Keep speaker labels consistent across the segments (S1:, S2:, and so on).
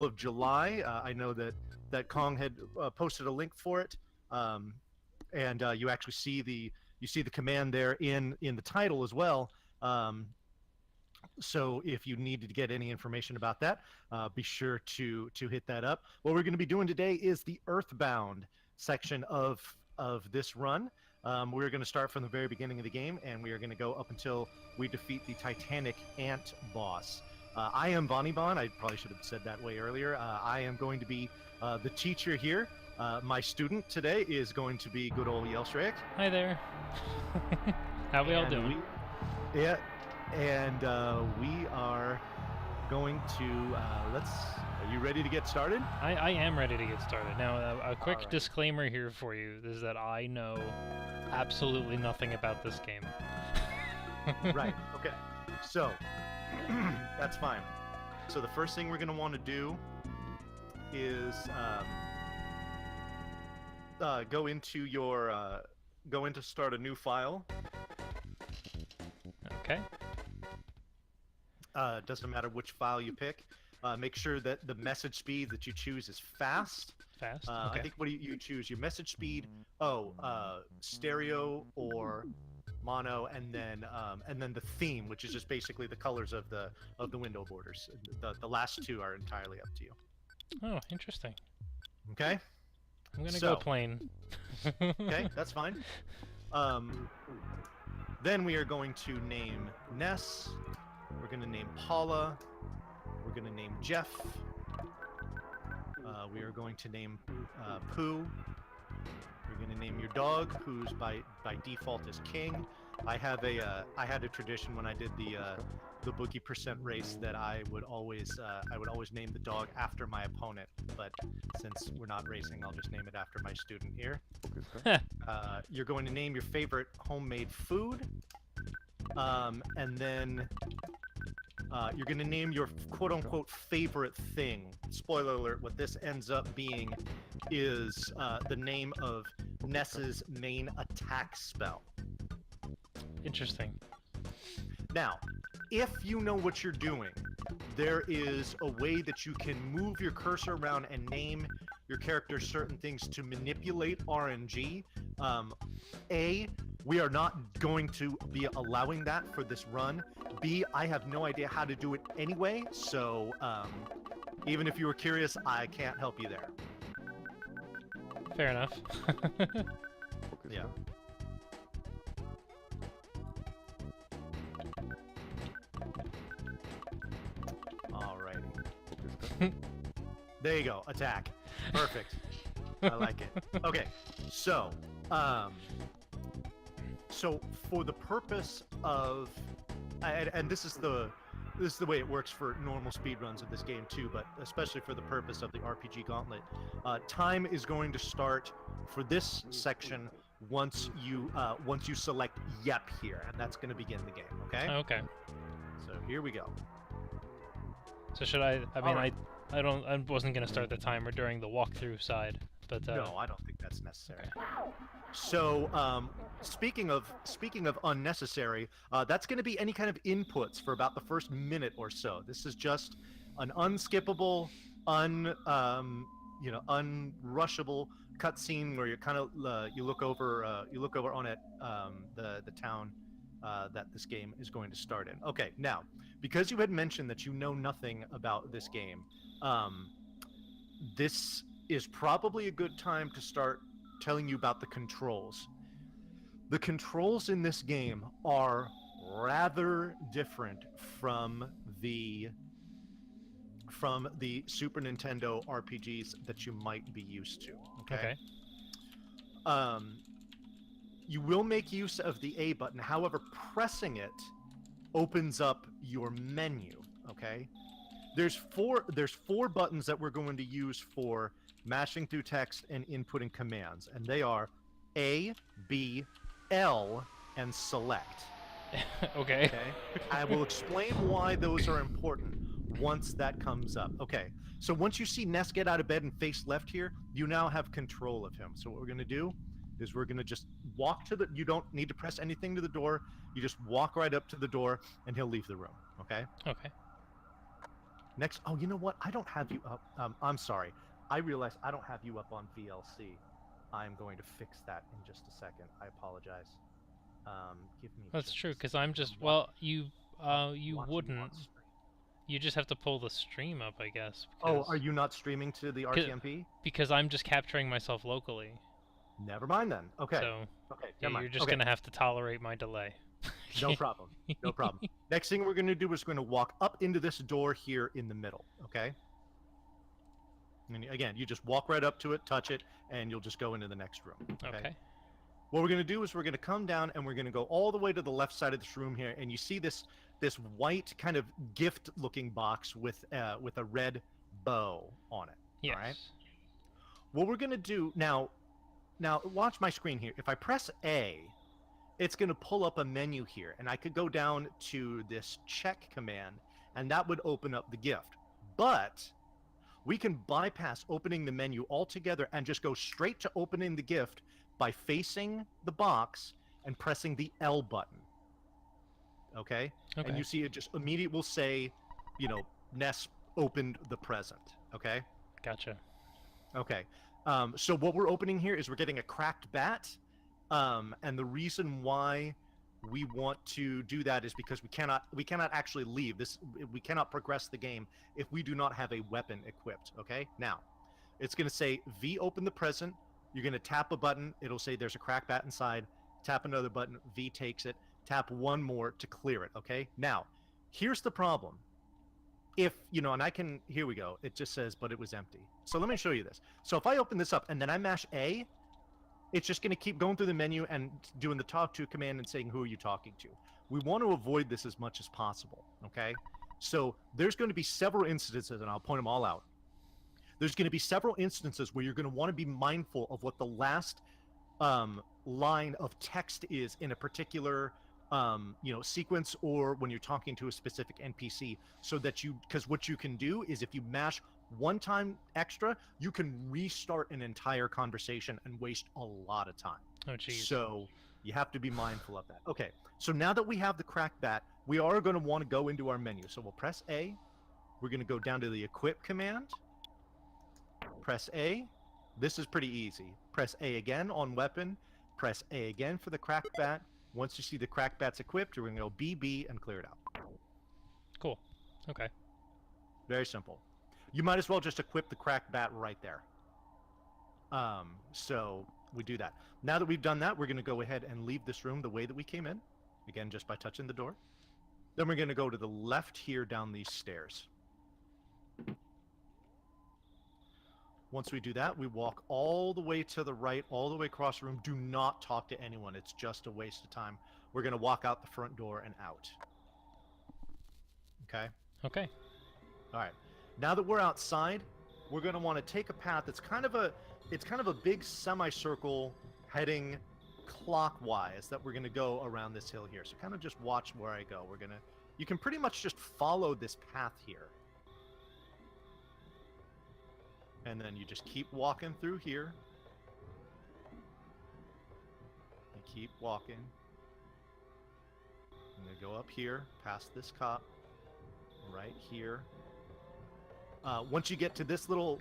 S1: of July. I know that Kong had posted a link for it, and you actually see the command there in the title as well. So if you needed to get any information about that, be sure to hit that up. What we're going to be doing today is the Earthbound section of this run. We're going to start from the very beginning of the game, and we are going to go up until we defeat the Titanic ant boss. I am Bonibon. I probably should have said that way earlier. I am going to be the teacher here. My student today is going to be good old Yelstrak.
S2: Hi there. How we all doing?
S1: Yeah, and we are going to Are you ready to get started?
S2: I am ready to get started. Now, a quick
S1: right.
S2: disclaimer here for you is that I know absolutely nothing about this game.
S1: Right. Okay. So that's fine. So the first thing we're going to want to do is go into start a new file.
S2: Okay.
S1: Doesn't matter which file you pick. Make sure that the message speed that you choose is fast.
S2: Fast. Okay.
S1: I think what do you choose? Your message speed. Stereo or mono, and then the theme, which is just basically the colors of the window borders. The last two are entirely up to you.
S2: Oh, interesting.
S1: Okay.
S2: I'm gonna go plain.
S1: Okay, that's fine. Then we are going to name Ness. We're going to name Paula. We're going to name Jeff. We are going to name Pooh. We're going to name your dog, who's by default is King. I had a tradition when I did the Boogie % race that I would always name the dog after my opponent. But since we're not racing, I'll just name it after my student here. You're going to name your favorite homemade food, and then you're going to name your quote-unquote favorite thing. Spoiler alert, what this ends up being is the name of Ness's main attack spell.
S2: Interesting.
S1: Now, if you know what you're doing, there is a way that you can move your cursor around and name your character certain things to manipulate RNG. We are not going to be allowing that for this run. B, I have no idea how to do it anyway, so even if you were curious, I can't help you there.
S2: Fair enough.
S1: Yeah. Alrighty. There you go. Attack. Perfect. I like it. Okay. So, so for the purpose of, and this is the way it works for normal speedruns of this game too, but especially for the purpose of the RPGauntlet, time is going to start for this section once you select Yep here, and that's going to begin the game. Okay.
S2: Okay.
S1: So here we go.
S2: So should I mean,
S1: right.
S2: I wasn't gonna start the timer during the walkthrough side, but
S1: no, I don't think that's necessary. Okay. So, speaking of unnecessary, that's going to be any kind of inputs for about the first minute or so. This is just an unskippable, unrushable cutscene where you're kind of you look over on it the town that this game is going to start in. Okay, now because you had mentioned that you know nothing about this game, this is probably a good time to start telling you about the controls. The controls in this game are rather different from the Super Nintendo RPGs that you might be used to. Okay. You will make use of the A button. However, pressing it opens up your menu. Okay. There's four buttons that we're going to use for mashing through text and inputting commands, and they are A, B, L, and select.
S2: Okay.
S1: I will explain why those are important once that comes up. Okay, so once you see Ness get out of bed and face left here, you now have control of him. So what we're going to do is we're going to just walk to the... You don't need to press anything to the door. You just walk right up to the door, and he'll leave the room. Okay?
S2: Okay.
S1: Next, oh, you know what? I don't have you up. I'm sorry. I realize I don't have you up on VLC. I'm going to fix that in just a second. I apologize. Give me
S2: That's
S1: just
S2: true,
S1: a
S2: because
S1: second.
S2: I'm just, well, you
S1: Watching you
S2: wouldn't.
S1: on stream.
S2: You just have to pull the stream up, I guess.
S1: Oh,
S2: Because,
S1: are you not streaming to the RTMP?
S2: because I'm just capturing myself locally.
S1: Never mind then. Okay.
S2: So,
S1: Okay,
S2: yeah,
S1: never mind.
S2: you're just
S1: Okay,
S2: gonna have to tolerate my delay.
S1: no problem. No problem. Next thing we're going to do is we're going to walk up into this door here in the middle, okay? And again, you just walk right up to it, touch it, and you'll just go into the next room.
S2: Okay.
S1: What we're going to do is we're going to come down and we're going to go all the way to the left side of this room here, and you see this white kind of gift-looking box with a red bow on it.
S2: Yes.
S1: All right. What we're going to do now, watch my screen here. If I press A, it's going to pull up a menu here, and I could go down to this check command, and that would open up the gift. But we can bypass opening the menu altogether and just go straight to opening the gift by facing the box and pressing the L button. Okay?
S2: Okay.
S1: And you see it just immediately will say, Ness opened the present. Okay?
S2: Gotcha.
S1: Okay. So what we're opening here is we're getting a cracked bat. And the reason why we want to do that is because we cannot actually leave this. We cannot progress the game if we do not have a weapon equipped. Okay. Now, it's going to say V open the present. You're going to tap a button. It'll say there's a cracked bat inside. Tap another button. V takes it. Tap one more to clear it. Okay. Now, here's the problem. If and I can. Here we go. It just says, but it was empty. So let me show you this. So if I open this up and then I mash A, it's just going to keep going through the menu and doing the talk to command and saying, who are you talking to? We want to avoid this as much as possible, okay? So there's going to be several instances, and I'll point them all out. There's going to be several instances where you're going to want to be mindful of what the last line of text is in a particular sequence, or when you're talking to a specific NPC, so that because what you can do is if you mash one time extra, you can restart an entire conversation and waste a lot of time.
S2: Oh, geez.
S1: So you have to be mindful of that. Okay, so now that we have the cracked bat, we are going to want to go into our menu. So we'll press A. We're going to go down to the equip command. Press A. This is pretty easy. Press A again on weapon. Press A again for the cracked bat. Once you see the cracked bat's equipped, we're going to go BB and clear it out.
S2: Cool. Okay.
S1: Very simple. You might as well just equip the cracked bat right there. So we do that. Now that we've done that, we're going to go ahead and leave this room the way that we came in. Again, just by touching the door. Then we're going to go to the left here down these stairs. Once we do that, we walk all the way to the right, all the way across the room. Do not talk to anyone. It's just a waste of time. We're going to walk out the front door and out. Okay?
S2: Okay.
S1: All right. Now that we're outside, we're going to want to take a path that's kind of a big semicircle heading clockwise that we're going to go around this hill here. So kind of just watch where I go. You can pretty much just follow this path here. And then you just keep walking through here. And keep walking. I'm going to go up here, past this cop, right here. Once you get to this little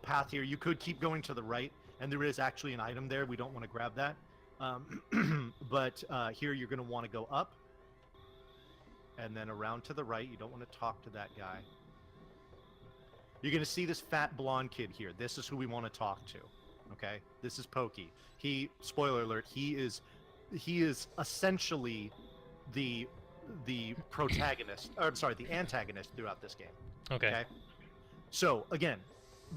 S1: path here, you could keep going to the right, and there is actually an item there. We don't want to grab that. But here you're going to want to go up, and then around to the right. You don't want to talk to that guy. You're going to see this fat blonde kid here. This is who we want to talk to. Okay? This is Pokey. Spoiler alert, he is essentially the protagonist, or I'm sorry, the antagonist throughout this game.
S2: Okay.
S1: So again,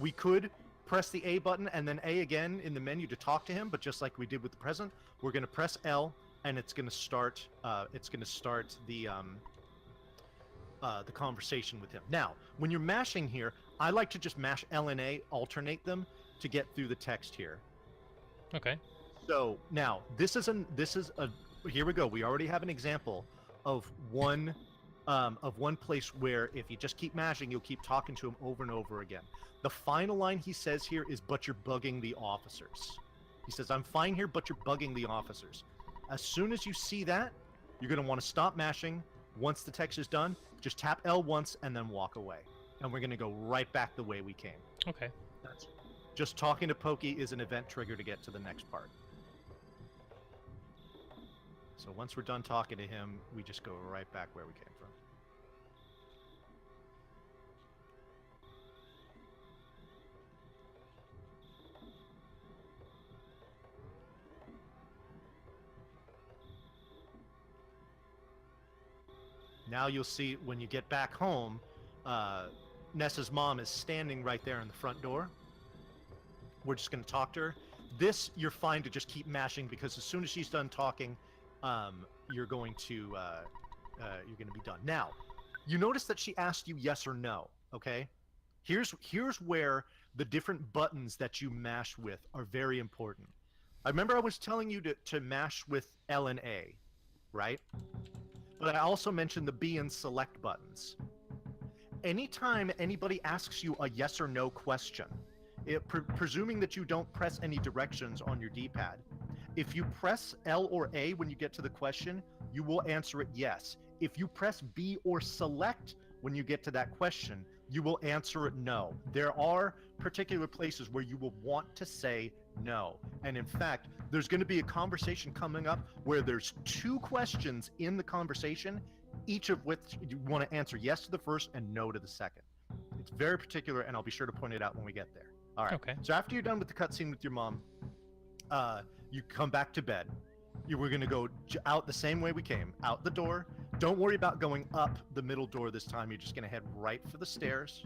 S1: we could press the A button and then A again in the menu to talk to him, but just like we did with the present, we're going to press L and it's going to start the conversation with him. Now, when you're mashing here, I like to just mash L and A, alternate them to get through the text here.
S2: Okay.
S1: So now here we go. We already have an example of one place where if you just keep mashing, you'll keep talking to him over and over again. The final line he says here is, but you're bugging the officers. He says, I'm fine here, but you're bugging the officers. As soon as you see that, you're going to want to stop mashing. Once the text is done, Just tap L once and then walk away. And we're going to go right back the way we came.
S2: Okay.
S1: Just talking to Pokey is an event trigger to get to the next part. So once we're done talking to him, we just go right back where we came from. Now you'll see when you get back home, Nessa's mom is standing right there in the front door. We're just going to talk to her. This, you're fine to just keep mashing because as soon as she's done talking, you're going to be done. Now, you notice that she asked you yes or no, okay? Here's where the different buttons that you mash with are very important. I remember I was telling you to mash with L and A, right? But I also mentioned the B and select buttons. Anytime anybody asks you a yes or no question, presuming that you don't press any directions on your D-pad, if you press L or A when you get to the question, you will answer it yes. If you press B or select when you get to that question, you will answer it no. There are particular places where you will want to say no. And in fact, there's going to be a conversation coming up where there's 2 questions in the conversation, each of which you want to answer yes to the first and no to the second. It's very particular, and I'll be sure to point it out when we get there. All right.
S2: Okay.
S1: So after you're done with the cutscene with your mom, you come back to bed. We're going to go out the same way we came, out the door. Don't worry about going up the middle door this time. You're just going to head right for the stairs.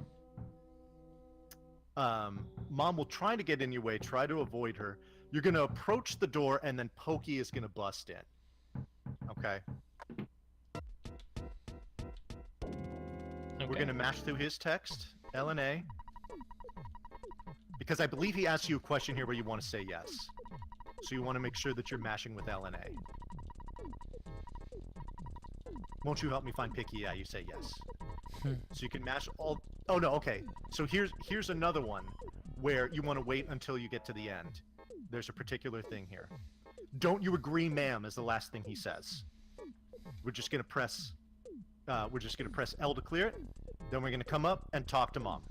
S1: Mom will try to get in your way, try to avoid her. You're going to approach the door, and then Pokey is going to bust in. Okay? We're going to mash through his text, L and A. Because I believe he asked you a question here where you want to say yes. So you want to make sure that you're mashing with L and A. Won't you help me find Picky? Yeah, you say yes. So you can mash all... Oh, no, okay. So here's another one where you want to wait until you get to the end. There's a particular thing here. Don't you agree, ma'am, is the last thing he says. We're just going to press... L to clear it. Then we're going to come up and talk to mom.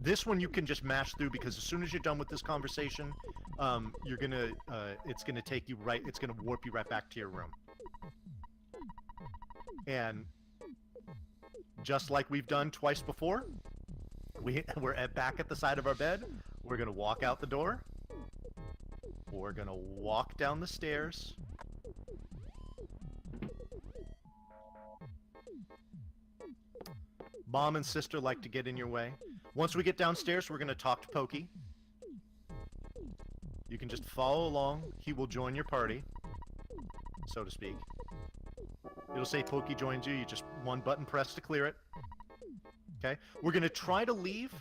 S1: This one you can just mash through because as soon as you're done with this conversation, it's gonna take you right. It's gonna warp you right back to your room. And just like we've done twice before, we're back at the side of our bed. We're gonna walk out the door. We're gonna walk down the stairs. Mom and sister like to get in your way. Once we get downstairs, we're going to talk to Pokey. You can just follow along. He will join your party, so to speak. It'll say Pokey joins you. You just one button press to clear it. Okay? We're going to try to leave.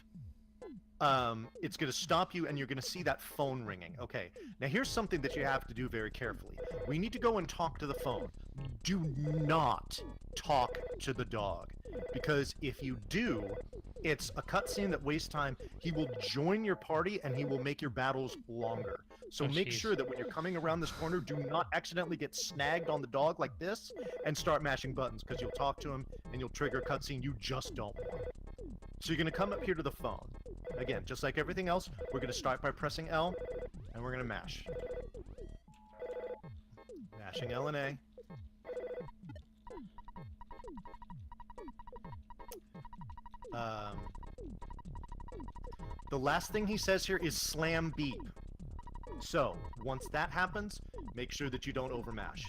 S1: It's going to stop you, and you're going to see that phone ringing. Okay. Now, here's something that you have to do very carefully. We need to go and talk to the phone. Do not talk to the dog. Because if you do, it's a cutscene that wastes time. He will join your party, and he will make your battles longer. So make sure that when you're coming around this corner, do not accidentally get snagged on the dog like this and start mashing buttons, because you'll talk to him, and you'll trigger a cutscene you just don't want. So you're going to come up here to the phone. Again, just like everything else, we're going to start by pressing L, and we're going to mash. Mashing L and A. The last thing he says here is slam beep. So, once that happens, make sure that you don't overmash.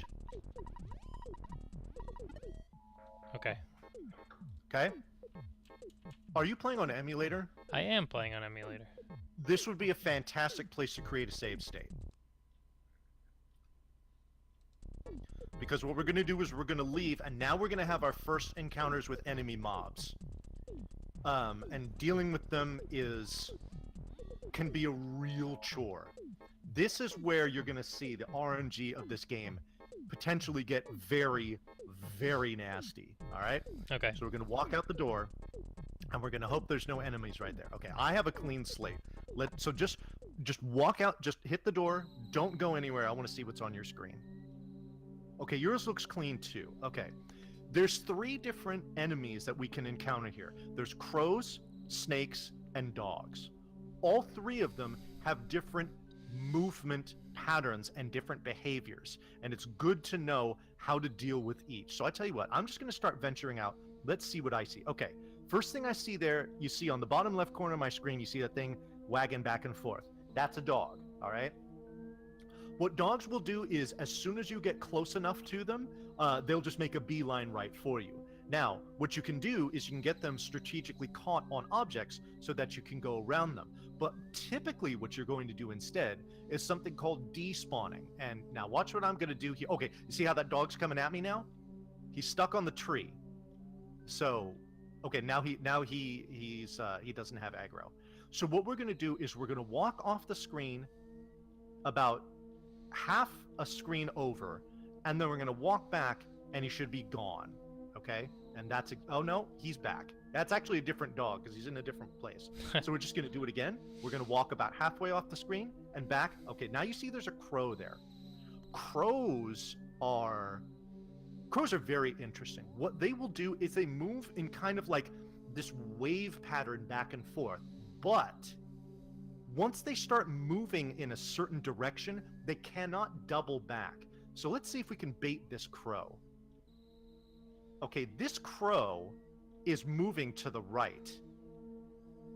S2: Okay.
S1: Okay? Are you playing on emulator?
S2: I am playing on emulator.
S1: This would be a fantastic place to create a save state. Because what we're going to do is we're going to leave, and now we're going to have our first encounters with enemy mobs. And dealing with them can be a real chore. This is where you're going to see the RNG of this game potentially get very, very nasty. All right?
S2: Okay.
S1: So we're going to walk out the door, and we're going to hope there's no enemies right there. Okay, I have a clean slate. So just walk out, just hit the door. Don't go anywhere. I want to see what's on your screen. Okay, yours looks clean too. Okay. There's 3 different enemies that we can encounter here. There's crows, snakes, and dogs. All 3 of them have different movement patterns and different behaviors, and it's good to know how to deal with each. So I tell you what, I'm just going to start venturing out. Let's see what I see. Okay, first thing I see there, you see on the bottom left corner of my screen, you see that thing wagging back and forth. That's a dog, all right? What dogs will do is, as soon as you get close enough to them, they'll just make a beeline right for you. Now, what you can do is you can get them strategically caught on objects so that you can go around them. But typically what you're going to do instead is something called despawning. And now watch what I'm going to do here. Okay, you see how that dog's coming at me now? He's stuck on the tree. So, okay, now he doesn't have aggro. So what we're going to do is we're going to walk off the screen about half a screen over, and then we're going to walk back and he should be gone. Okay, and that's oh no, he's back. That's actually a different dog because he's in a different place. So we're just going to do it again. We're going to walk about halfway off the screen and back. Okay, now you see there's a crow there. Crows are very interesting. What they will do is they move in kind of like this wave pattern back and forth, but once they start moving in a certain direction, they cannot double back. So let's see if we can bait this crow. Okay, this crow is moving to the right.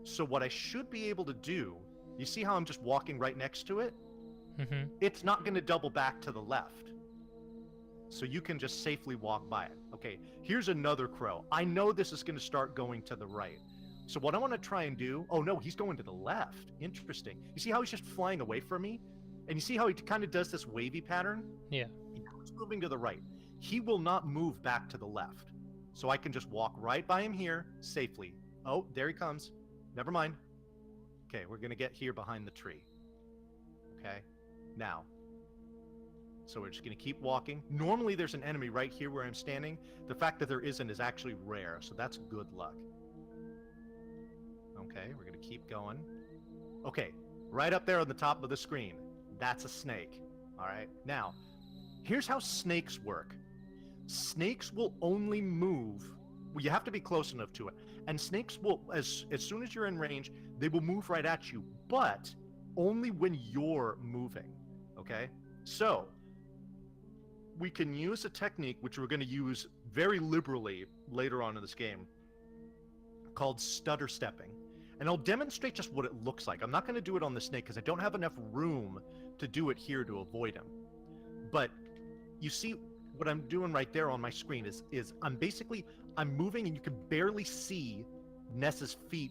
S1: So what I should be able to do, you see how I'm just walking right next to it?
S2: Mm-hmm.
S1: It's not going to double back to the left. So you can just safely walk by it. Okay, here's another crow. I know this is going to start going to the right. So what I want to try and do, oh no, he's going to the left. Interesting. You see how he's just flying away from me? And you see how he kind of does this wavy pattern?
S2: Yeah.
S1: He's moving to the right. He will not move back to the left. So I can just walk right by him here safely. Oh, there he comes. Never mind. Okay, we're going to get here behind the tree. Okay, now. So we're just going to keep walking. Normally there's an enemy right here where I'm standing. The fact that there isn't is actually rare, so that's good luck. Okay, we're going to keep going. Okay, right up there on the top of the screen. That's a snake. All right, now, here's how snakes work. Snakes will only move, well, you have to be close enough to it. And snakes will, as soon as you're in range, they will move right at you, but only when you're moving, okay? So, we can use a technique, which we're going to use very liberally later on in this game, called stutter stepping. And I'll demonstrate just what it looks like. I'm not going to do it on the snake because I don't have enough room to do it here to avoid him. But you see what I'm doing right there on my screen is I'm moving and you can barely see Ness's feet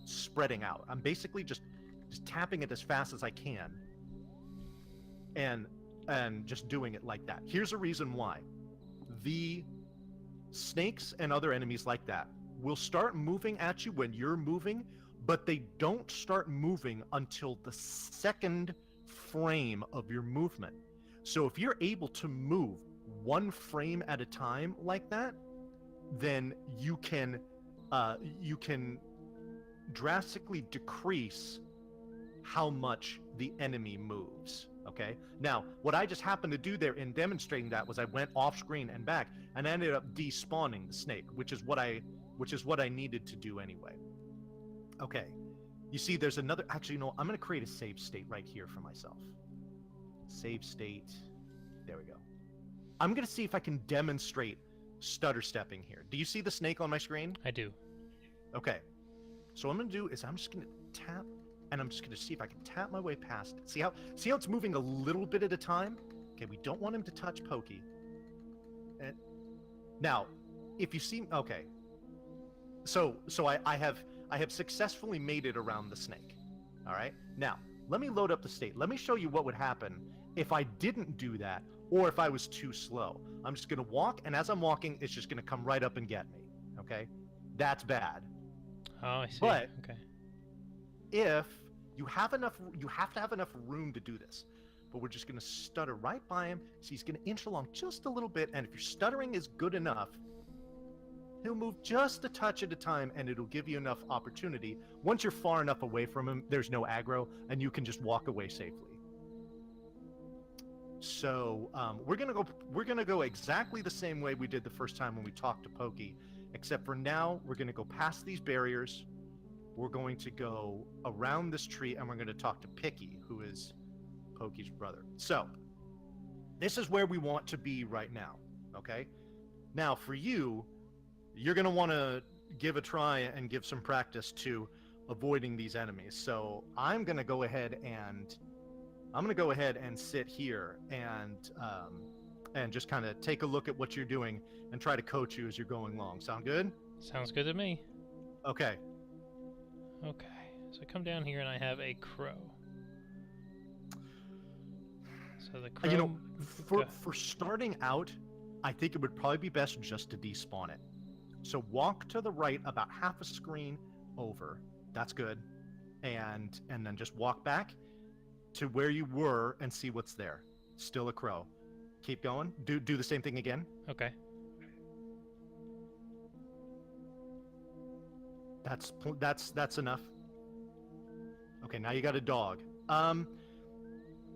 S1: spreading out. I'm basically just tapping it as fast as I can. And just doing it like that. Here's a reason why. The snakes and other enemies like that will start moving at you when you're moving, but they don't start moving until the second frame of your movement. So if you're able to move one frame at a time like that, then you can drastically decrease how much the enemy moves. Okay, now what I just happened to do there in demonstrating that was I went off screen and back and I ended up despawning the snake, which is what I needed to do anyway. Okay, you see there's another, actually no, I'm going to create a save state right here for myself. Save state, there we go. I'm going to see if I can demonstrate stutter stepping here. Do you see the snake on my screen?
S2: I do.
S1: Okay, so what I'm going to do is I'm just going to tap, and I'm just going to see if I can tap my way past it. See how it's moving a little bit at a time? Okay, we don't want him to touch Pokey. And now, if you see, okay. So I have successfully made it around the snake. All right. Now, let me load up the state. Let me show you what would happen if I didn't do that or if I was too slow. I'm just going to walk, and as I'm walking, it's just going to come right up and get me. Okay? That's bad.
S2: Oh, I see.
S1: But
S2: okay.
S1: If you have to have enough room to do this. But we're just going to stutter right by him. So he's going to inch along just a little bit. And if your stuttering is good enough, he'll move just a touch at a time, and it'll give you enough opportunity. Once you're far enough away from him, there's no aggro, and you can just walk away safely. So we're gonna go exactly the same way we did the first time when we talked to Pokey, except for now we're gonna go past these barriers. We're going to go around this tree, and we're going to talk to Picky, who is Pokey's brother. So this is where we want to be right now. Okay. Now for you, you're going to want to give a try and give some practice to avoiding these enemies. So I'm going to go ahead and sit here and just kind of take a look at what you're doing and try to coach you as you're going along. Sound good?
S2: Sounds good to me.
S1: Okay.
S2: Okay, so I come down here and I have a crow. So the crow...
S1: You know, for starting out, I think it would probably be best just to despawn it. So walk to the right about half a screen over. That's good. And then just walk back to where you were and see what's there. Still a crow. Keep going. Do the same thing again.
S2: Okay.
S1: That's enough. Okay, now you got a dog.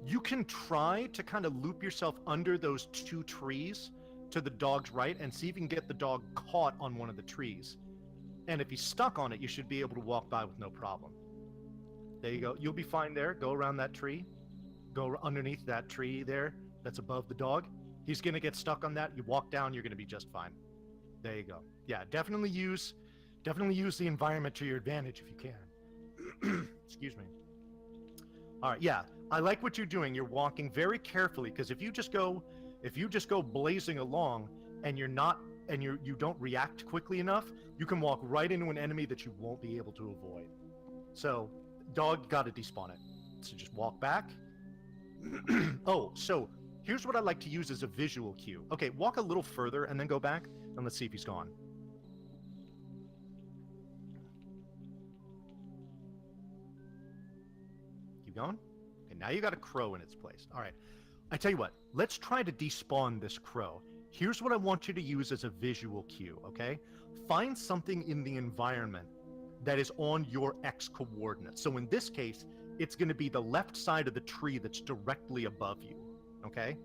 S1: You can try to kind of loop yourself under those two trees to the dog's right and see if you can get the dog caught on one of the trees. And if he's stuck on it, you should be able to walk by with no problem. There you go. You'll be fine there. Go around that tree. Go underneath that tree there that's above the dog. He's going to get stuck on that. You walk down, you're going to be just fine. There you go. Yeah, definitely use the environment to your advantage if you can. Excuse me. All right, yeah, I like what you're doing. You're walking very carefully, because if you just go blazing along and you don't react quickly enough, you can walk right into an enemy that you won't be able to avoid. So, dog, got to despawn it. So just walk back. Oh, so here's what I like to use as a visual cue. Okay, walk a little further and then go back, and let's see if he's gone. Going? Okay, now you got a crow in its place. All right. I tell you what, let's try to despawn this crow. Here's what I want you to use as a visual cue, okay? Find something in the environment that is on your X coordinates. So in this case, it's going to be the left side of the tree that's directly above you, okay?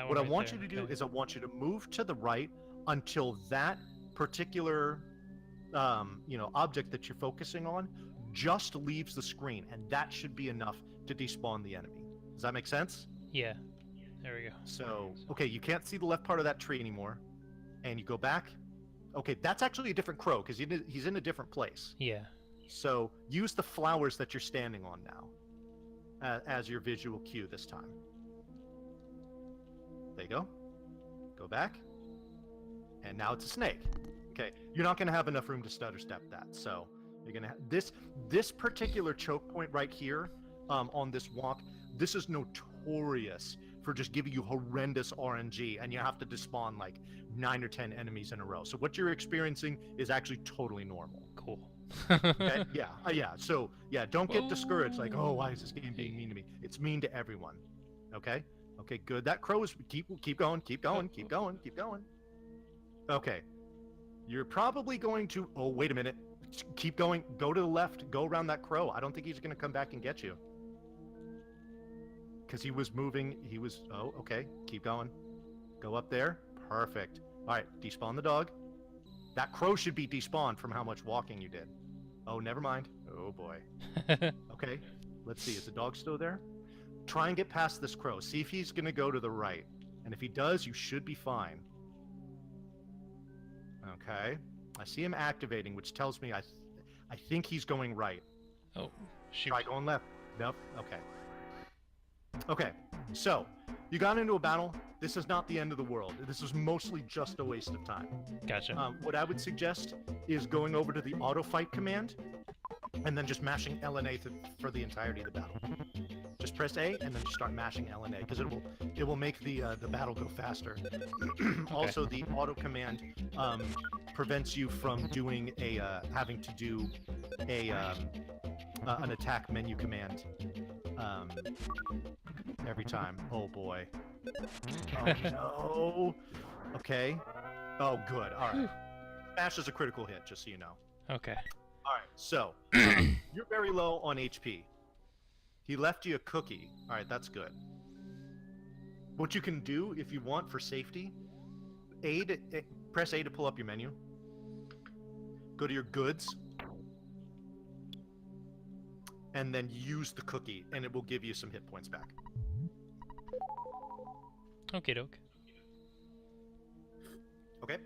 S1: What I want you to do is I want you to move to the right until that particular object that you're focusing on just leaves the screen, and that should be enough to despawn the enemy. Does that make sense?
S2: Yeah. There we go.
S1: So, okay, you can't see the left part of that tree anymore, and you go back. Okay, that's actually a different crow, because he's in a different place.
S2: Yeah.
S1: So, use the flowers that you're standing on now as your visual cue this time. There you go. Go back. And now it's a snake. Okay, you're not going to have enough room to stutter step that, so you're going to have this particular choke point right here on this walk. This is notorious for just giving you horrendous RNG, and you have to despawn like 9 or 10 enemies in a row. So what you're experiencing is actually totally normal.
S2: Cool.
S1: Okay? Yeah. So yeah, don't get discouraged. Like, oh, why is this game being mean to me? It's mean to everyone. Okay. Okay. Good. That crow is keep going. Okay. You're probably going to. Oh, wait a minute. Keep going. Go to the left. Go around that crow. I don't think he's going to come back and get you. Because he was moving. Oh, okay. Keep going. Go up there. Perfect. All right. Despawn the dog. That crow should be despawned from how much walking you did. Oh, never mind. Oh, boy. Okay. Let's see. Is the dog still there? Try and get past this crow. See if he's going to go to the right. And if he does, you should be fine. Okay. I see him activating, which tells me I think he's going right.
S2: Oh, shoot.
S1: Try going left. Nope. Okay. Okay. So, you got into a battle. This is not the end of the world. This is mostly just a waste of time.
S2: Gotcha.
S1: What I would suggest is going over to the auto fight command and then just mashing LNA for the entirety of the battle. Just press A and then just start mashing LNA because it will make the battle go faster. Also, the auto command prevents you from doing having to do an attack menu command every time. Oh boy. Oh no. Okay. Oh good. All right. Smash is a critical hit, just so you know.
S2: Okay.
S1: All right. So you're very low on HP. He left you a cookie. All right, that's good. what you can do if you want for safety, press A to pull up your menu. Go to your goods, and then use the cookie, and it will give you some hit points back.
S2: Okay, doke.
S1: Okay.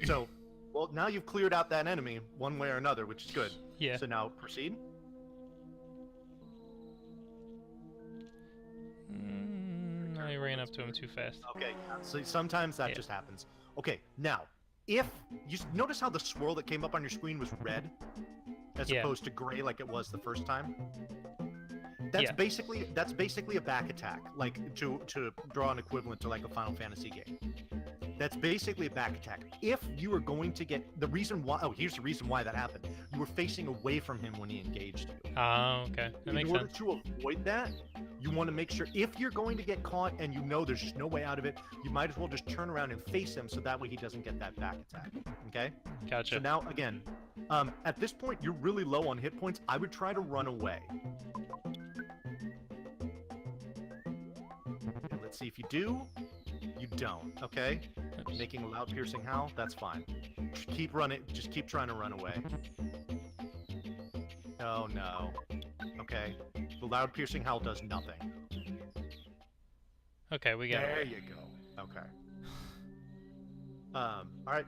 S1: So, well, now you've cleared out that enemy one way or another, which is good.
S2: Yeah.
S1: So now proceed.
S2: I ran up to him too fast.
S1: Okay. So sometimes that just happens. Okay. Now, if you notice how the swirl that came up on your screen was red, as opposed to gray like it was the first time. That's basically a back attack, like to draw an equivalent to like a Final Fantasy game. That's basically a back attack. If you are going to get the reason why, here's the reason why that happened. You were facing away from him when he engaged you.
S2: Oh, okay, that makes sense.
S1: In order to avoid that, you want to make sure if you're going to get caught and you know there's just no way out of it, you might as well just turn around and face him so that way he doesn't get that back attack. Okay?
S2: Gotcha.
S1: So now again, at this point you're really low on hit points. I would try to run away. And let's see if you do. You don't. Okay?
S2: Oops.
S1: Making a loud piercing howl, that's fine. Just keep running. Just keep trying to run away. Oh no. Okay. The loud piercing howl does nothing.
S2: Okay, we got it.
S1: There you go. Okay. All right.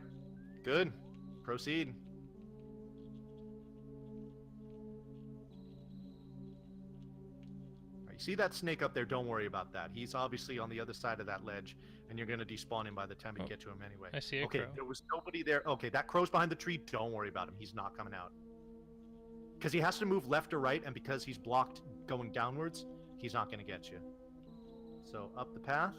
S1: Good. Proceed. All right, you see that snake up there? Don't worry about that. He's obviously on the other side of that ledge, and you're going to despawn him by the time you get to him anyway.
S2: I see a
S1: Okay,
S2: crow.
S1: there was nobody there. Okay, that crow's behind the tree. Don't worry about him. He's not coming out. Because he has to move left or right, and because he's blocked going downwards, he's not going to get you. So, up the path.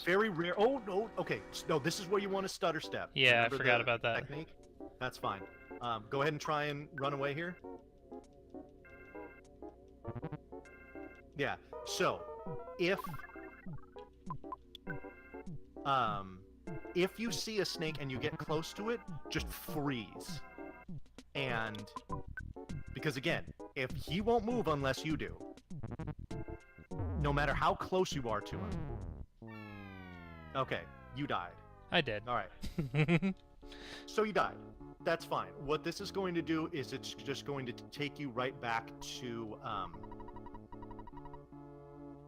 S1: Very rare. Oh, no. Okay. No, this is where you want to stutter step.
S2: Yeah,
S1: Remember
S2: I forgot
S1: the
S2: about that.
S1: technique? That's fine. Go ahead and try and run away here. Yeah. So, if you see a snake and you get close to it, just freeze. And because again, if he won't move unless you do, no matter how close you are to him. Okay, you died.
S2: I did.
S1: All right. So you died. That's fine. What this is going to do is it's just going to take you right back to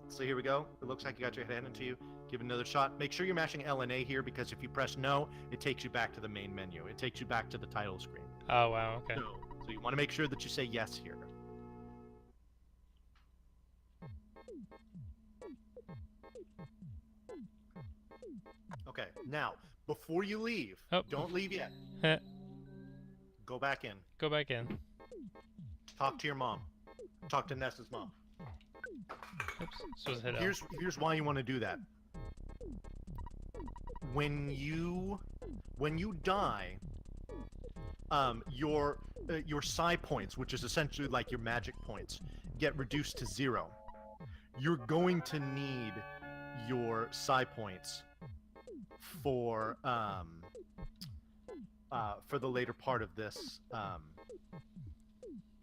S1: so here we go. It looks like you got your head into you. Give it another shot. Make sure you're mashing L and A here, because if you press no, it takes you back to the main menu. It takes you back to the title screen.
S2: Oh, wow, okay.
S1: So you want to make sure that you say yes here. Okay, now, before you leave, don't leave yet. Go back in.
S2: Go back in.
S1: Talk to your mom. Talk to Nessa's mom.
S2: Oops, supposed to hit L.
S1: Here's why you want to do that. When you die, your psi points, which is essentially like your magic points, get reduced to 0. You're going to need your psi points for the later part of this,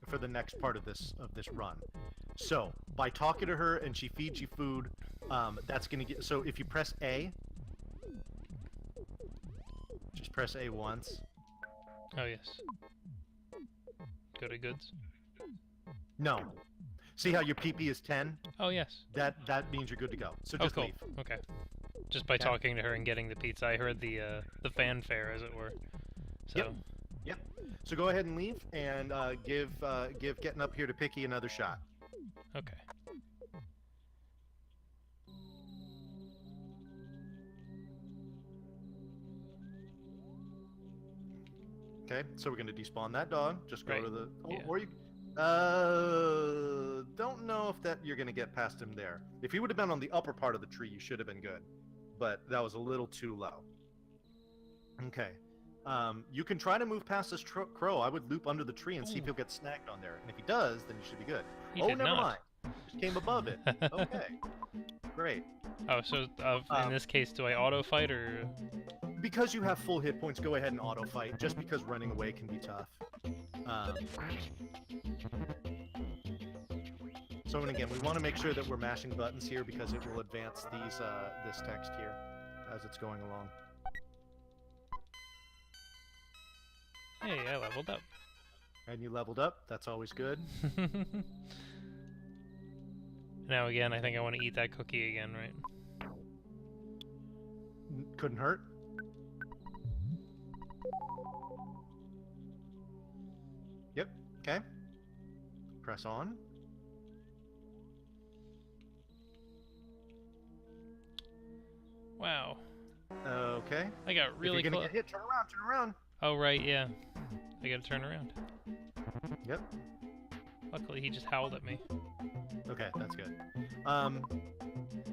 S1: for the next part of this run. So by talking to her and she feeds you food, that's gonna get. So if you press A, just press A once.
S2: Oh yes. Go to goods.
S1: No. See how your PP is 10?
S2: Oh yes.
S1: That means you're good to go. So just
S2: cool.
S1: leave.
S2: Okay. Just by talking to her and getting the pizza, I heard the fanfare, as it were. So.
S1: Yep. So go ahead and leave, and give getting up here to Picky another shot.
S2: Okay.
S1: Okay. So we're gonna despawn that dog. Just go to the. Oh,
S2: yeah.
S1: Or you. Don't know if that you're gonna get past him there. If he would have been on the upper part of the tree, you should have been good, but that was a little too low. Okay. You can try to move past this crow. I would loop under the tree and see if he'll get snagged on there. And if he does, then you should be good.
S2: He
S1: never
S2: not.
S1: mind. Just came above it. Okay. Great.
S2: Oh, so in this case, do I auto fight or?
S1: Because you have full hit points, go ahead and auto fight. Just because running away can be tough. So, and again, we want to make sure that we're mashing buttons here because it will advance these this text here as it's going along.
S2: Hey, I leveled up.
S1: And you leveled up. That's always good.
S2: Now again, I think I want to eat that cookie again, right?
S1: Couldn't hurt. Yep. Okay. Press on.
S2: Wow.
S1: Okay.
S2: I got really
S1: if you're gonna
S2: close.
S1: get hit, turn around. Turn around.
S2: Oh right, yeah. I gotta turn around.
S1: Yep.
S2: Luckily, he just howled at me.
S1: Okay, that's good.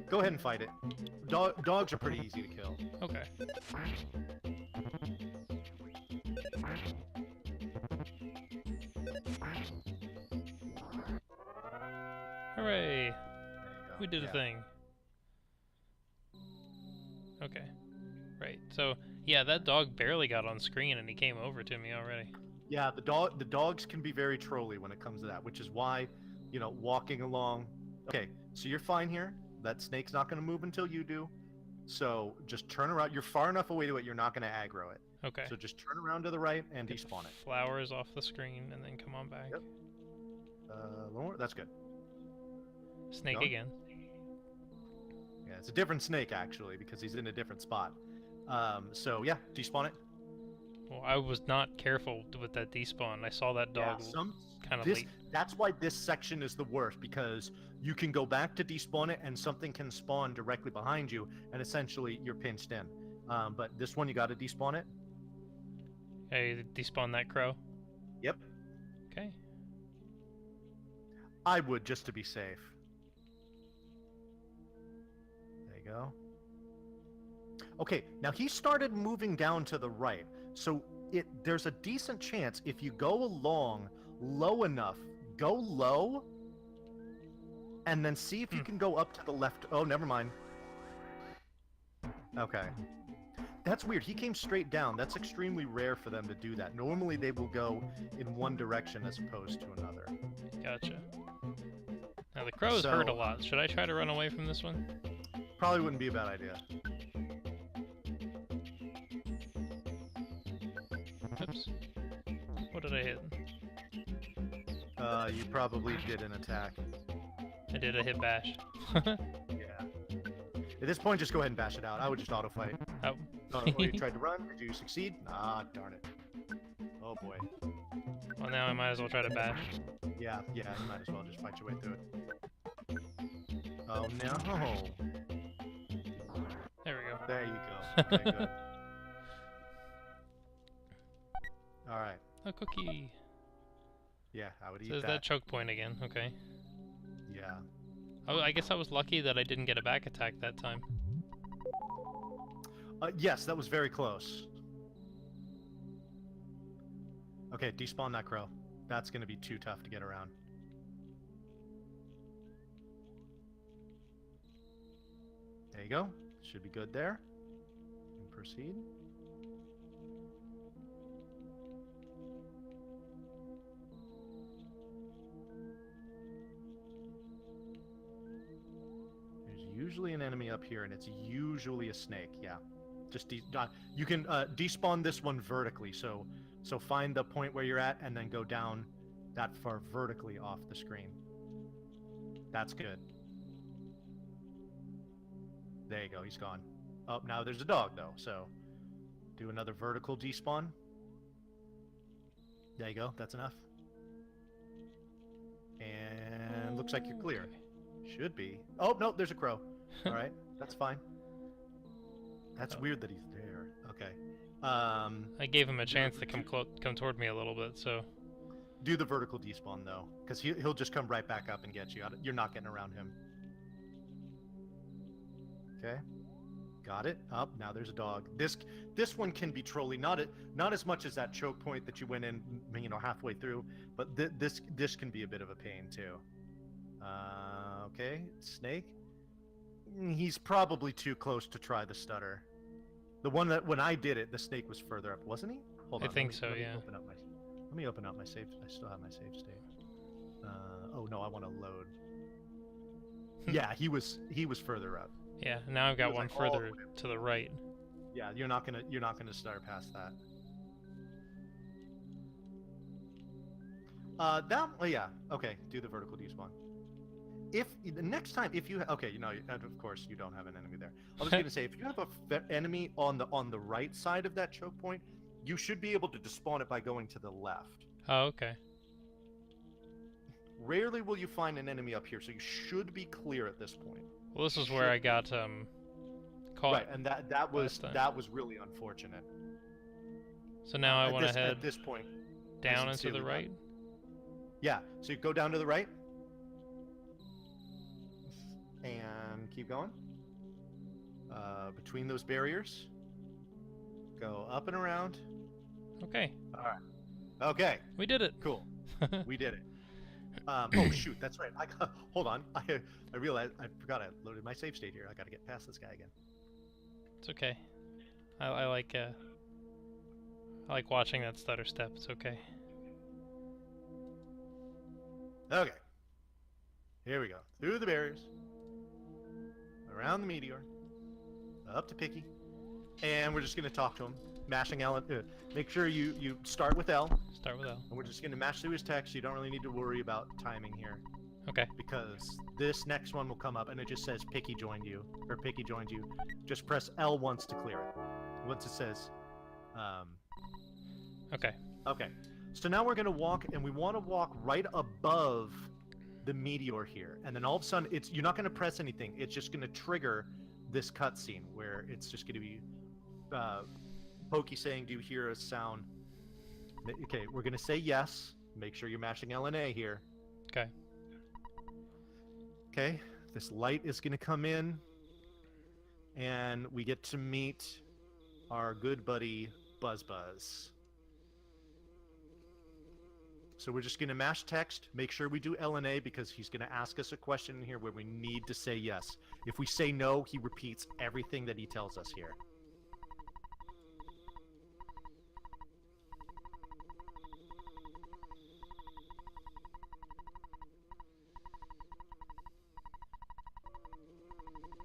S1: Go ahead and fight it. Dogs are pretty easy to kill.
S2: Okay. Hooray! We did a thing. Okay. Right. So, yeah, that dog barely got on screen and he came over to me already.
S1: Yeah, the dogs can be very trolly when it comes to that, which is why, you know, walking along. Okay, so you're fine here. That snake's not going to move until you do. So just turn around. You're far enough away to it. You're not going to aggro it.
S2: Okay.
S1: So just turn around to the right and
S2: Get
S1: despawn
S2: the
S1: it.
S2: flowers off the screen and then come on back.
S1: Yep. Lower. That's good.
S2: Snake
S1: Going?
S2: again.
S1: Yeah, it's a different snake actually because he's in a different spot. So yeah, despawn it.
S2: Well, I was not careful with that despawn. I saw that dog kind of late.
S1: That's why this section is the worst, because you can go back to despawn it and something can spawn directly behind you and essentially you're pinched in. But this one you got to despawn it.
S2: Hey, despawn that crow?
S1: Yep.
S2: Okay.
S1: I would, just to be safe. There you go. Okay, now he started moving down to the right. So there's a decent chance if you go along low enough, go low, and then see if you can go up to the left. Oh, never mind. Okay. That's weird. He came straight down. That's extremely rare for them to do that. Normally they will go in one direction as opposed to another.
S2: Gotcha. Now the crows hurt a lot. Should I try to run away from this one?
S1: Probably wouldn't be a bad idea.
S2: Oops. What did I hit?
S1: You probably did an attack.
S2: I did a hit bash.
S1: Yeah. At this point, just go ahead and bash it out. I would just auto fight.
S2: Oh.
S1: Oh, you tried to run. Did you succeed? Ah, darn it. Oh boy.
S2: Well, now I might as well try to bash.
S1: Yeah, you might as well just fight your way through it. Oh no.
S2: There we go.
S1: There you go. Okay, good. All right.
S2: A cookie.
S1: Yeah, I would eat
S2: Says that choke point again. Okay.
S1: Yeah.
S2: Oh, I guess I was lucky that I didn't get a back attack that time.
S1: Yes, that was very close. Okay, despawn that crow. That's going to be too tough to get around. There you go. Should be good there. And proceed. There's usually an enemy up here, and it's usually a snake. Yeah. Just you can despawn this one vertically, so find the point where you're at and then go down that far vertically off the screen. That's good. There you go, he's gone. Oh, now there's a dog though, so do another vertical despawn. There you go, that's enough. And looks like you're clear. Should be. Oh, no, there's a crow. All right, that's fine. That's weird that he's there. Okay.
S2: I gave him a chance to come toward me a little bit, so...
S1: Do the vertical despawn, though, because he'll just come right back up and get you. You're not getting around him. Okay. Got it. Up. Now there's a dog. This one can be trolly. Not as much as that choke point that you went in, you know, halfway through, but this can be a bit of a pain, too. Okay. Snake. He's probably too close to try the stutter. The one that when I did it, the snake was further up, wasn't he? Hold on.
S2: I think so, yeah.
S1: Let me open up my save. I still have my save state. Oh no, I want to load. Yeah, he was further up.
S2: Yeah, now I've got
S1: was,
S2: one
S1: like, all
S2: further
S1: the way
S2: to the right.
S1: Yeah, you're not gonna start past that. Yeah, okay. Do the vertical despawn. If the next time, if you okay, of course you don't have an enemy there. I was gonna say, if you have a enemy on the right side of that choke point, you should be able to despawn it by going to the left.
S2: Oh, okay.
S1: Rarely will you find an enemy up here, so you should be clear at this point.
S2: Well, this is where I got caught.
S1: Right, and that was really unfortunate.
S2: So now I want to head
S1: at this point
S2: down and to the right.
S1: Yeah, so you go down to the right and keep going between those barriers. Go up and around.
S2: Okay.
S1: All right. Okay.
S2: We did it.
S1: Cool. We did it. Oh shoot, that's right. Hold on. I realized I forgot I loaded my save state here. I got to get past this guy again.
S2: It's okay. I like watching that stutter step. It's okay.
S1: Okay. Here we go. Through the barriers, around the meteor, up to Picky, and we're just gonna talk to him, mashing L. Make sure you start with L.
S2: Start with L.
S1: And we're just gonna mash through his text. You don't really need to worry about timing here.
S2: Okay.
S1: Because this next one will come up and it just says Picky joined you, or Picky joined you. Just press L once to clear it. Once it says,
S2: Okay.
S1: Okay. So now we're gonna walk, and we want to walk right above the meteor here, and then all of a sudden, you're not gonna press anything. It's just gonna trigger this cutscene where it's just gonna be Pokey saying, "Do you hear a sound?" Okay, we're gonna say yes. Make sure you're mashing L and A here.
S2: Okay.
S1: Okay, this light is gonna come in, and we get to meet our good buddy Buzz. So we're just gonna mash text, make sure we do L and A because he's gonna ask us a question here where we need to say yes. If we say no, he repeats everything that he tells us here.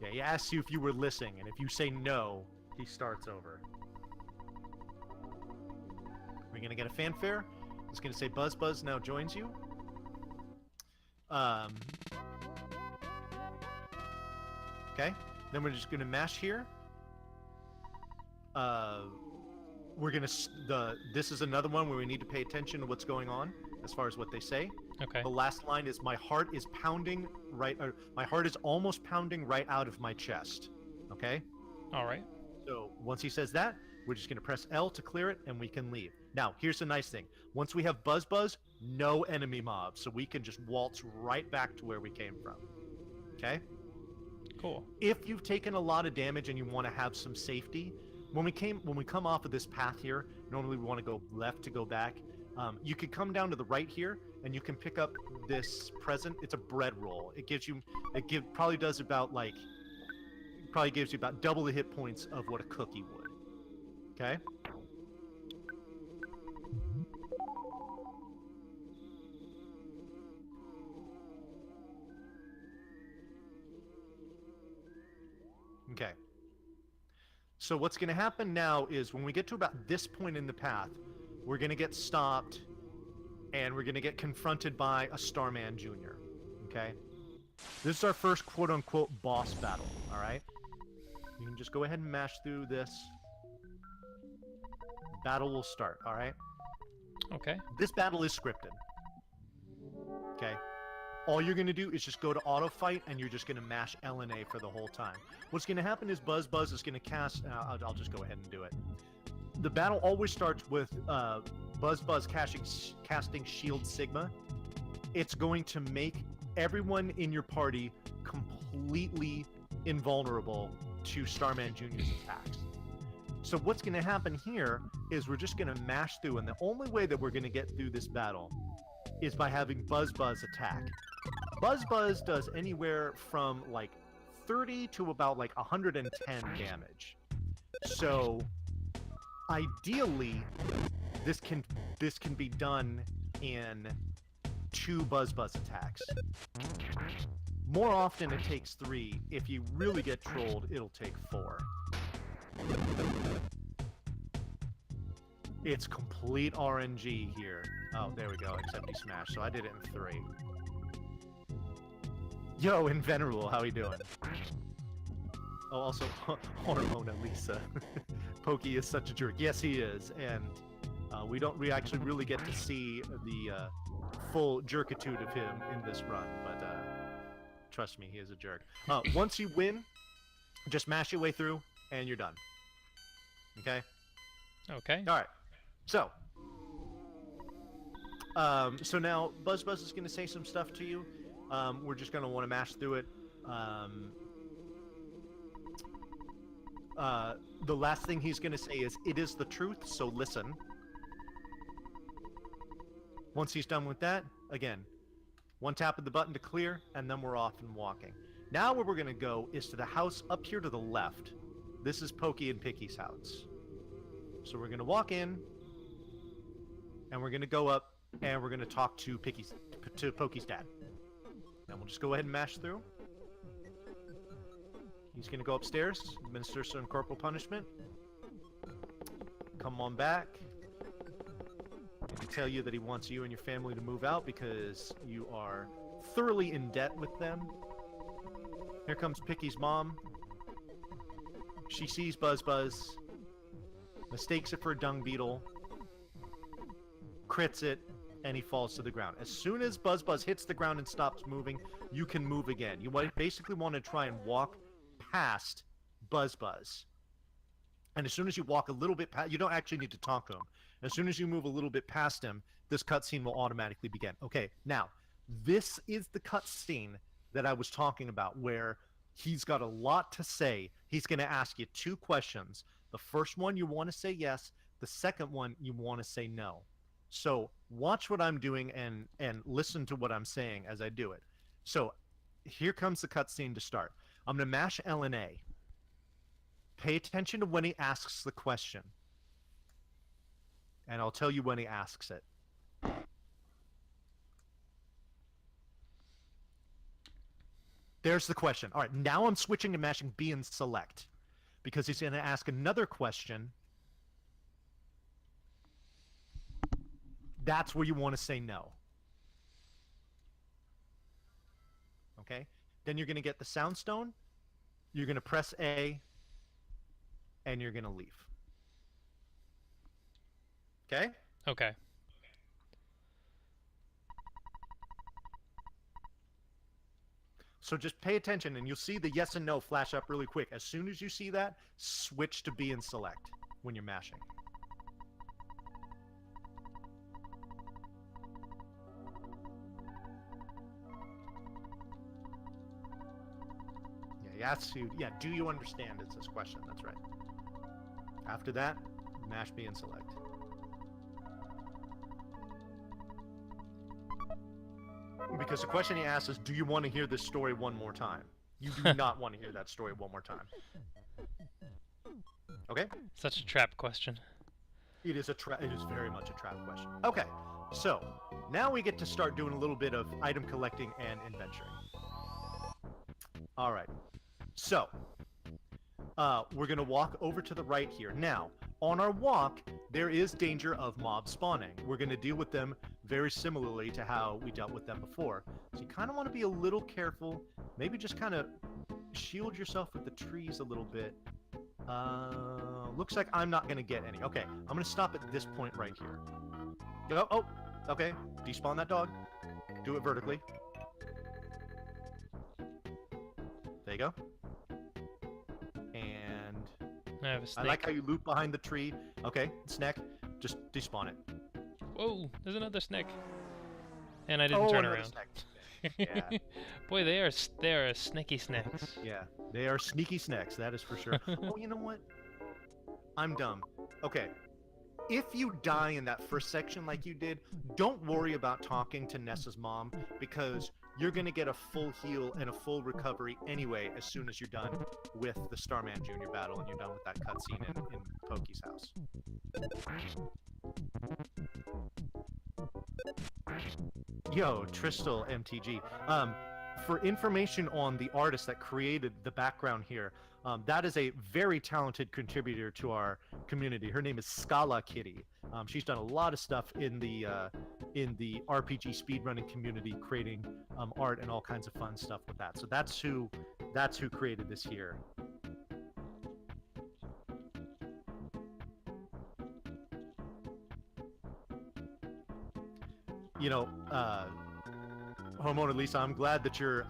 S1: Yeah, he asks you if you were listening, and if you say no, he starts over. We're gonna get a fanfare. It's gonna say Buzz now joins you. Okay, then we're just gonna mash here. We're gonna this is another one where we need to pay attention to what's going on as far as what they say.
S2: Okay.
S1: The last line is my heart is pounding my heart is almost pounding right out of my chest. Okay.
S2: All right.
S1: So once he says that, we're just gonna press L to clear it, and we can leave. Now, here's the nice thing. Once we have Buzz, no enemy mobs, so we can just waltz right back to where we came from. Okay?
S2: Cool.
S1: If you've taken a lot of damage and you want to have some safety, when we come off of this path here, normally we want to go left to go back. You could come down to the right here, and you can pick up this present. It's a bread roll. Probably gives you about double the hit points of what a cookie would. Okay? Okay. So what's going to happen now is when we get to about this point in the path, we're going to get stopped, and we're going to get confronted by a Starman Jr. Okay? This is our first quote-unquote boss battle, all right? You can just go ahead and mash through this. Battle will start, all right?
S2: Okay.
S1: This battle is scripted. Okay? All you're going to do is just go to auto fight, and you're just going to mash L and A for the whole time. What's going to happen is Buzz is going to cast... I'll just go ahead and do it. The battle always starts with Buzz casting Shield Sigma. It's going to make everyone in your party completely invulnerable to Starman Jr.'s attacks. So what's going to happen here is we're just going to mash through, and the only way that we're going to get through this battle is by having Buzz attack. Buzz does anywhere from like 30 to about like 110 damage. So ideally, this can be done in 2 Buzz attacks. More often it takes 3. If you really get trolled, it'll take 4. It's complete RNG here. Oh, there we go, except he smashed, so I did it in 3. Yo, Invenerable, how you doing? Oh, also, Hormona Lisa. Pokey is such a jerk. Yes, he is, and we actually really get to see the full jerkitude of him in this run, but trust me, he is a jerk. Once you win, just mash your way through, and you're done. Okay?
S2: Okay.
S1: All right. So now Buzz is going to say some stuff to you. We're just going to want to mash through it. The last thing he's going to say is, "It is the truth, so listen." Once he's done with that, again, one tap of the button to clear, and then we're off and walking. Now where we're going to go is to the house up here to the left. This is Pokey and Picky's house. So we're going to walk in, and we're going to go up, and we're going to talk to Pokey's dad. And we'll just go ahead and mash through. He's going to go upstairs, administer some corporal punishment. Come on back. And to tell you that he wants you and your family to move out because you are thoroughly in debt with them. Here comes Picky's mom. She sees Buzz, mistakes it for a dung beetle, crits it, and he falls to the ground. As soon as Buzz hits the ground and stops moving, you can move again. You basically want to try and walk past Buzz. And as soon as you walk a little bit past, you don't actually need to talk to him. As soon as you move a little bit past him, this cutscene will automatically begin. Okay, now, this is the cutscene that I was talking about, where he's got a lot to say. He's going to ask you 2 questions. The first one, you want to say yes. The second one, you want to say no. So watch what I'm doing and listen to what I'm saying as I do it. So here comes the cutscene to start. I'm going to mash L and A. Pay attention to when he asks the question. And I'll tell you when he asks it. There's the question. All right, now I'm switching to mashing B and select, because he's going to ask another question. That's where you want to say no. Okay? Then you're going to get the sound stone. You're going to press A, and you're going to leave. Okay?
S2: Okay.
S1: So just pay attention, and you'll see the yes and no flash up really quick. As soon as you see that, switch to B and select when you're mashing. Yeah, he asks you, do you understand? It's this question. That's right. After that, mash B and select. Because the question he asks is, do you want to hear this story one more time? You do not want to hear that story one more time. Okay?
S2: Such a trap question.
S1: It is very much a trap question. Okay, so now we get to start doing a little bit of item collecting and adventuring. All right. So, we're going to walk over to the right here. Now, on our walk, there is danger of mob spawning. We're going to deal with them very similarly to how we dealt with them before. So you kind of want to be a little careful. Maybe just kind of shield yourself with the trees a little bit. Looks like I'm not going to get any. Okay, I'm going to stop at this point right here. Oh, okay. Despawn that dog. Do it vertically. There you go. And
S2: I have a snake.
S1: I like how you loop behind the tree. Okay, snack. Just despawn it.
S2: Whoa, there's another snake. And I didn't turn around.
S1: Yeah.
S2: Boy, they are snaky snacks.
S1: Yeah, they are sneaky snacks, that is for sure. Oh, you know what? I'm dumb. Okay. If you die in that first section like you did, don't worry about talking to Nessa's mom, because you're going to get a full heal and a full recovery anyway as soon as you're done with the Starman Jr. battle and you're done with that cutscene in Pokey's house. Yo, Tristal MTG. for information on the artist that created the background here, that is a very talented contributor to our community. Her name is Scala Kitty. She's done a lot of stuff in the RPG speedrunning community, creating art and all kinds of fun stuff with that. So that's who created this here. You know, Hormona Lisa, I'm glad that you're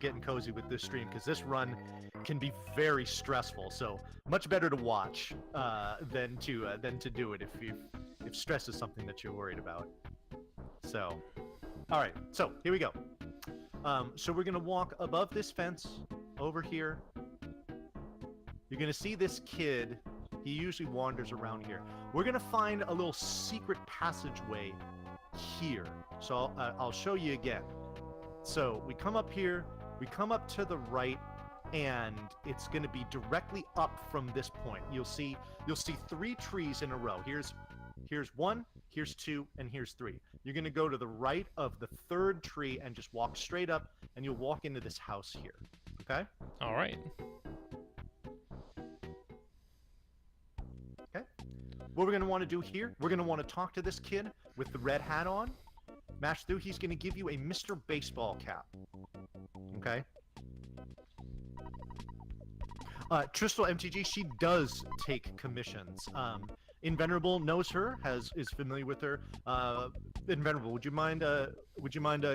S1: getting cozy with this stream, because this run can be very stressful. So much better to watch than to do it if stress is something that you're worried about. So, all right. So here we go. So we're gonna walk above this fence over here. You're gonna see this kid. He usually wanders around here. We're gonna find a little secret passageway here. So I'll show you again. So we come up here, we come up to the right, and it's going to be directly up from this point. You'll see 3 trees in a row. Here's 1, here's 2, and here's 3. You're going to go to the right of the 3rd tree and just walk straight up, and you'll walk into this house here. Okay?
S2: All right.
S1: Okay. What we're going to want to do here, we're going to want to talk to this kid with the red hat on. Mash through, he's going to give you a Mr. Baseball cap. Okay? Tristal MTG, she does take commissions. Invenerable knows her, is familiar with her. Invenerable, would you mind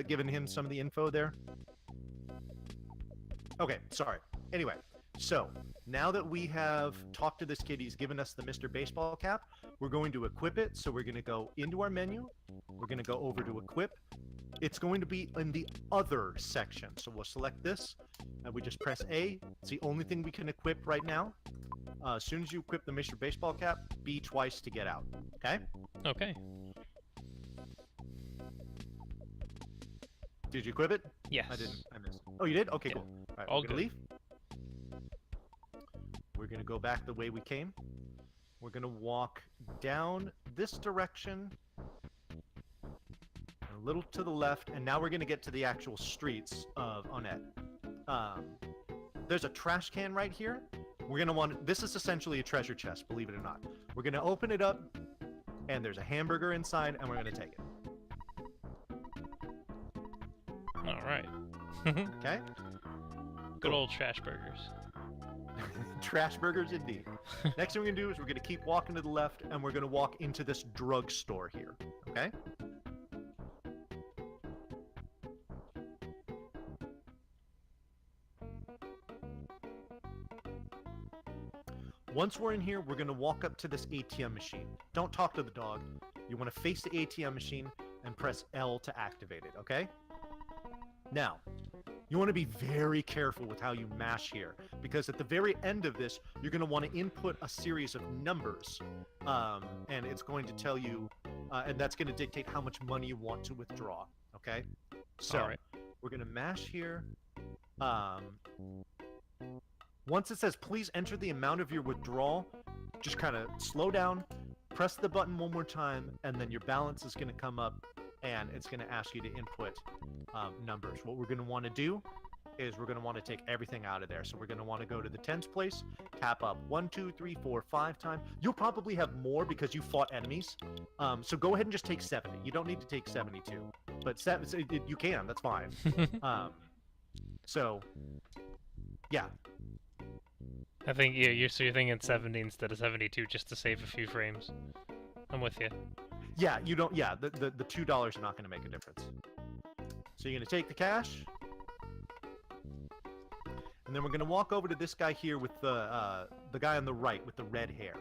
S1: giving him some of the info there? Okay, sorry. Anyway, so now that we have talked to this kid, he's given us the Mr. Baseball cap. We're going to equip it, so we're going to go into our menu. We're going to go over to equip. It's going to be in the other section. So we'll select this, and we just press A. It's the only thing we can equip right now. As soon as you equip the Mr. Baseball cap, B twice to get out. Okay?
S2: Okay.
S1: Did you equip it?
S2: Yes.
S1: I didn't. I missed. Oh, you did? Okay,
S2: Yeah.
S1: cool. All right,
S2: All
S1: we're gonna
S2: good.
S1: leave. We're gonna go back the way we came. We're gonna walk down this direction, a little to the left, and now we're gonna get to the actual streets of Onett. There's a trash can right here. We're gonna want. This is essentially a treasure chest, believe it or not. We're gonna open it up, and there's a hamburger inside, and we're gonna take it.
S2: All right.
S1: Okay.
S2: Good old trash burgers.
S1: Trash burgers indeed. Next thing we're gonna do is we're gonna keep walking to the left, and we're gonna walk into this drugstore here. Okay. Once we're in here, we're gonna walk up to this ATM machine. Don't talk to the dog. You want to face the ATM machine and press L to activate it. Okay. Now, you want to be very careful with how you mash here, because at the very end of this, you're going to want to input a series of numbers, and it's going to tell you, and that's going to dictate how much money you want to withdraw. Okay, so
S2: All right.
S1: we're going to mash here. Once it says please enter the amount of your withdrawal, just kind of slow down, press the button one more time, and then your balance is going to come up, and it's going to ask you to input numbers. What we're going to want to do is we're going to want to take everything out of there. So we're going to want to go to the tens place, tap up 1, 2, 3, 4, 5 times. You'll probably have more because you fought enemies. So go ahead and just take 70. You don't need to take 72, but you can. That's fine. So yeah.
S2: I think you're thinking 70 instead of 72 just to save a few frames. I'm with you.
S1: Yeah, you don't. Yeah, the $2 are not going to make a difference. So you're going to take the cash, and then we're going to walk over to this guy here with the guy on the right with the red hair.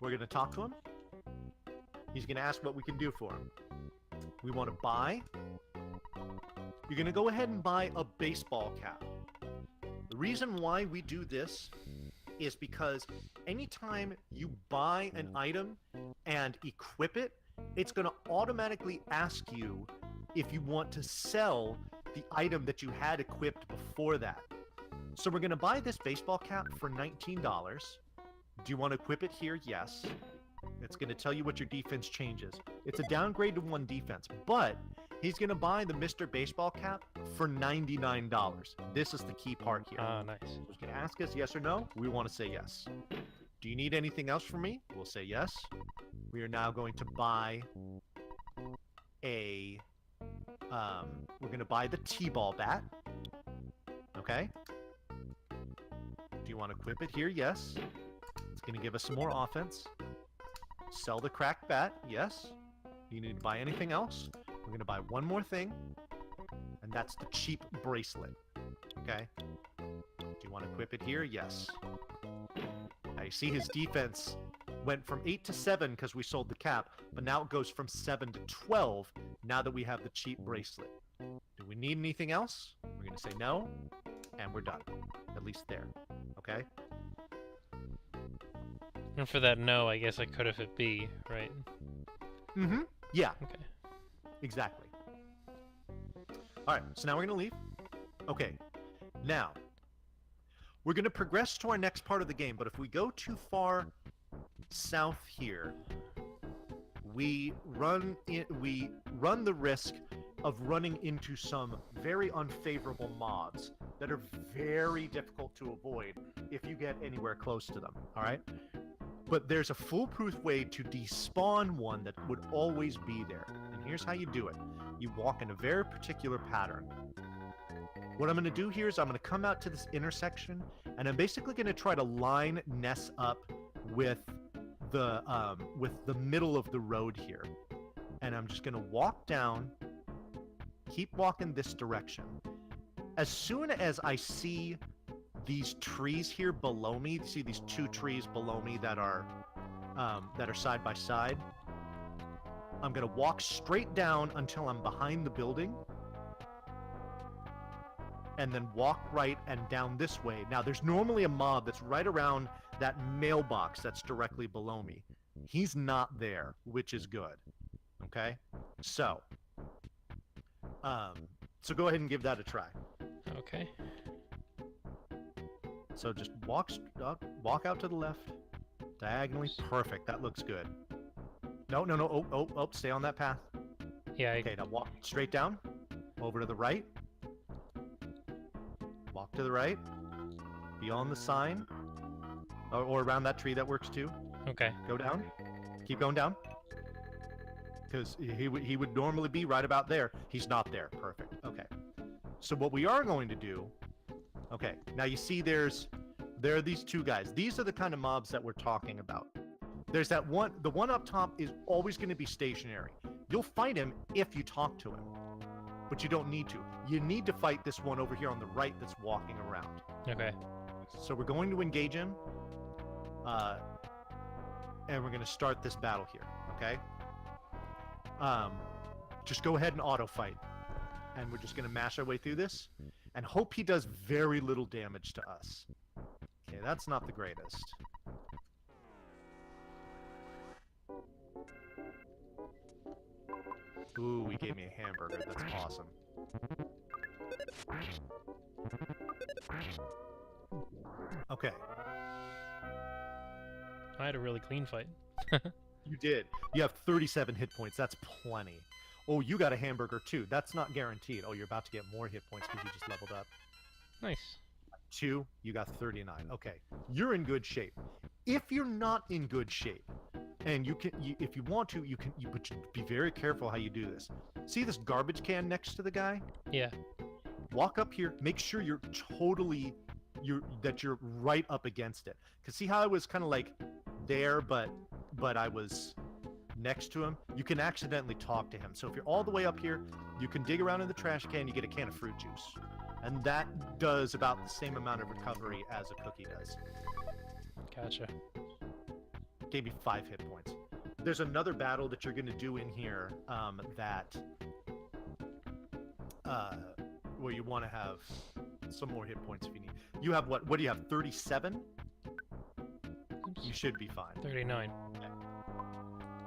S1: We're going to talk to him. He's going to ask what we can do for him. We want to buy. You're going to go ahead and buy a baseball cap. The reason why we do this is because anytime you buy an item and equip it, it's going to automatically ask you if you want to sell the item that you had equipped before that. So we're going to buy this baseball cap for $19. Do you want to equip it here? Yes. It's going to tell you what your defense changes. It's a downgrade to 1 defense, but He's gonna buy the Mr. Baseball cap for $99. This is the key part here.
S2: Ah, nice.
S1: He's gonna ask us yes or no. We want to say yes. Do you need anything else from me? We'll say yes. We are now going to buy a. We're gonna buy the T-ball bat. Okay. Do you want to equip it here? Yes. It's gonna give us some more offense. Sell the cracked bat. Yes. Do you need to buy anything else? We're gonna buy one more thing, and that's the cheap bracelet. Okay. Do you want to equip it here? Yes. Now you see his defense went from 8 to 7 because we sold the cap, but now it goes from 7 to 12 now that we have the cheap bracelet. Do we need anything else? We're gonna say no, and we're done. At least there. Okay.
S2: And for that no, I guess I could if it be, right?
S1: Mm-hmm. Yeah.
S2: Okay.
S1: Exactly. All right, so now we're going to leave. Okay, now, we're going to progress to our next part of the game, but if we go too far south here, we run the risk of running into some very unfavorable mobs that are very difficult to avoid if you get anywhere close to them, all right? But there's a foolproof way to despawn one that would always be there. And here's how you do it. You walk in a very particular pattern. What I'm going to do here is I'm going to come out to this intersection, and I'm basically going to try to line Ness up with the middle of the road here. And I'm just going to walk down, keep walking this direction. As soon as I see these trees here below me, see these two trees below me that are side by side, I'm gonna walk straight down until I'm behind the building, and then walk right and down this way. Now there's normally a mob that's right around that mailbox that's directly below me. He's not there, which is good. Okay, so go ahead and give that a try.
S2: Okay.
S1: So just walk out to the left, diagonally. Perfect. That looks good. No. Oh, stay on that path.
S2: Yeah.
S1: Okay, now walk straight down, over to the right. Walk to the right, beyond the sign, or around that tree. That works too.
S2: Okay.
S1: Go down. Keep going down. Because he would normally be right about there. He's not there. Perfect. Okay. So what we are going to do. Okay, now you see there are these two guys. These are the kind of mobs that we're talking about. There's that one, the one up top is always going to be stationary. You'll fight him if you talk to him, but you don't need to. You need to fight this one over here on the right that's walking around.
S2: Okay.
S1: So we're going to engage him, and we're going to start this battle here, okay? Just go ahead and auto fight, and we're just going to mash our way through this. And hope he does very little damage to us. Okay, that's not the greatest. Ooh, he gave me a hamburger. That's awesome. Okay.
S2: I had a really clean fight.
S1: You did. You have 37 hit points. That's plenty. Oh, you got a hamburger too. That's not guaranteed. Oh, you're about to get more hit points because you just leveled up.
S2: Nice.
S1: 2, you got 39. Okay, you're in good shape. If you're not in good shape, and if you want to, but be very careful how you do this. See this garbage can next to the guy?
S2: Yeah.
S1: Walk up here. Make sure you're right up against it. Cause see how I was kind of like there, but I was next to him. You can accidentally talk to him. So if you're all the way up here, you can dig around in the trash can. You get a can of fruit juice, and that does about the same amount of recovery as a cookie does.
S2: Gotcha.
S1: Gave me 5 hit points. There's another battle that you're going to do in here where you want to have some more hit points if you need. You have what do you have, 37?
S2: Oops.
S1: You should be fine.
S2: 39.
S1: Okay.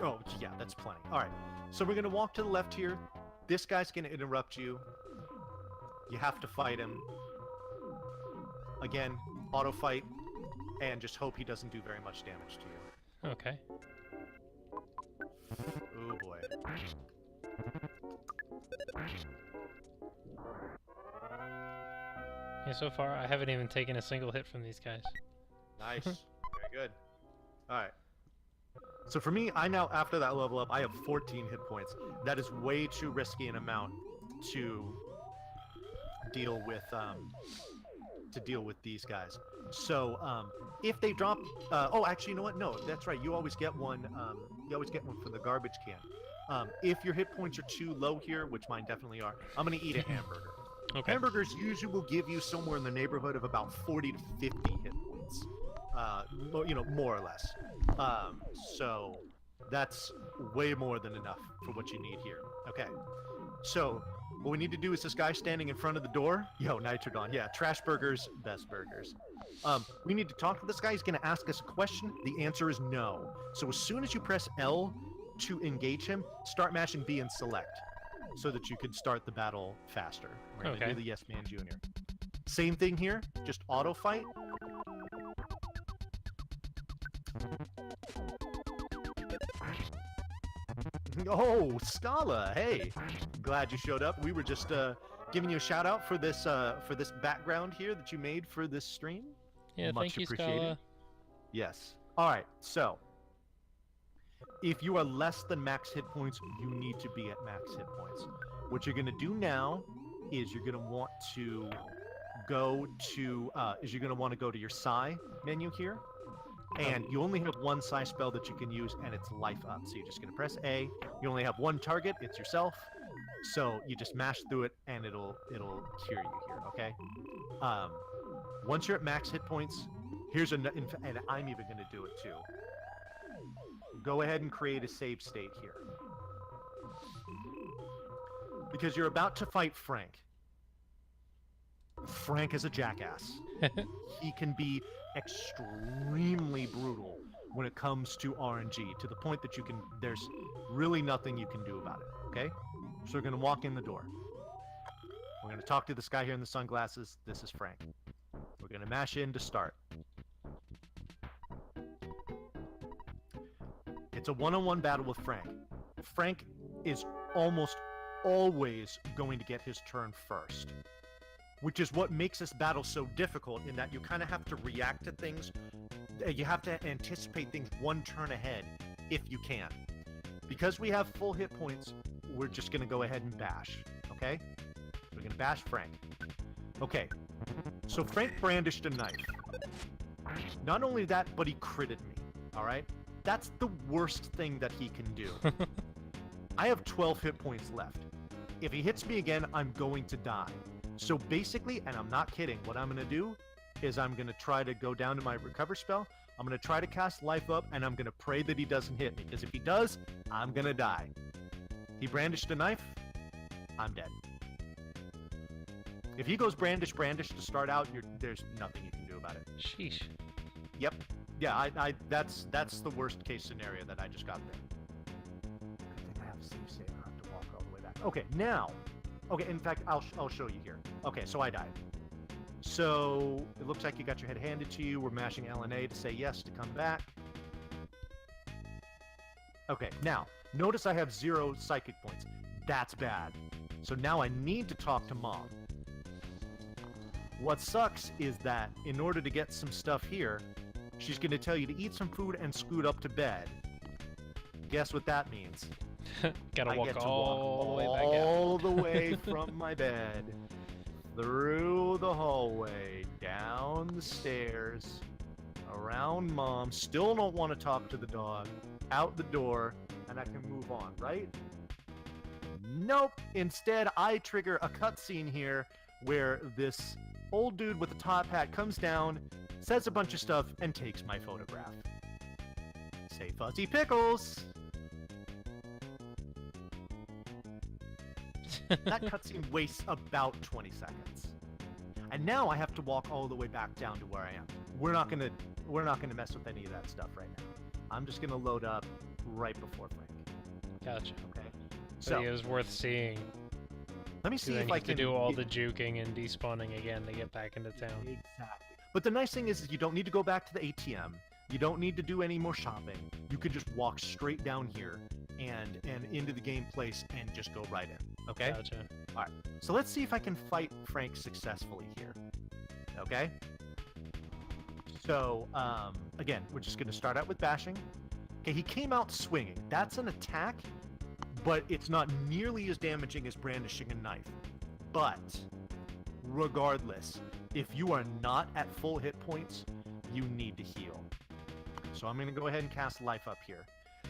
S1: Oh, yeah, that's plenty. All right, so we're going to walk to the left here. This guy's going to interrupt you. You have to fight him. Again, auto fight, and just hope he doesn't do very much damage to you.
S2: Okay.
S1: Oh boy.
S2: Yeah, so far I haven't even taken a single hit from these guys.
S1: Nice. Very good. All right. So for me, I now, after that level up, I have 14 hit points. That is way too risky an amount to deal with these guys. So if they drop, oh, actually, you know what? No, that's right. You always get one. You always get one from the garbage can. If your hit points are too low here, which mine definitely are, I'm gonna eat a hamburger.
S2: Okay.
S1: Hamburgers usually will give you somewhere in the neighborhood of about 40 to 50 hit points. You know, more or less. So that's way more than enough for what you need here. Okay. So what we need to do is this guy standing in front of the door. Yo, Nitrodon. Yeah, trash burgers, best burgers. We need to talk to this guy. He's going to ask us a question. The answer is no. So as soon as you press L to engage him, start mashing B and select so that you can start the battle faster. We're going to do the Yes Man Jr. Same thing here, just auto fight. Oh, Scala, hey, glad you showed up. We were just giving you a shout out for this background here that you made for this stream.
S2: Yeah,
S1: much
S2: thank you,
S1: appreciated.
S2: Scala.
S1: Yes. All right. So, if you are less than max hit points, you need to be at max hit points. What you're going to do now is you're going to want to go to your Psi menu here. And you only have one Psi spell that you can use, and it's life up. So you're just going to press A. You only have one target. It's yourself. So you just mash through it, and it'll cure you here, okay? Once you're at max hit points, here's and I'm even going to do it too. Go ahead and create a save state here. Because you're about to fight Frank. Frank is a jackass. He can be extremely brutal when it comes to RNG, to the point that there's really nothing you can do about it, okay? So we're going to walk in the door. We're going to talk to this guy here in the sunglasses. This is Frank. We're going to mash in to start. It's a one-on-one battle with Frank. Frank is almost always going to get his turn first, which is what makes this battle so difficult, in that you kind of have to react to things. You have to anticipate things one turn ahead if you can. Because we have full hit points, we're just going to go ahead and bash, okay? We're going to bash Frank. Okay, so Frank brandished a knife. Not only that, but he critted me, all right? That's the worst thing that he can do. I have 12 hit points left. If he hits me again, I'm going to die. So basically, and I'm not kidding, what I'm going to do is I'm going to try to go down to my recover spell. I'm going to try to cast life up, and I'm going to pray that he doesn't hit me. Because if he does, I'm going to die. He brandished a knife. I'm dead. If he goes brandish to start out, there's nothing you can do about it.
S2: Sheesh.
S1: Yep. Yeah, that's the worst case scenario that I just got there. I think I have a save state. I have to walk all the way back. Okay, now. Okay, in fact, I'll show you here. Okay, so I died. So it looks like you got your head handed to you. We're mashing LNA to say yes to come back. Okay, now, notice I have 0 psychic points. That's bad. So now I need to talk to Mom. What sucks is that in order to get some stuff here, she's going to tell you to eat some food and scoot up to bed. Guess what that means?
S2: Gotta
S1: I
S2: walk
S1: get to
S2: all
S1: walk
S2: the way back
S1: all
S2: out.
S1: the way from my bed, through the hallway, down the stairs, around Mom. Still don't want to talk to the dog. Out the door, and I can move on, right? Nope. Instead, I trigger a cutscene here where this old dude with the top hat comes down, says a bunch of stuff, and takes my photograph. Say Fuzzy Pickles! That cutscene wastes about 20 seconds. And now I have to walk all the way back down to where I am. We're not gonna mess with any of that stuff right now. I'm just gonna load up right before Frank.
S2: Gotcha.
S1: Okay.
S2: So it was worth seeing.
S1: Let me see if
S2: Then you
S1: I
S2: have to
S1: can
S2: do all the juking and despawning again to get back into town.
S1: Exactly. But the nice thing is you don't need to go back to the ATM. You don't need to do any more shopping. You could just walk straight down here and into the game place and just go right in. Okay?
S2: Gotcha.
S1: Alright. So let's see if I can fight Frank successfully here. okay? So, again, we're just going to start out with bashing. Okay, he came out swinging. That's an attack, but it's not nearly as damaging as brandishing a knife. But, regardless, if you are not at full hit points, you need to heal. So I'm going to go ahead and cast Life Up here.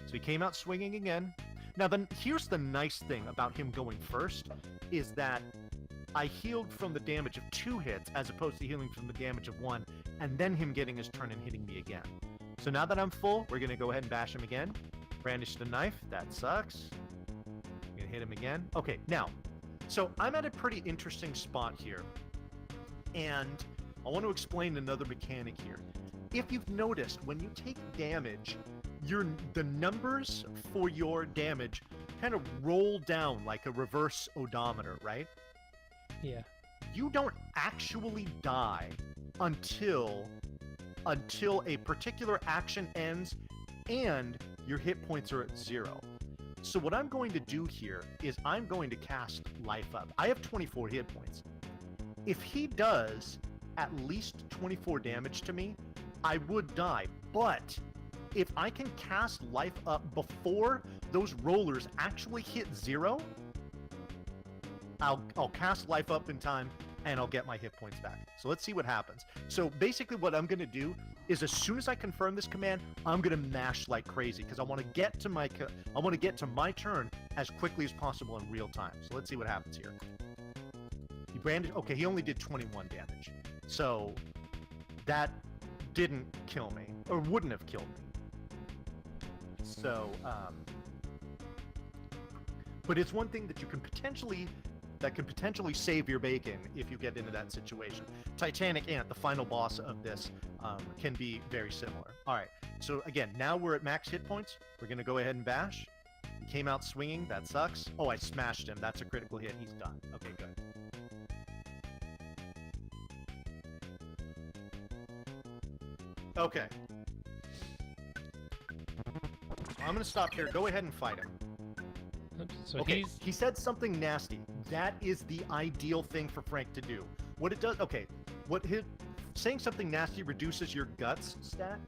S1: So he came out swinging again. Now, then, here's the nice thing about him going first, is that I healed from the damage of 2 hits, as opposed to healing from the damage of 1, and then him getting his turn and hitting me again. So now that I'm full, we're going to go ahead and bash him again. Brandish the knife. That sucks. I'm going to hit him again. Okay, now, so I'm at a pretty interesting spot here, and I want to explain another mechanic here. If you've noticed, when you take damage, the numbers for your damage kind of roll down like a reverse odometer, right?
S2: Yeah.
S1: You don't actually die until a particular action ends and your hit points are at 0. So what I'm going to do here is I'm going to cast Life Up. I have 24 hit points. If he does at least 24 damage to me, I would die. But if I can cast Life Up before those rollers actually hit 0, I'll cast Life Up in time and I'll get my hit points back. So let's see what happens. So basically what I'm going to do is as soon as I confirm this command, I'm going to mash like crazy because I want to get to my turn as quickly as possible in real time. So let's see what happens here. He branded. Okay, he only did 21 damage. So that didn't kill me, or wouldn't have killed me. So, but it's one thing that you can potentially save your bacon if you get into that situation. Titanic Ant, the final boss of this, can be very similar. All right, so again, now we're at max hit points. We're going to go ahead and bash. He came out swinging. That sucks. Oh, I smashed him. That's a critical hit. He's done. Okay, good. Okay. I'm going to stop here. Go ahead and fight him.
S2: So
S1: okay, he said something nasty. That is the ideal thing for Frank to do. What it does, okay, saying something nasty reduces your guts stat.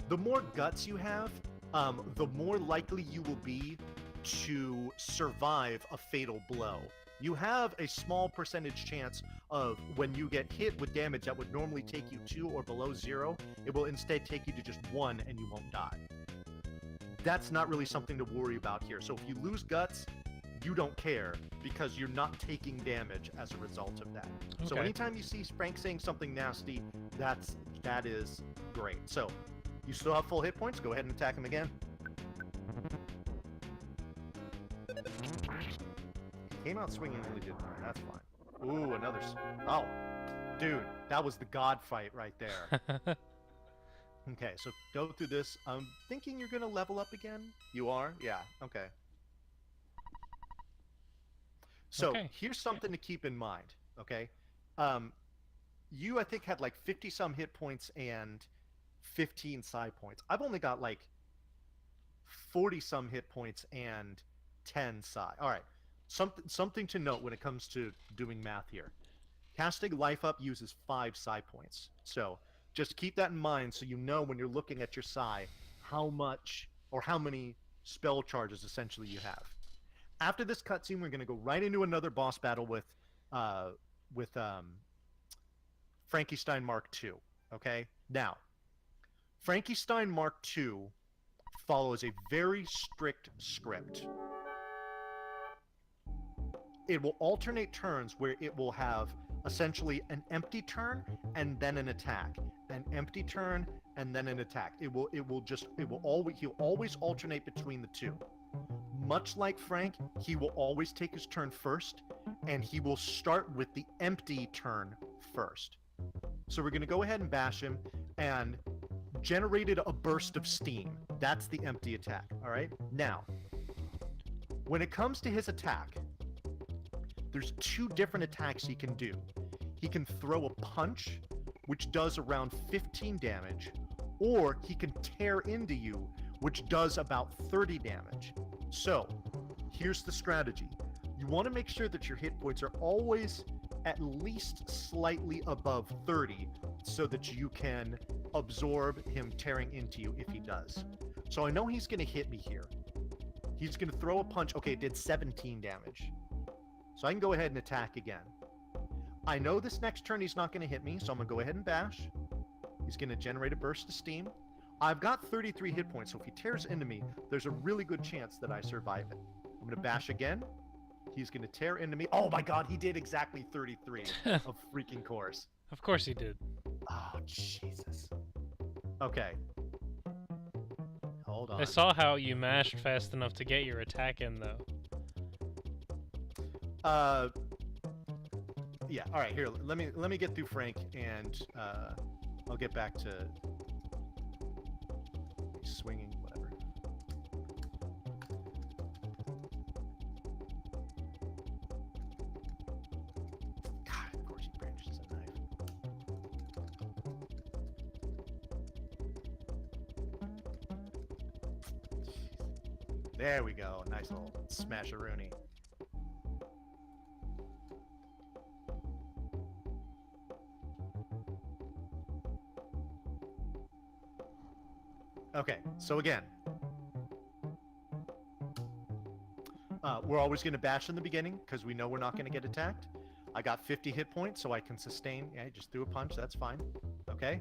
S1: The more guts you have, the more likely you will be to survive a fatal blow. You have a small percentage chance of when you get hit with damage that would normally take you 2 or below 0, it will instead take you to just 1 and you won't die. That's not really something to worry about here. So if you lose guts, you don't care because you're not taking damage as a result of that. Okay. So anytime you see Frank saying something nasty, that is great. So you still have full hit points. Go ahead and attack him again. Came out swinging, only did 9. That's fine. Ooh, another. Oh, dude, that was the god fight right there. Okay, so go through this. I'm thinking you're going to level up again. You are? Yeah, okay. So here's something to keep in mind, okay? You, I think, had like 50-some hit points and 15 psi points. I've only got like 40-some hit points and 10 psi. All right, something to note when it comes to doing math here. Casting Life Up uses 5 psi points. So just keep that in mind so you know when you're looking at your psi how much or how many spell charges essentially you have. After this cutscene, we're going to go right into another boss battle with Frankenstein Mark II. Okay? Now, Frankenstein Mark II follows a very strict script. It will alternate turns where it will have essentially an empty turn and then an attack, an empty turn and then an attack. He'll always alternate between the two. Much like Frank, he will always take his turn first, and he will start with the empty turn first. So we're going to go ahead and bash him, and generated a burst of steam. That's the empty attack, all right? Now, when it comes to his attack, there's 2 different attacks he can do. He can throw a punch, which does around 15 damage, or he can tear into you, which does about 30 damage. So, here's the strategy. you want to make sure that your hit points are always at least slightly above 30 so that you can absorb him tearing into you if he does. So I know he's going to hit me here. He's going to throw a punch. Okay, it did 17 damage. So I can go ahead and attack again. I know this next turn he's not going to hit me, so I'm going to go ahead and bash. He's going to generate a burst of steam. I've got 33 hit points, so if he tears into me, there's a really good chance that I survive it. I'm going to bash again. He's going to tear into me. Oh my god, he did exactly 33 of freaking course.
S2: Of course he did.
S1: Oh, Jesus. Okay. Hold on.
S2: I saw how you mashed fast enough to get your attack in, though.
S1: Yeah, alright, here, let me get through Frank, and I'll get back to swinging, whatever. God, of course he brandishes a knife. There we go, nice little smash-a-rooney. Okay, so again, we're always going to bash in the beginning because we know we're not going to get attacked. I got 50 hit points, so I can sustain. Yeah, just threw a punch. That's fine. Okay.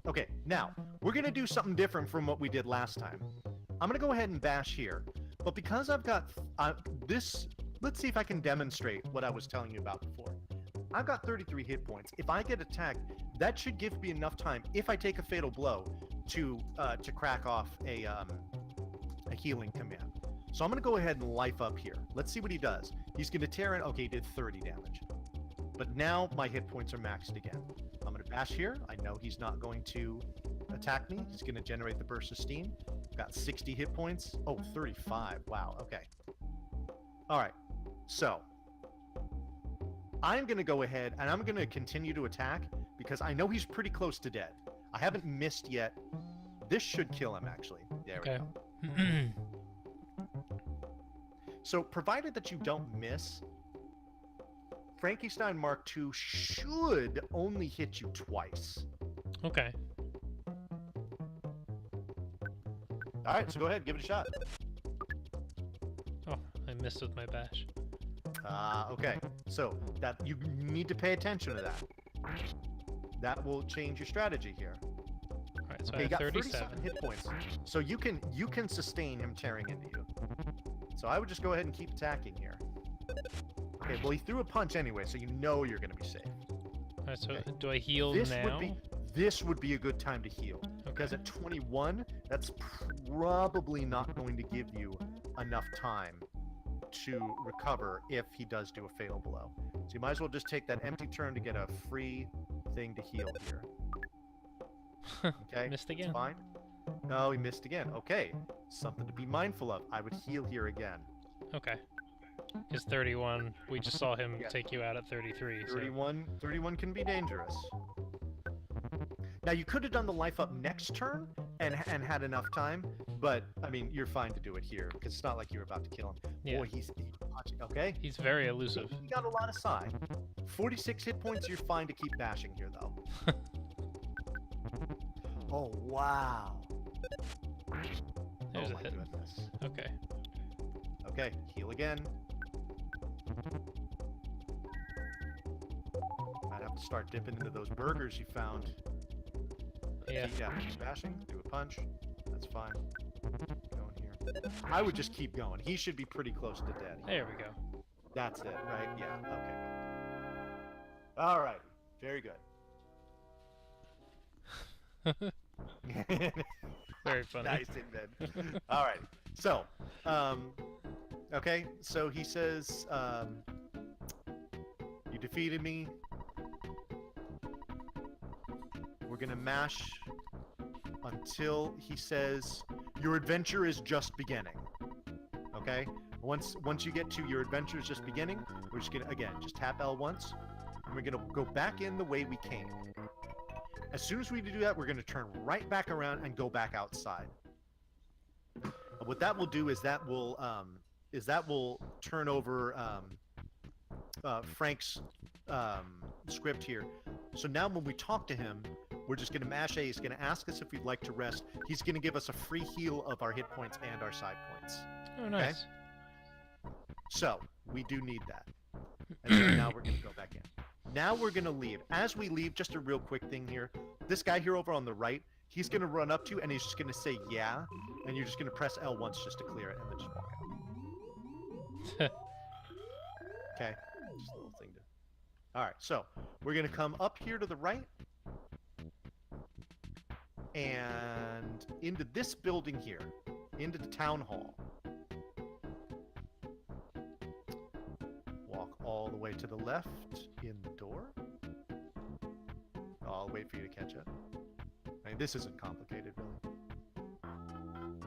S1: Okay, now, we're going to do something different from what we did last time. I'm going to go ahead and bash here. But because I've got this, let's see if I can demonstrate what I was telling you about before. I've got 33 hit points. If I get attacked, that should give me enough time, if I take a fatal blow, to crack off a healing command. So I'm going to go ahead and life up here. Let's see what he does. He's going to tear in. Okay, he did 30 damage. But now my hit points are maxed again. I'm going to bash here. I know he's not going to attack me. He's going to generate the burst of steam. Got 60 hit points. Oh, 35. Wow, okay. All right, so I'm going to go ahead and I'm going to continue to attack because I know he's pretty close to dead. I haven't missed yet. This should kill him, actually. There we go. So, provided that you don't miss, Frankenstein Mark II should only hit you twice.
S2: Okay.
S1: All right, so go ahead, give it a shot.
S2: Oh, I missed with my bash.
S1: Okay. So, that you need to pay attention to that. That will change your strategy here.
S2: All right, so
S1: Okay,
S2: I
S1: you
S2: have
S1: got
S2: 37.
S1: 37 hit points. So you can sustain him tearing into you. So I would just go ahead and keep attacking here. Okay, well he threw a punch anyway, so you know you're going to be safe.
S2: All right, so
S1: Okay.
S2: do I heal now?
S1: This would be a good time to heal. Because at 21, that's probably not going to give you enough time to recover if he does do a fatal blow. So you might as well just take that empty turn to get a free thing to heal here. Okay,
S2: Missed again.
S1: that's fine. No, he missed again. Okay, something to be mindful of. I would heal here again.
S2: Okay. Because 31, we just saw him
S1: Yeah.
S2: take you out at 33.
S1: 31 can be dangerous. Now you could have done the life up next turn and had enough time, but I mean you're fine to do it here because it's not like you're about to kill him.
S2: Yeah.
S1: Boy, he's watching. Okay.
S2: He's very elusive.
S1: He got a lot of psi. 46 hit points. You're fine to keep bashing here though. Oh wow.
S2: There's
S1: oh
S2: a
S1: my
S2: hit.
S1: goodness.
S2: Okay.
S1: Okay, heal again. Might have to start dipping into those burgers you found.
S2: Yeah.
S1: Yeah, keep bashing, do a punch. That's fine. Going here. I would just keep going. He should be pretty close to dead.
S2: There we go.
S1: That's it, right? Yeah, okay. All right, very good.
S2: Very funny.
S1: Nice invent. All right, so, okay, so he says, you defeated me. We're gonna mash until he says, your adventure is just beginning. Okay? Once you get to your adventure is just beginning, we're just gonna, again, just tap L once, and we're gonna go back in the way we came. As soon as we do that, we're gonna turn right back around and go back outside. What that will do is that will is that will turn over Frank's script here. So now when we talk to him, we're just going to mash A. He's going to ask us if we'd like to rest. He's going to give us a free heal of our hit points and our side points.
S2: Oh, nice.
S1: Okay? So we do need that. And so now we're going to go back in. Now we're going to leave. As we leave, just a real quick thing here. This guy here over on the right, he's going to run up to you and he's just going to say yeah. And you're just going to press L once just to clear it and then just walk out. Okay? Just a little thing to... Alright, so we're going to come up here to the right. And into this building here. Into the town hall. Walk all the way to the left in the door. I'll wait for you to catch up. I mean, this isn't complicated, really.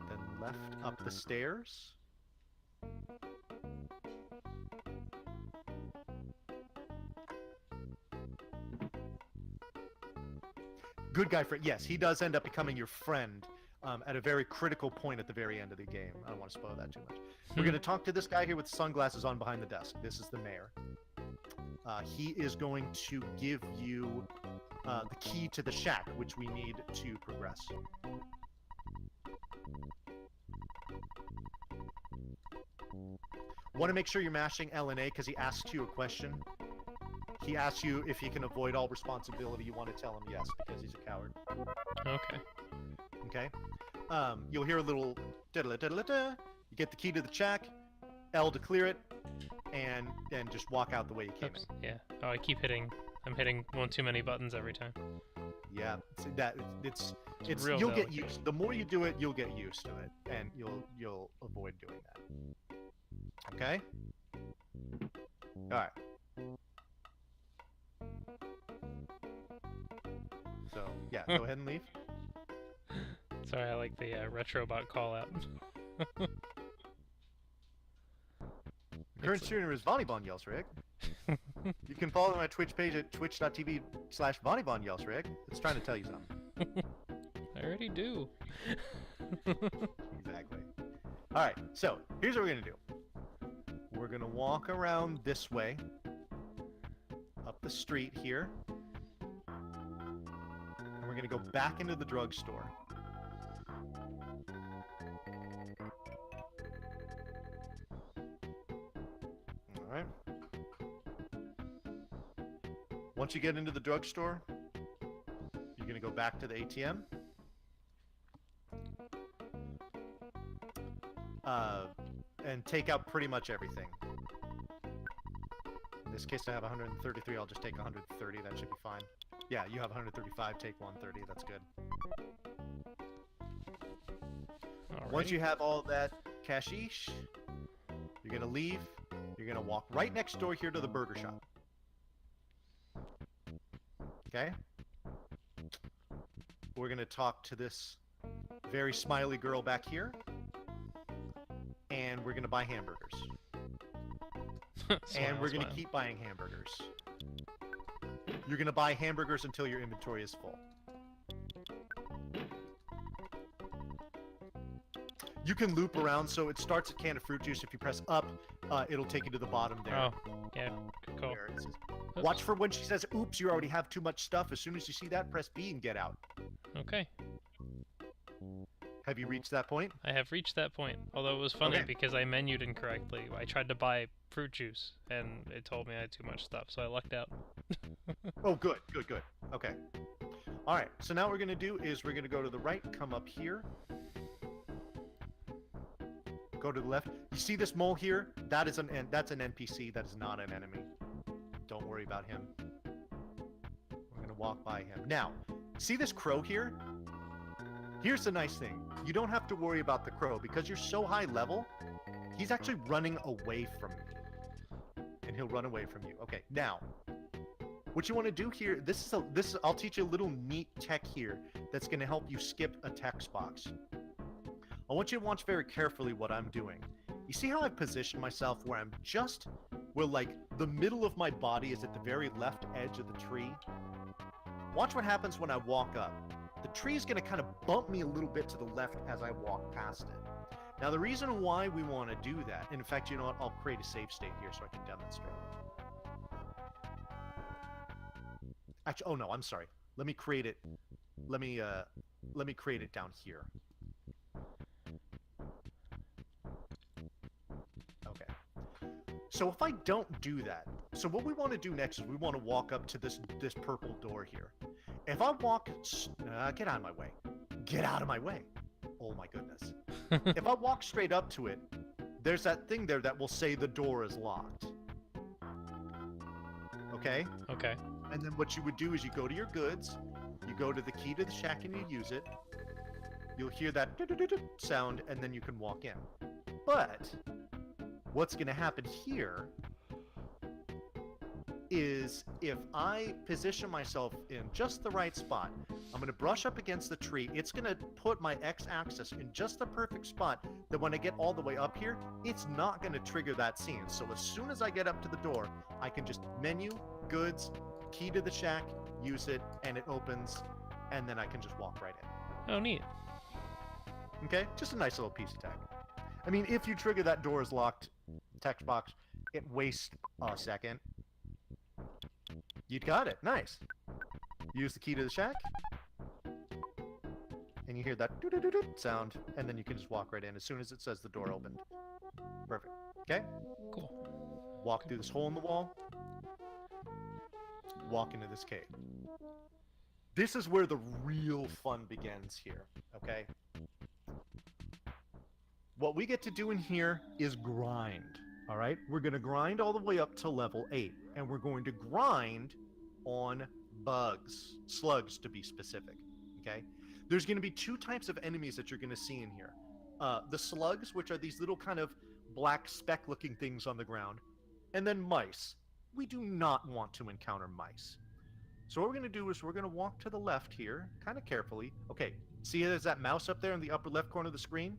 S1: Then left up the stairs. Good guy friend. Yes, he does end up becoming your friend at a very critical point at the very end of the game. I don't want to spoil that too much. We're going to talk to this guy here with sunglasses on behind the desk. This is the mayor. He is going to give you the key to the shack, which we need to progress. Want to make sure you're mashing L and A because he asks you a question. He asks you if he can avoid all responsibility. You want to tell him yes because he's a coward.
S2: Okay.
S1: Okay. You'll hear a little da-da-da-da-da. You get the key to the shack, L to clear it, and just walk out the way you came
S2: Oops.
S1: in.
S2: Yeah. Oh, I keep hitting. I'm hitting one too many buttons every time.
S1: Yeah. It's
S2: real
S1: you'll get
S2: delicate.
S1: used. The more you do it, you'll get used to it, and you'll avoid doing that. Okay. All right. So yeah, go ahead and leave.
S2: Sorry, I like the Retrobot call out.
S1: The current streamer is Vonneybon Yells Rick. You can follow my Twitch page at twitch.tv/Vonneybon Yells Rick. It's trying to tell you something.
S2: I already do.
S1: Exactly. Alright, so here's what we're going to do. We're going to walk around this way. Up the street here. And we're going to go back into the drugstore. Alright. Once you get into the drugstore, you're going to go back to the ATM. And take out pretty much everything. In this case, I have 133. I'll just take 130. That should be fine. Yeah, you have 135. Take 130. That's good. Once you have all that cashish, you're going to leave. You're going to walk right next door here to the burger shop. Okay? We're going to talk to this very smiley girl back here. And we're going to buy hamburgers. And we're going to keep buying hamburgers. You're going to buy hamburgers until your inventory is full. You can loop around, so it starts at can of fruit juice. If you press up, it'll take you to the bottom there.
S2: Oh, yeah, cool.
S1: Where it says, watch for when she says, oops, you already have too much stuff. As soon as you see that, press B and get out.
S2: Okay.
S1: Have you reached that point?
S2: I have reached that point, although it was funny
S1: Okay.
S2: because I menued incorrectly. I tried to buy fruit juice, and it told me I had too much stuff, so I lucked out.
S1: Oh, good, good, good. Okay. All right, so now what we're going to do is we're going to go to the right, come up here. Go to the left. You see this mole here? That's an NPC. That is not an enemy. Don't worry about him. We're going to walk by him. Now, see this crow here? Here's the nice thing. You don't have to worry about the crow because you're so high level. He's actually running away from you. And he'll run away from you. Okay, now, what you want to do here, I'll teach you a little neat tech here that's going to help you skip a text box. I want you to watch very carefully what I'm doing. You see how I've positioned myself where like the middle of my body is at the very left edge of the tree? Watch what happens when I walk up. The tree is going to kind of bump me a little bit to the left as I walk past it. Now, the reason why we want to do that, and in fact, you know what? I'll create a save state here so I can demonstrate. Actually, oh no, I'm sorry. Let me create it. Let me create it down here. Okay. So if I don't do that, so what we want to do next is we want to walk up to this purple door here. If I walk, get out of my way. Get out of my way. Oh my goodness. If I walk straight up to it, there's that thing there that will say the door is locked. Okay?
S2: Okay.
S1: And then what you would do is you go to your goods, you go to the key to the shack and you use it. You'll hear that sound and then you can walk in. But what's going to happen here is if I position myself in just the right spot, I'm going to brush up against the tree. It's going to put my x-axis in just the perfect spot that when I get all the way up here, it's not going to trigger that scene. So as soon as I get up to the door, I can just menu, goods, key to the shack, use it, and it opens, and then I can just walk right in.
S2: Oh, neat.
S1: Okay? Just a nice little piece of tech. I mean, if you trigger that door is locked text box, it wastes a second. You got it. Nice. Use the key to the shack. And you hear that sound, and then you can just walk right in as soon as it says the door opened. Perfect. Okay?
S2: Cool.
S1: Walk through this hole in the wall. Walk into this cave. This is where the real fun begins here, okay? What we get to do in here is grind, all right? We're going to grind all the way up to level 8, and we're going to grind on bugs, slugs to be specific, okay? There's going to be 2 types of enemies that you're going to see in here. The slugs, which are these little kind of black speck-looking things on the ground, and then mice. We do not want to encounter mice. So what we're going to do is we're going to walk to the left here, kind of carefully. Okay, see there's that mouse up there in the upper left corner of the screen?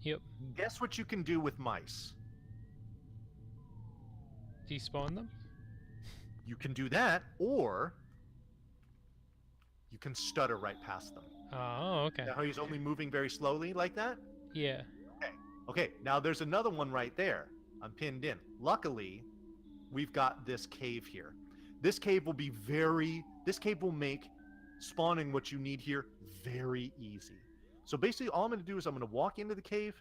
S2: Yep.
S1: Guess what you can do with mice?
S2: Despawn them?
S1: You can do that, or you can stutter right past them.
S2: Oh, okay.
S1: Now how he's only moving very slowly like that?
S2: Yeah.
S1: Okay, now there's another one right there. I'm pinned in. Luckily, we've got this cave here. This cave will make spawning what you need here very easy. So basically all I'm going to do is I'm going to walk into the cave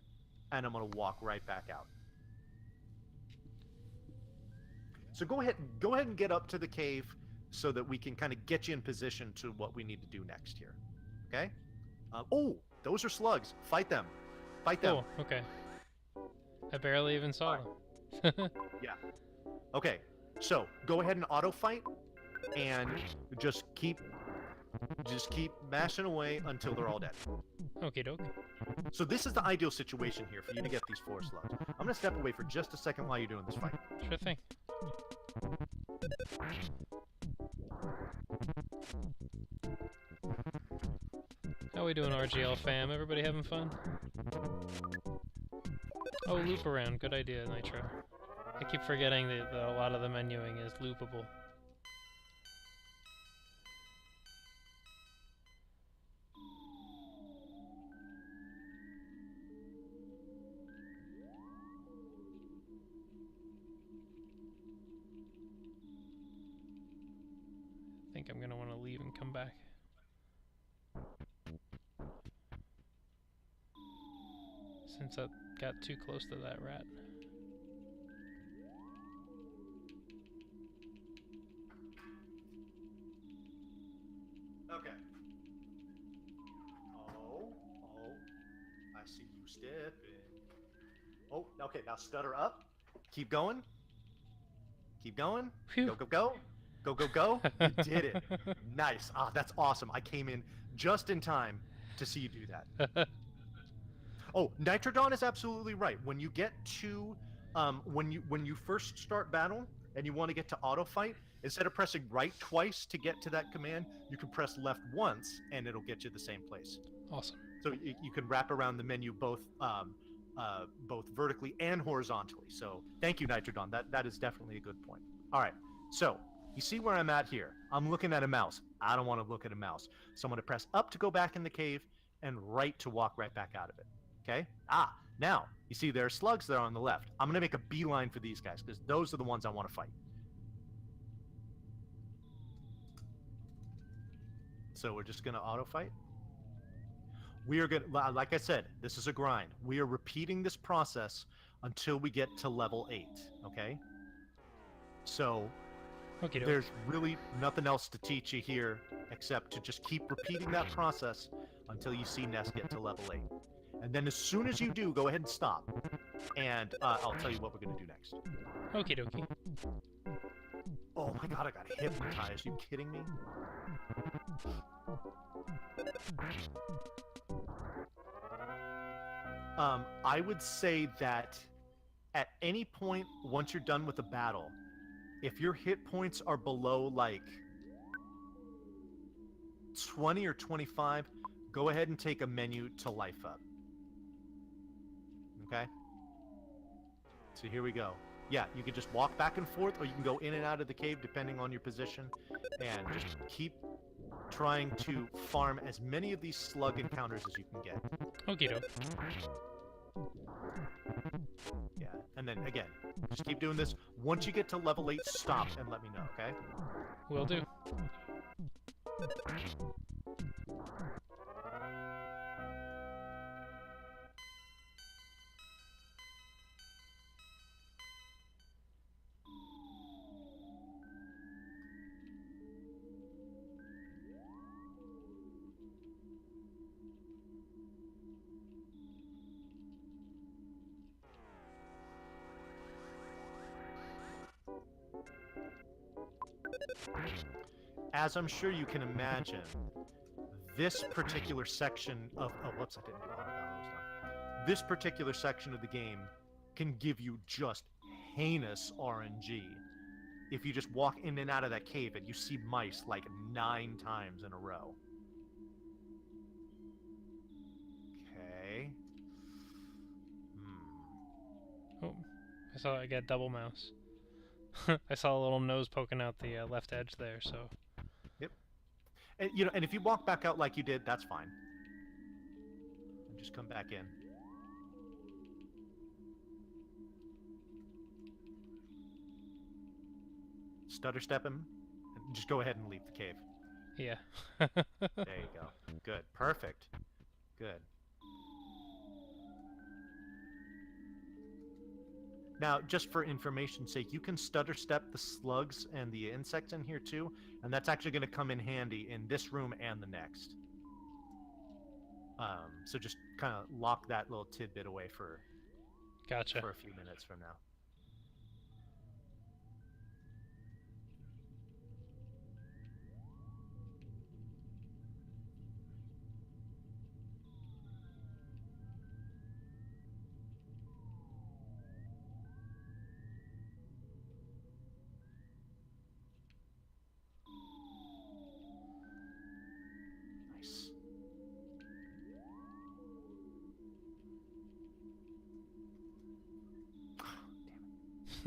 S1: and I'm going to walk right back out. So go ahead and get up to the cave so that we can kind of get you in position to what we need to do next here. Okay? Oh, those are slugs. Fight them. Fight them.
S2: Oh, okay. I barely even saw them.
S1: Yeah. Okay. So go ahead and auto fight and just keep mashing away until they're all dead.
S2: Okie doke.
S1: So this is the ideal situation here for you to get these 4 slugs. I'm going to step away for just a second while you're doing this fight.
S2: Sure thing. How we doing, RGL fam? Everybody having fun? Oh, loop around. Good idea, Nitro. I keep forgetting that a lot of the menuing is loopable. I think I'm gonna want to leave and come back. Since I got too close to that rat.
S1: Okay. Oh, I see you stepping. Oh, okay, now stutter up. Keep going. Keep going.
S2: Phew.
S1: Go, go, go. Go, go, go. You did it. Nice. Ah, that's awesome. I came in just in time to see you do that. Oh, Nitrodon is absolutely right. When you get to, when you first start battle and you want to get to auto fight, instead of pressing right twice to get to that command, you can press left once and it'll get you the same place.
S2: Awesome.
S1: So you can wrap around the menu both vertically and horizontally. So thank you, Nitrodon. That is definitely a good point. All right. So you see where I'm at here. I'm looking at a mouse. I don't want to look at a mouse. So I'm going to press up to go back in the cave and right to walk right back out of it. Okay? Ah, Now, you see there are slugs there on the left. I'm going to make a beeline for these guys because those are the ones I want to fight. So we're just going to auto fight. We are going to, like I said, this is a grind. We are repeating this process until we get to level 8, okay? So
S2: Okay,
S1: there's really nothing else to teach you here except to just keep repeating that process until you see Ness get to level 8. And then as soon as you do, go ahead and stop. And I'll tell you what we're going to do next.
S2: Okie dokie.
S1: Oh my god, I got hypnotized. Are you kidding me? I would say that at any point, once you're done with a battle, if your hit points are below, like, 20 or 25, go ahead and take a menu to life up. Okay? So here we go. Yeah, you can just walk back and forth, or you can go in and out of the cave depending on your position, and just keep trying to farm as many of these slug encounters as you can get.
S2: Okie doke.
S1: Yeah, and then again, just keep doing this. Once you get to level 8, stop and let me know, okay?
S2: Will do.
S1: As I'm sure you can imagine, this particular section of... Oh, whoops, I didn't do all that. This particular section of the game can give you just heinous RNG. If you just walk in and out of that cave and you see mice like 9 times in a row. Okay.
S2: Oh, I saw I got double mouse. I saw a little nose poking out the left edge there, so...
S1: Yep. And, and if you walk back out like you did, that's fine. And just come back in. Stutter step him, and just go ahead and leave the cave.
S2: Yeah.
S1: There you go. Good. Perfect. Good. Now, just for information's sake, you can stutter step the slugs and the insects in here too, and that's actually going to come in handy in this room and the next. So just kind of lock that little tidbit away for
S2: Gotcha.
S1: for a few minutes from now. Nice. Damn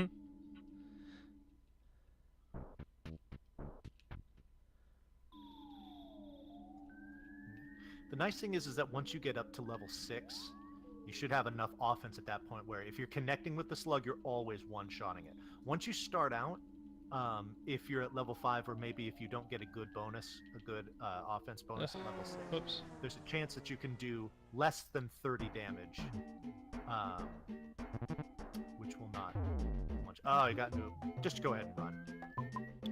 S1: it. The nice thing is that once you get up to level 6, you should have enough offense at that point where if you're connecting with the slug, you're always one-shotting it. Once you start out, if you're at level 5, or maybe if you don't get a good bonus, a good offense bonus at level 6,
S2: Oops.
S1: there's a chance that you can do less than 30 damage, which will not do much. Oh, you got into... Just go ahead and run.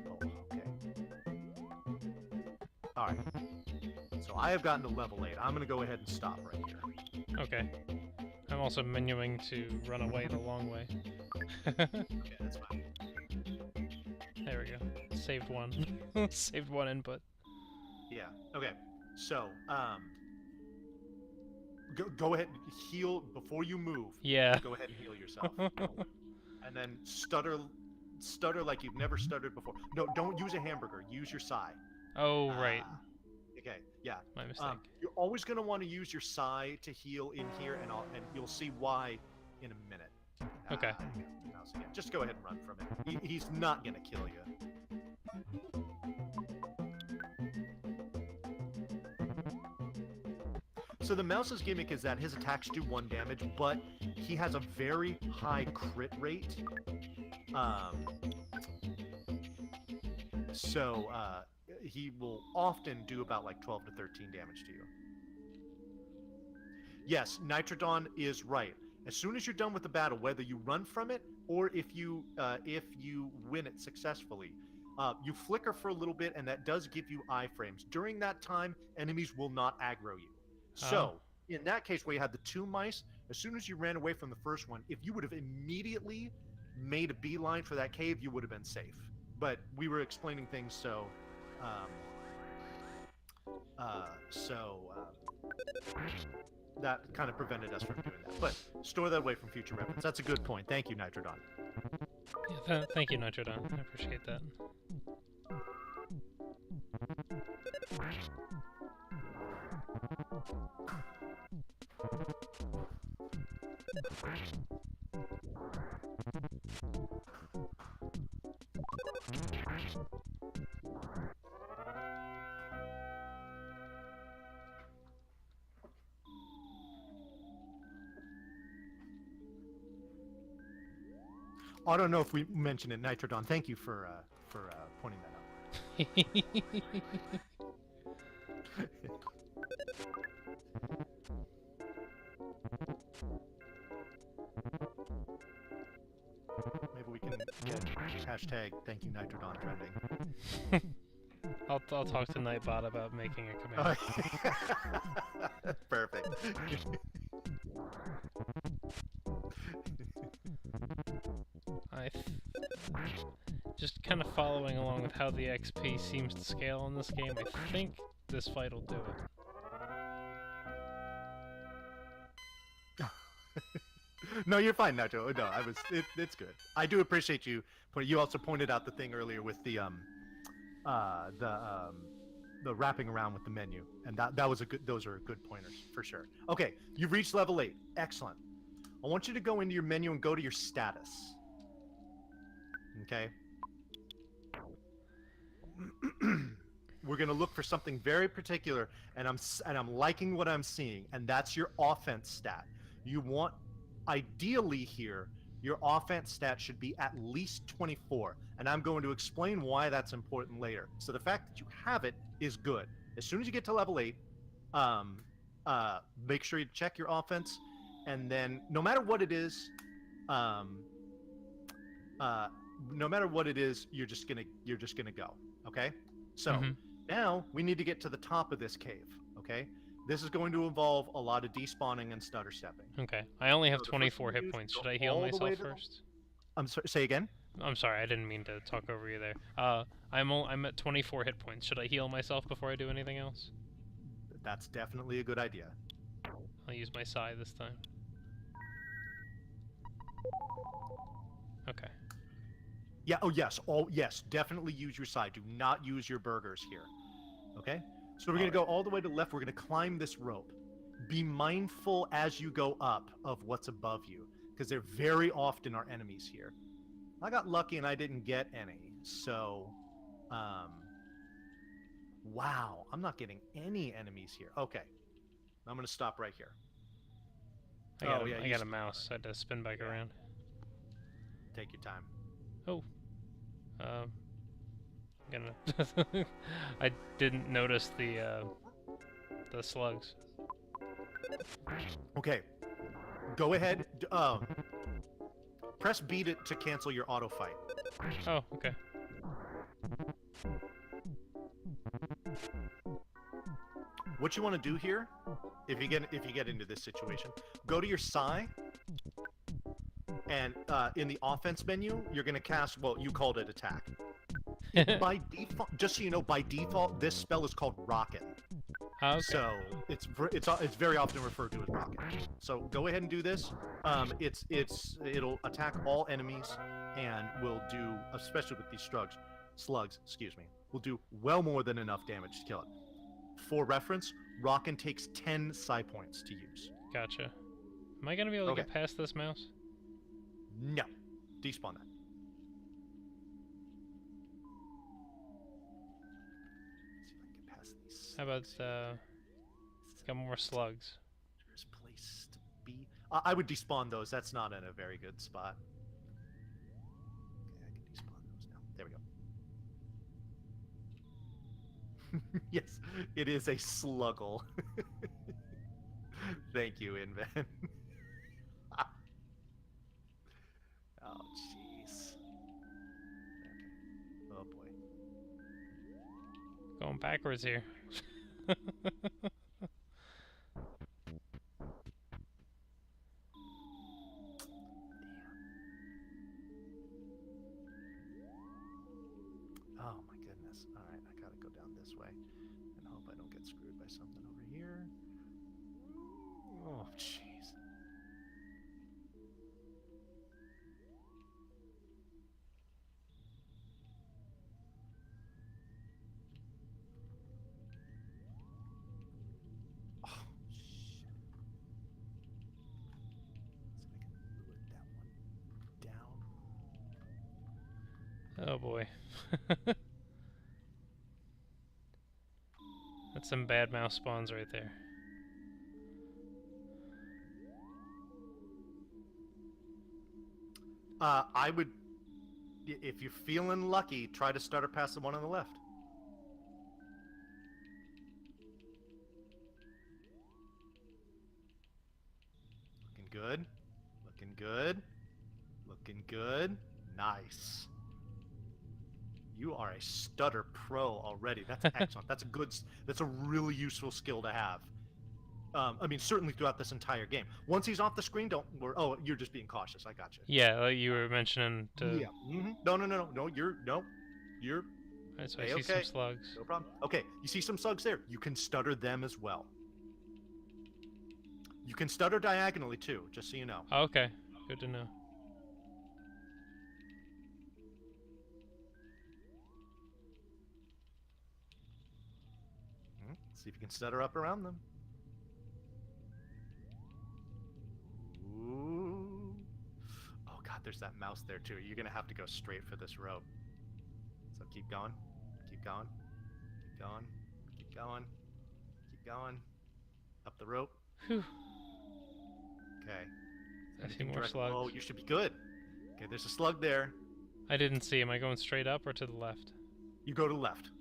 S1: Oh, okay. Alright. So I have gotten to level 8. I'm going to go ahead and stop right here.
S2: Okay. I'm also menuing to run away the long way.
S1: Okay, that's fine.
S2: There we go. Saved one. Saved one input.
S1: Yeah. Okay. So, go ahead and heal before you move.
S2: Yeah.
S1: Go ahead and heal yourself. And then stutter like you've never stuttered before. No, don't use a hamburger. Use your sigh.
S2: Oh, right.
S1: Okay. Yeah.
S2: My mistake.
S1: You're always going to want to use your sigh to heal in here, and you'll see why in a minute.
S2: Okay.
S1: Yeah. Just go ahead and run from it. He's not going to kill you. So the mouse's gimmick is that his attacks do 1 damage, but he has a very high crit rate. So he will often do about like 12 to 13 damage to you. Yes, Nitrodon is right. As soon as you're done with the battle, whether you run from it or if you win it successfully, you flicker for a little bit, and that does give you iframes. During that time, enemies will not aggro you. So, in that case where you had the 2 mice, as soon as you ran away from the first one, if you would have immediately made a beeline for that cave, you would have been safe. But we were explaining things, so that kind of prevented us from doing that. But store that away from future reference. That's a good point. Thank you, Nitrodon.
S2: Yeah, thank you, Nitrodon. I appreciate that.
S1: I don't know if we mentioned it, Nitrodon. Thank you for pointing that out. Maybe we can get hashtag thank you Nitrodon trending.
S2: I'll talk to Nightbot about making a command.
S1: Perfect.
S2: Just kind of following along with how the XP seems to scale in this game, I think this fight will do it.
S1: No, you're fine, Nacho. No, it's good. I do appreciate you. But you also pointed out the thing earlier with the wrapping around with the menu, and that was a good. Those are good pointers for sure. Okay, you've reached level 8. Excellent. I want you to go into your menu and go to your status. Okay. We're gonna look for something very particular, and I'm liking what I'm seeing, and that's your offense stat. You want, ideally here, your offense stat should be at least 24, and I'm going to explain why that's important later. So the fact that you have it is good. As soon as you get to level 8, make sure you check your offense, and then no matter what it is, you're just gonna go. Okay. So now we need to get to the top of this cave. Okay. This is going to involve a lot of despawning and stutter stepping.
S2: Okay. I only have 24 hit points. Should I heal myself first?
S1: I'm sorry. Say again.
S2: I'm sorry. I didn't mean to talk over you there. I'm at 24 hit points. Should I heal myself before I do anything else?
S1: That's definitely a good idea.
S2: I'll use my Sai this time. Okay.
S1: Yeah. Oh yes. Yes. Definitely use your side. Do not use your burgers here. Okay. So we're gonna go all the way to the left. We're gonna climb this rope. Be mindful as you go up of what's above you, because there very often are enemies here. I got lucky and I didn't get any. So, wow, I'm not getting any enemies here. Okay. I'm gonna stop right here.
S2: I got a mouse. I had to spin back around.
S1: Take your time.
S2: Oh. I didn't notice the slugs.
S1: Okay. Go ahead. Press B to cancel your auto fight.
S2: Oh, okay.
S1: What you want to do here, if you get into this situation, go to your Sai, and in the offense menu, you're gonna cast. Well, you called it attack. By default, just so you know, by default, this spell is called Rockin'.
S2: Okay.
S1: So it's very often referred to as Rockin'. So go ahead and do this. It'll attack all enemies and will do, especially with these slugs, excuse me, will do well more than enough damage to kill it. For reference, Rockin' takes 10 Sai points to use.
S2: Gotcha. Am I gonna be able to get past this mouse?
S1: No. Despawn that.
S2: How about got more slugs.
S1: There's place to be. I would despawn those. That's not in a very good spot. Okay, I can despawn those now. There we go. Yes, it is a sluggle. Thank you, Inven. Oh, jeez. Okay. Oh, boy.
S2: Going backwards here.
S1: Oh my goodness. Alright, I gotta go down this way and hope I don't get screwed by something over here. Oh, jeez. Oh, shit. See if I can lower that one down.
S2: Oh boy. That's some bad mouse spawns right there.
S1: I would, if you're feeling lucky, try to stutter past the one on the left. Looking good. Looking good. Looking good. Nice. You are a stutter pro already. That's excellent. That's a good. That's a really useful skill to have. I mean, certainly throughout this entire game. Once he's off the screen, don't worry. Oh, you're just being cautious. I got you.
S2: Yeah, like you were mentioning to...
S1: Yeah. No. You're
S2: Alright, so I
S1: okay.
S2: see some slugs.
S1: No problem. Okay, you see some slugs there. You can stutter them as well. You can stutter diagonally too, just so you know.
S2: Oh, okay, good to know.
S1: See if you can stutter up around them. Ooh. Oh god, there's that mouse there too. You're gonna have to go straight for this rope. So keep going. Keep going. Keep going. Keep going. Keep going. Up the rope.
S2: Whew.
S1: Okay.
S2: I see more slugs.
S1: Oh, you should be good. Okay, there's a slug there.
S2: I didn't see. Am I going straight up or to the left?
S1: You go to the left.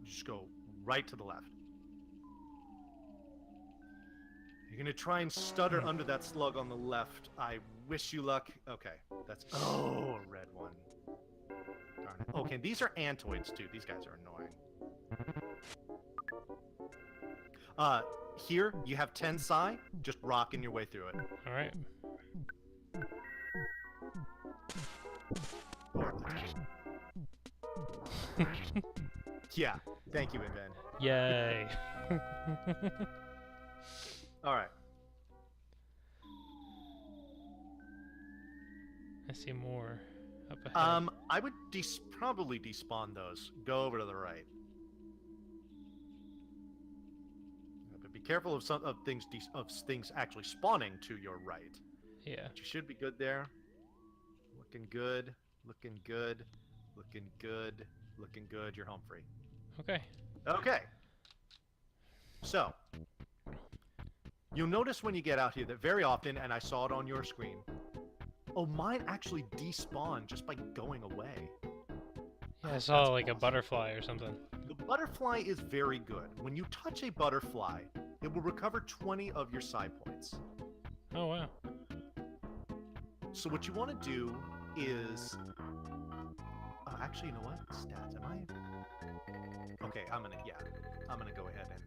S1: Just go right to the left. You're gonna try and stutter under that slug on the left. I wish you luck. Okay, that's a red one. Darn it. Okay, these are antoids too. These guys are annoying. Here you have 10 psi. Just rocking your way through it.
S2: All right.
S1: Yeah. Thank you, Inven.
S2: Yay.
S1: All right.
S2: I see more up ahead.
S1: I would probably despawn those. Go over to the right. But be careful of things actually spawning to your right.
S2: Yeah.
S1: But you should be good there. Looking good. Looking good. Looking good. Looking good. You're home free.
S2: Okay.
S1: Okay. So, you'll notice when you get out here that very often, and I saw it on your screen, mine actually despawn just by going away.
S2: Yeah, I saw like a butterfly or something.
S1: The butterfly is very good. When you touch a butterfly, it will recover 20 of your psi points.
S2: Oh, wow.
S1: So what you want to do is... actually, you know what? Stats, am I... Okay, I'm gonna go ahead and...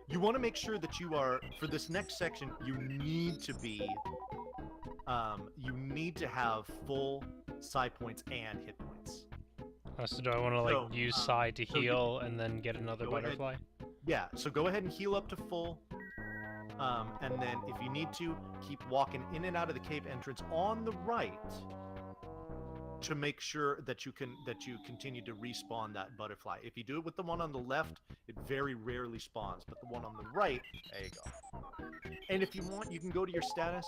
S1: You want to make sure that you are, for this next section, you need to be... you need to have full psi points and hit points.
S2: So do I want to like use psi to heal and then get another butterfly?
S1: Yeah, so go ahead and heal up to full. And then if you need to, keep walking in and out of the cave entrance on the right to make sure that you continue to respawn that butterfly. If you do it with the one on the left, it very rarely spawns, but the one on the right, there you go. And if you want, you can go to your status.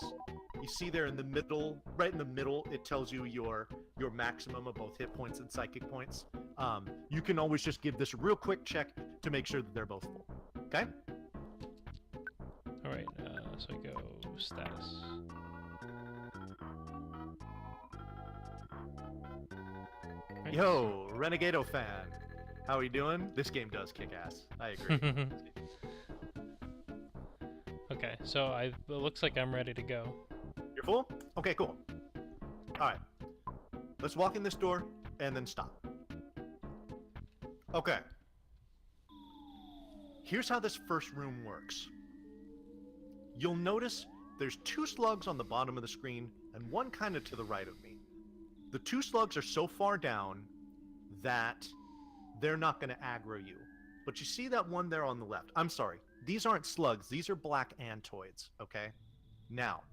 S1: You see there in the middle, right in the middle, it tells you your maximum of both hit points and psychic points. You can always just give this a real quick check to make sure that they're both full. Okay?
S2: So I go status. Right.
S1: Yo, Renegado fan. How are you doing? This game does kick ass. I agree.
S2: Okay, so it looks like I'm ready to go.
S1: You're full? Okay, cool. Alright. Let's walk in this door and then stop. Okay. Here's how this first room works. You'll notice there's 2 slugs on the bottom of the screen and one kind of to the right of me. The 2 slugs are so far down that they're not going to aggro you. But you see that one there on the left. I'm sorry. These aren't slugs. These are black antoids, okay? Now,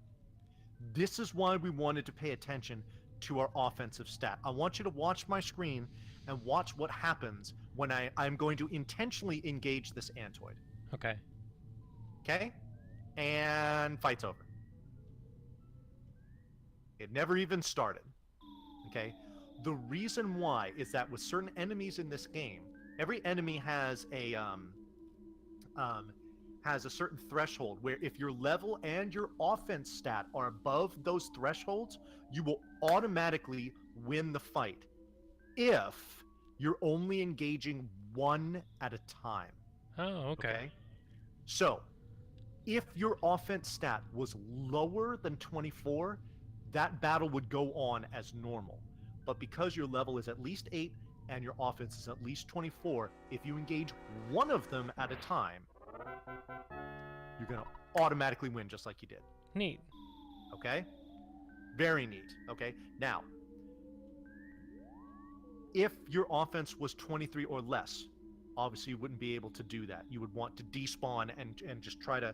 S1: this is why we wanted to pay attention to our offensive stat. I want you to watch my screen and watch what happens when I'm going to intentionally engage this antoid.
S2: Okay.
S1: Okay? And fight's over. It never even started. Okay? The reason why is that with certain enemies in this game, every enemy has a certain threshold where if your level and your offense stat are above those thresholds, you will automatically win the fight if you're only engaging one at a time.
S2: Oh, okay.
S1: So, if your offense stat was lower than 24, that battle would go on as normal. But because your level is at least 8 and your offense is at least 24, if you engage one of them at a time, you're going to automatically win just like you did.
S2: Neat.
S1: Okay? Very neat. Okay? Now, if your offense was 23 or less, obviously you wouldn't be able to do that. You would want to despawn and just try to,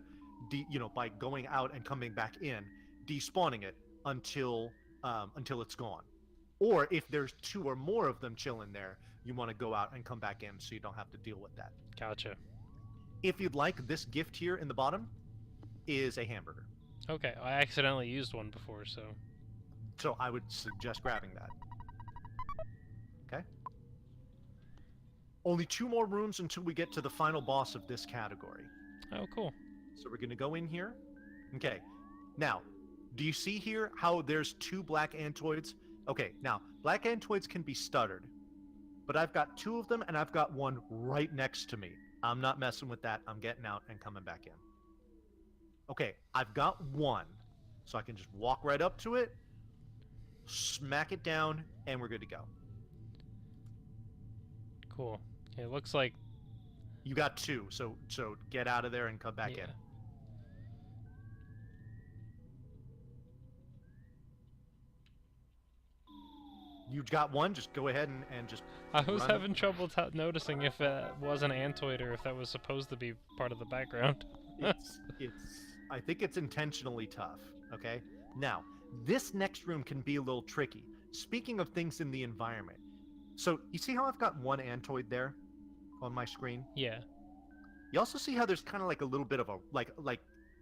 S1: by going out and coming back in, despawning it until it's gone. Or if there's 2 or more of them chilling there, you want to go out and come back in so you don't have to deal with that.
S2: Gotcha.
S1: If you'd like, this gift here in the bottom is a hamburger.
S2: Okay, I accidentally used one before, so...
S1: So I would suggest grabbing that. Okay? Only 2 more rooms until we get to the final boss of this category.
S2: Oh, cool.
S1: So we're going to go in here. Okay. Now, do you see here how there's 2 black antoids? Okay, now, black antoids can be stuttered. But I've got 2 of them, and I've got one right next to me. I'm not messing with that. I'm getting out and coming back in. Okay, I've got one. So I can just walk right up to it, smack it down, and we're good to go.
S2: Cool. It looks like...
S1: You got 2, so get out of there and come back in. You've got one, just go ahead and just...
S2: I was having trouble noticing if it was an antoid or if that was supposed to be part of the background.
S1: I think it's intentionally tough, okay? Now, this next room can be a little tricky. Speaking of things in the environment. So, you see how I've got one antoid there on my screen?
S2: Yeah.
S1: You also see how there's kind of like a little bit of a, like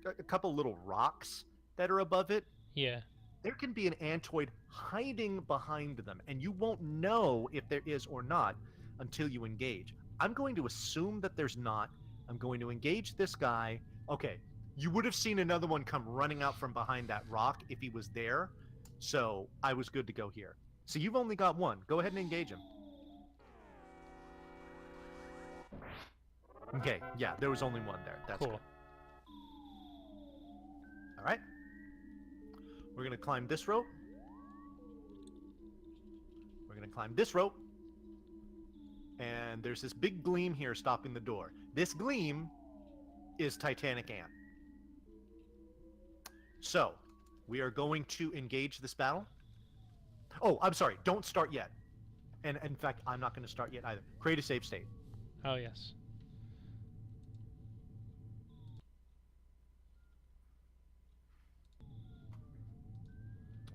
S1: a couple little rocks that are above it?
S2: Yeah.
S1: There can be an antoid hiding behind them, and you won't know if there is or not until you engage. I'm going to assume that there's not. I'm going to engage this guy. Okay, you would have seen another one come running out from behind that rock if he was there, so I was good to go here. So you've only got one. Go ahead and engage him. Okay, yeah, there was only one there. That's
S2: cool.
S1: Good. All right. We're going to climb this rope. We're going to climb this rope. And there's this big gleam here stopping the door. This gleam is Titanic Ant. So, we are going to engage this battle. Oh, I'm sorry. Don't start yet. And in fact, I'm not going to start yet either. Create a save state.
S2: Oh, yes.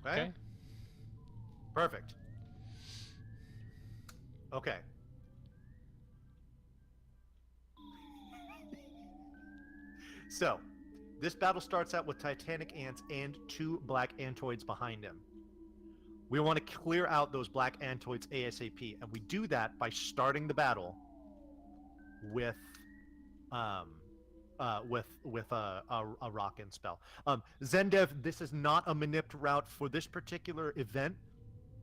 S1: Okay. Perfect. Okay. So, this battle starts out with Titanic ants and 2 black antoids behind him. We want to clear out those black antoids ASAP, and we do that by starting the battle with with a rock-in spell. Zendev, this is not a manipped route for this particular event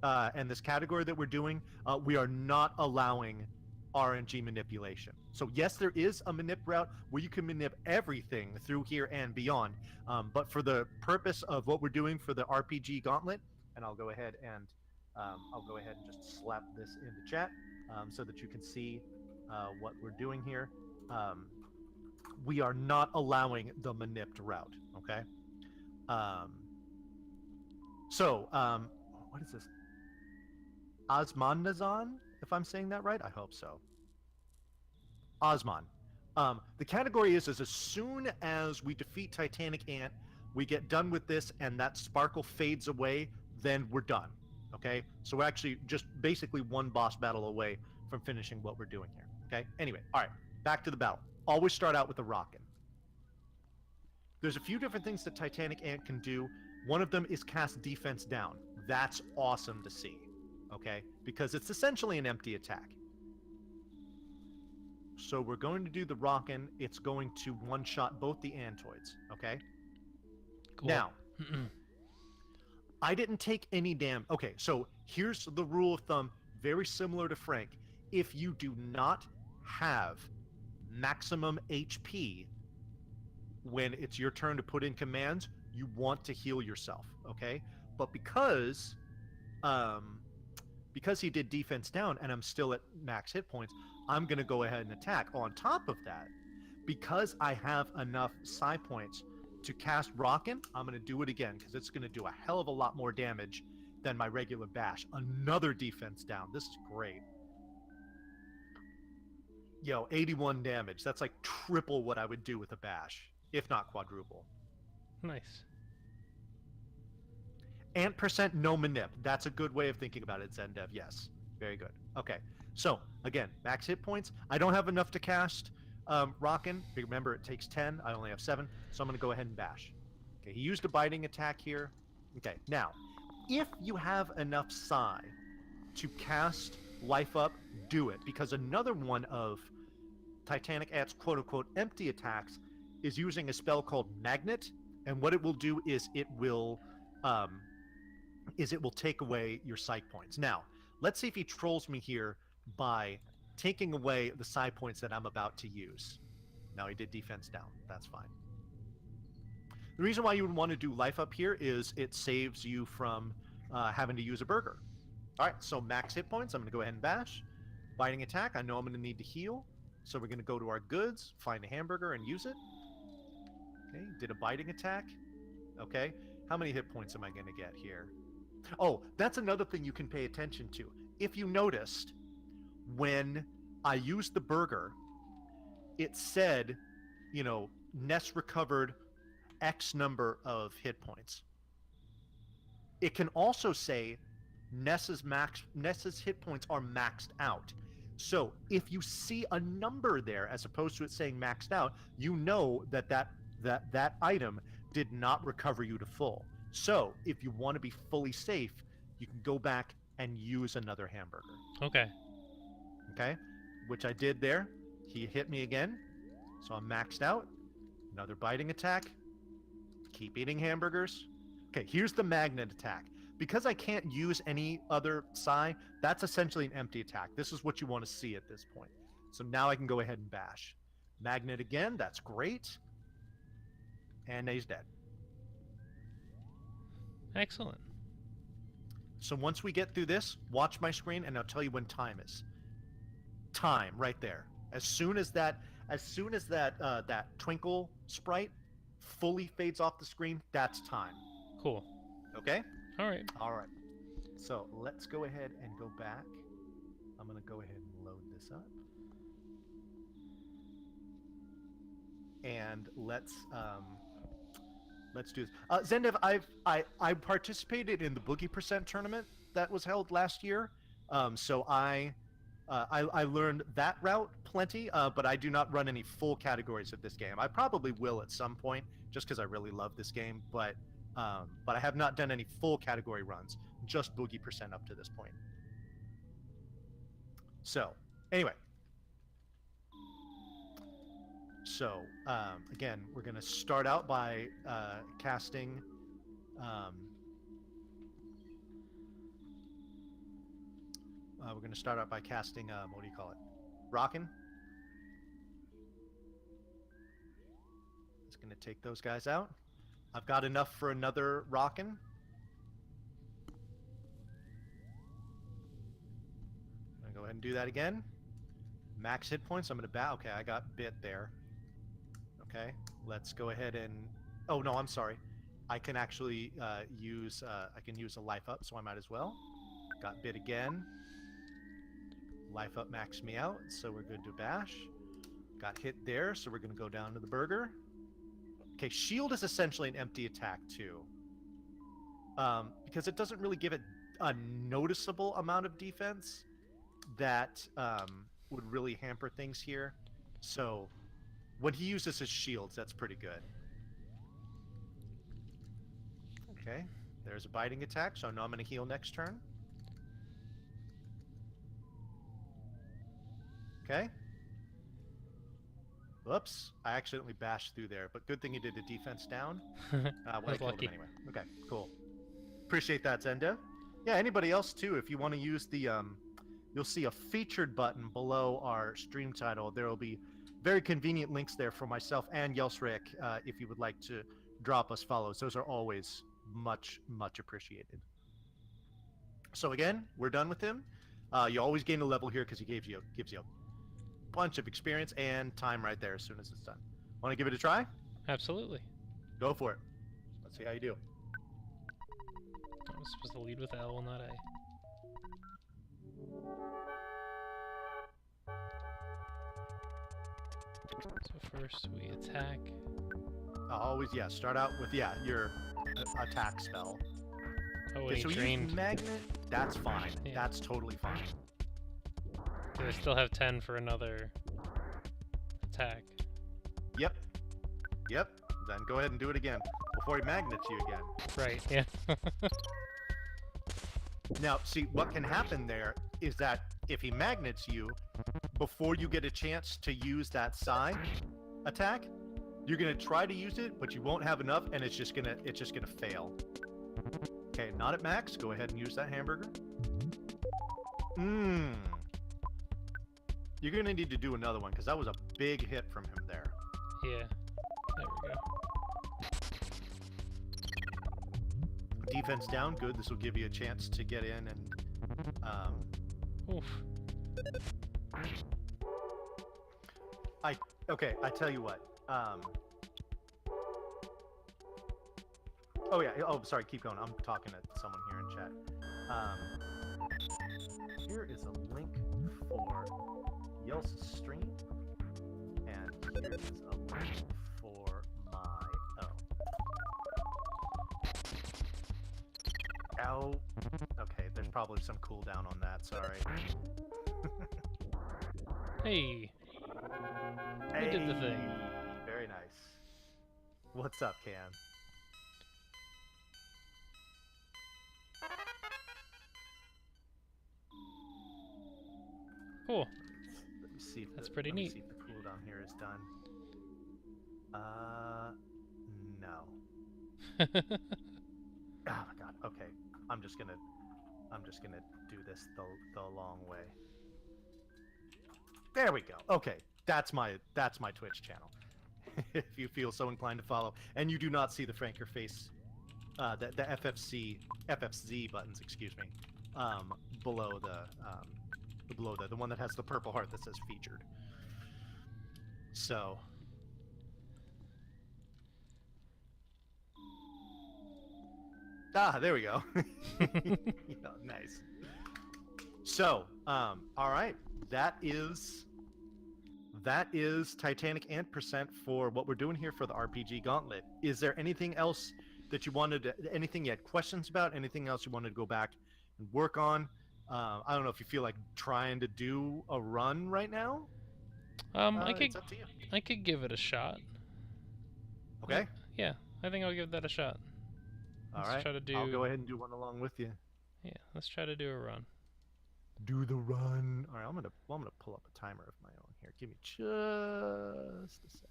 S1: and this category that we're doing. We are not allowing RNG manipulation. So yes, there is a manip route where you can manip everything through here and beyond. But for the purpose of what we're doing for the RPG Gauntlet, and I'll go ahead and just slap this in the chat so that you can see what we're doing here. We are not allowing the manipped route. Okay. What is this? Osmandazan, if I'm saying that right, I hope so. Osman. The category is as soon as we defeat Titanic Ant, we get done with this, and that sparkle fades away, then we're done. Okay, so we're actually just basically one boss battle away from finishing what we're doing here. Okay. Anyway, all right, back to the battle. Always start out with a rockin'. There's a few different things that Titanic Ant can do. One of them is cast defense down. That's awesome to see. Okay, because it's essentially an empty attack. So we're going to do the rockin'. It's going to one-shot both the Antoids. Okay. Cool. Now, I didn't take any damage. Okay, so here's the rule of thumb, very similar to Frank. If you do not have maximum HP when it's your turn to put in commands, you want to heal yourself, okay? But because he did defense down and I'm still at max hit points, I'm going to go ahead and attack. On top of that, because I have enough psi points to cast Rockin', I'm going to do it again because it's going to do a hell of a lot more damage than my regular bash. Another defense down. This is great. Yo, 81 damage. That's like triple what I would do with a bash, if not quadruple.
S2: Nice.
S1: Ant percent no manip. That's a good way of thinking about it, Zendev. Yes. Very good. Okay. So, again, max hit points. I don't have enough to cast Rockin'. Remember, it takes 10. I only have 7. So I'm going to go ahead and bash. Okay, he used a biting attack here. Okay, now, if you have enough psi to cast Life Up, do it. Because another one of Titanic Ant's quote-unquote empty attacks is using a spell called Magnet. And what it will do is it will take away your psych points. Now, let's see if he trolls me here by taking away the psi points that I'm about to use. Now he did defense down. That's fine. The reason why you would want to do Life Up here is it saves you from having to use a burger. All right, so max hit points. I'm going to go ahead and bash. Biting attack. I know I'm going to need to heal. So we're going to go to our goods, find a hamburger, and use it. Okay, did a biting attack. Okay, how many hit points am I going to get here? Oh, that's another thing you can pay attention to. If you noticed, when I used the burger, it said, you know, Ness recovered X number of hit points. It can also say Ness's hit points are maxed out. So if you see a number there as opposed to it saying maxed out, you know that item did not recover you to full. So if you want to be fully safe, you can go back and use another hamburger.
S2: Okay.
S1: Okay, which I did there. He hit me again, so I'm maxed out. Another biting attack. Keep eating hamburgers. Okay, here's the magnet attack. Because I can't use any other psi, that's essentially an empty attack. This is what you want to see at this point. So now I can go ahead and bash. Magnet again, that's great. And he's dead.
S2: Excellent.
S1: So once we get through this, watch my screen and I'll tell you when time is. Time right there. As soon as that twinkle sprite fully fades off the screen, that's time.
S2: Cool.
S1: Okay?
S2: All right.
S1: All right. So let's go ahead and go back. I'm going to go ahead and load this up. And let's do this. Zendev, I participated in the Boogie Percent tournament that was held last year. So I learned that route plenty, but I do not run any full categories of this game. I probably will at some point, just because I really love this game. But I have not done any full category runs, just Boogie Percent up to this point. So, anyway. So, again, we're going to start out by casting. We're going to start out by casting. What do you call it? Rockin'. It's going to take those guys out. I've got enough for another Rockin'. I'm going to go ahead and do that again. Max hit points. I'm going to bat. Okay, I got bit there. Okay, let's go ahead and. Oh no, I'm sorry. I can actually use. I can use a life up, so I might as well. Got bit again. Life up maxed me out, so we're good to bash. Got hit there, so we're going to go down to the burger. Okay, shield is essentially an empty attack too, because it doesn't really give it a noticeable amount of defense that would really hamper things here. So when he uses his shields, that's pretty good. Okay, there's a biting attack, so now I'm going to heal next turn. Okay. Whoops, I accidentally bashed through there, but good thing you did the defense down. When I killed
S2: lucky.
S1: him anyway. Okay, cool. Appreciate that, Zendo. Yeah, anybody else too, if you want to use the, you'll see a featured button below our stream title. There will be very convenient links there for myself and Yelsrick if you would like to drop us follows. Those are always much, much appreciated. So again, we're done with him. You always gain a level here because he gives you a bunch of experience and time right there as soon as it's done. Want to give it a try?
S2: Absolutely.
S1: Go for it. Let's see how you do.
S2: I was supposed to lead with L, not A. So first we attack.
S1: Always, yeah. Start out with your attack spell.
S2: Oh,
S1: Okay,
S2: wait,
S1: so we
S2: drained.
S1: use magnet. That's fine.
S2: Yeah.
S1: That's totally fine.
S2: Do I still have 10 for another attack?
S1: Yep. Yep. Then go ahead and do it again before he magnets you again.
S2: Right, yeah.
S1: Now, see, what can happen there is that if he magnets you, before you get a chance to use that side attack, you're gonna try to use it, but you won't have enough, and it's just gonna fail. Okay, not at max. Go ahead and use that hamburger. You're gonna need to do another one because that was a big hit from him there.
S2: Yeah. There we go.
S1: Defense down, good. This will give you a chance to get in and.
S2: Oof.
S1: Okay, I tell you what. Oh yeah. Oh, sorry. Keep going. I'm talking to someone here in chat. Here is a link for Yel's stream, and here is a link for my own. Okay, there's probably some cooldown on that. Sorry.
S2: Hey! We did the thing.
S1: Very nice. What's up, Cam?
S2: Cool.
S1: Let me see if
S2: That's
S1: the,
S2: pretty
S1: let me
S2: neat.
S1: see if the cooldown here is done. No. Oh my god. Okay. I'm just gonna do this the long way. There we go. Okay. That's my Twitch channel. If you feel so inclined to follow, and you do not see the Franker face, the FFZ buttons, excuse me, below the one that has the purple heart that says featured. So. Ah, there we go. Yeah, nice. So, all right, that is Titanic and percent for what we're doing here for the RPG Gauntlet. Is there anything else that you anything you had questions about? Anything else you wanted to go back and work on? I don't know if you feel like trying to do a run right now. It's up to you.
S2: I could give it a shot.
S1: Okay.
S2: Yeah, I think I'll give that a shot.
S1: All
S2: Let's
S1: right.
S2: try to do.
S1: I'll go ahead and do one along with you.
S2: Yeah, let's try to do a run.
S1: Do the run. All right, I'm gonna pull up a timer of my own here. Give me just a sec.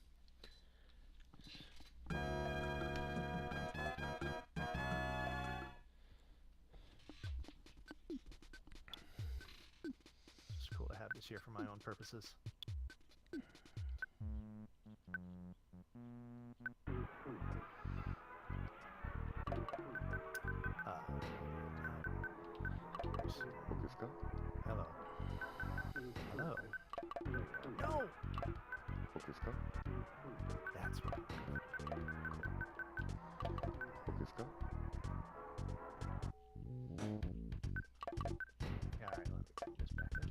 S1: It's cool to have this here for my own purposes. Hello. Hello. No! That's what. Yeah, alright, let me bring this back up.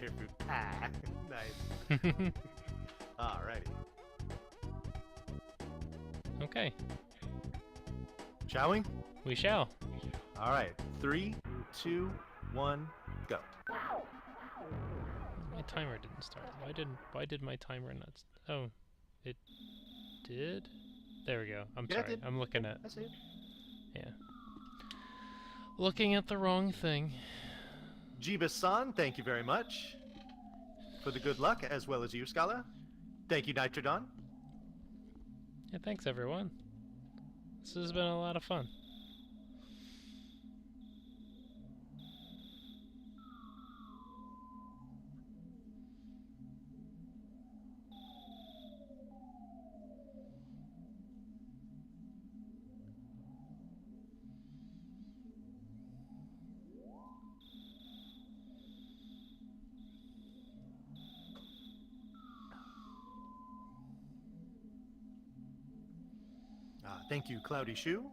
S1: Air food. Ah, nice. Alrighty.
S2: Okay,
S1: Shall we?
S2: we shall.
S1: Alright. 3, 2, 1, go.
S2: My timer didn't start. Why did my timer not oh, it did? There we go. I'm
S1: Yeah, it
S2: sorry.
S1: did.
S2: I'm looking at
S1: I see it.
S2: yeah. Looking at the wrong thing.
S1: Jeebus-san, thank you very much for the good luck, as well as you, Scala. Thank you, Nitrodon.
S2: Yeah, thanks everyone. This has been a lot of fun.
S1: Thank you, Cloudy Shoe.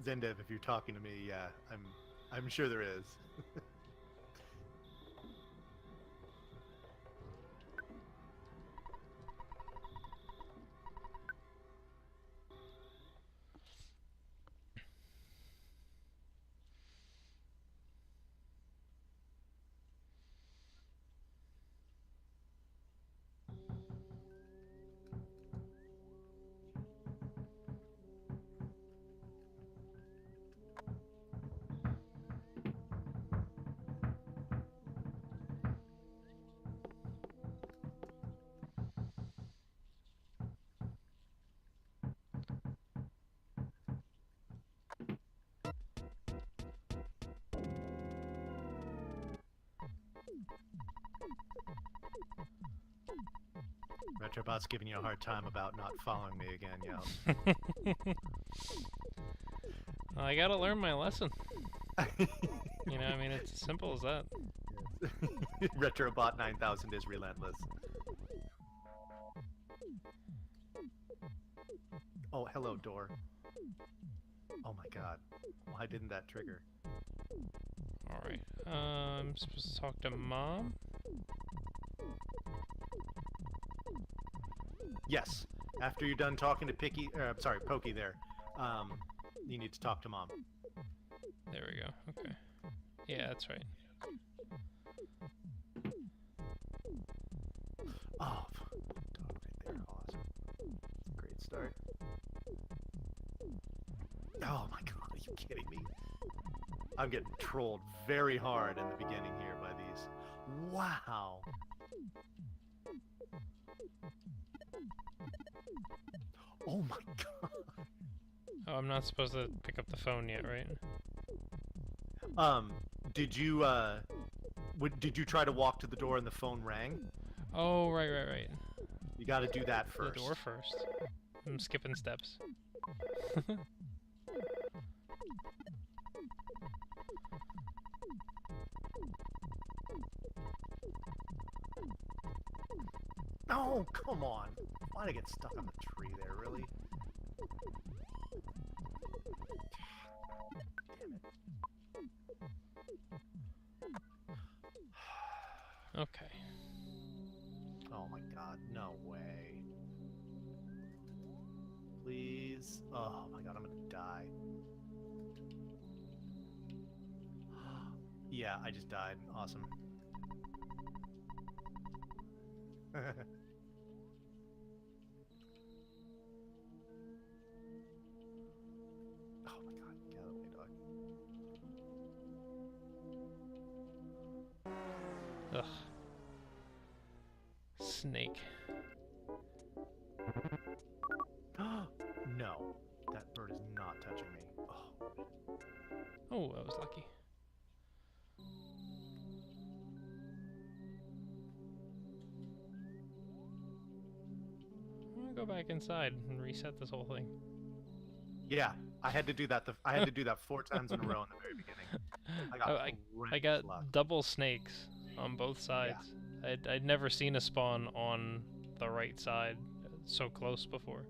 S1: Zendev, if you're talking to me, yeah, I'm sure there is. Retrobot's giving you a hard time about not following me again, Yos.
S2: I gotta learn my lesson. You know, I mean, it's as simple as that.
S1: Retrobot 9000 is relentless. Oh, hello, door. Oh my god. Why didn't that trigger?
S2: Alright. I'm supposed to talk to Mom?
S1: Yes. After you're done talking to Pokey there, you need to talk to Mom.
S2: There we go. Okay. Yeah, that's right.
S1: Oh, dog right there. Awesome. Great start. Oh my god, are you kidding me? I'm getting trolled very hard in the beginning here by these. Wow. Oh my god.
S2: Oh, I'm not supposed to pick up the phone yet, right?
S1: Did you try to walk to the door and the phone rang?
S2: Oh, right.
S1: You got to do that first.
S2: The door first. I'm skipping steps.
S1: Oh, come on. Why'd I get stuck on the tree there, really? Damn it.
S2: Okay.
S1: Oh my god, no way. Please. Oh my god, I'm gonna die. Yeah, I just died. Awesome. Oh my god, get out of the way, dog.
S2: Ugh. Snake.
S1: No, that bird is not touching me. Oh.
S2: Oh, I was lucky. I'm gonna go back inside and reset this whole thing.
S1: Yeah, I had to do that. I had to do that 4 times in a row in the very beginning.
S2: I got
S1: luck.
S2: double snakes on both sides. Yeah. I'd never seen a spawn on the right side so close before.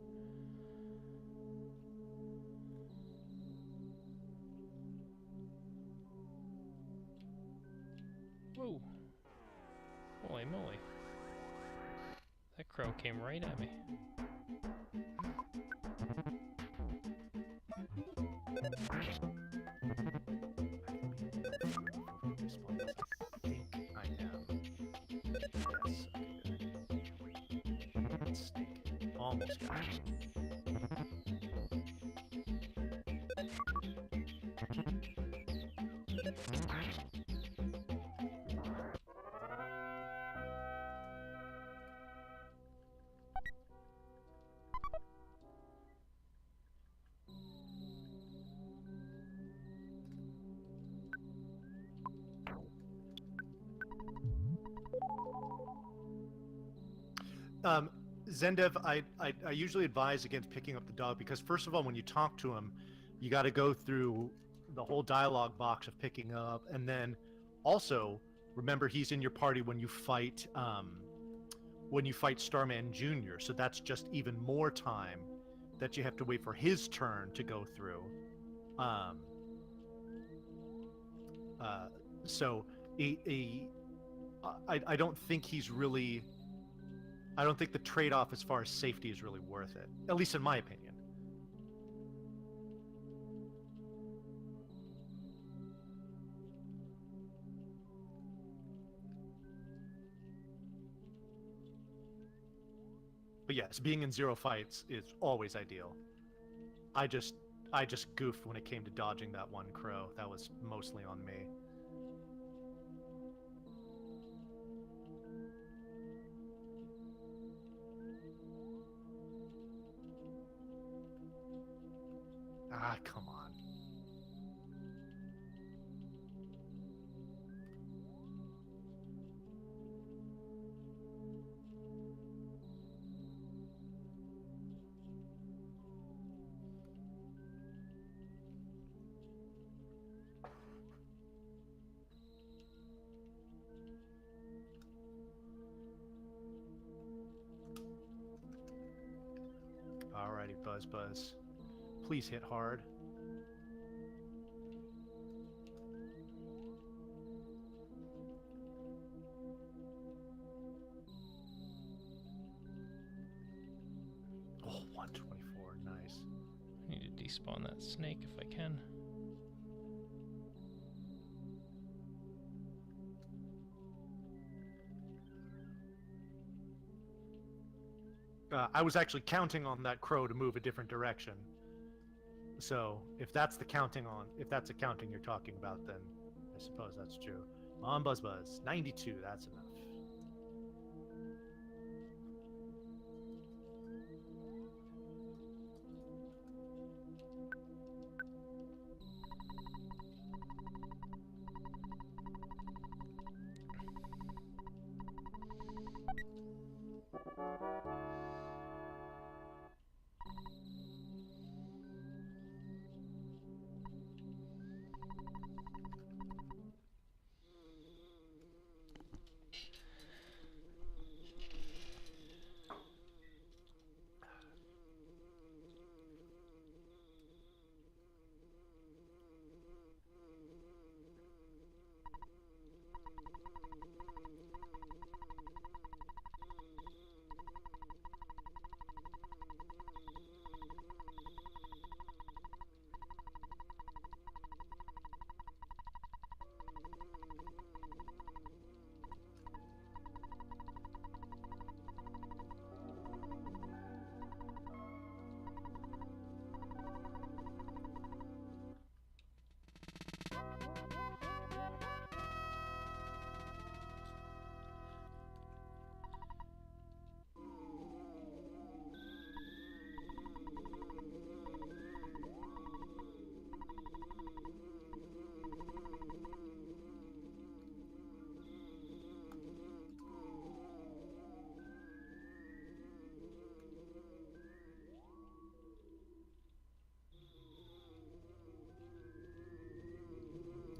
S2: Whoa. Holy moly. That crow came right at me.
S1: Almost got it. Zendev, I usually advise against picking up the dog because first of all, when you talk to him, you got to go through the whole dialogue box of picking up, and then also remember he's in your party when you fight Starman Jr. So that's just even more time that you have to wait for his turn to go through. So I don't think he's really. I don't think the trade-off as far as safety is really worth it, at least in my opinion. But yes, being in 0 fights is always ideal. I just goofed when it came to dodging that one crow. That was mostly on me. Ah, come on. Alrighty, Buzz Buzz. Please hit hard. Oh, 124, nice.
S2: I need to despawn that snake if I can.
S1: I was actually counting on that crow to move a different direction. So if that's the counting you're talking about, then I suppose that's true. On Buzz Buzz, 92, that's enough.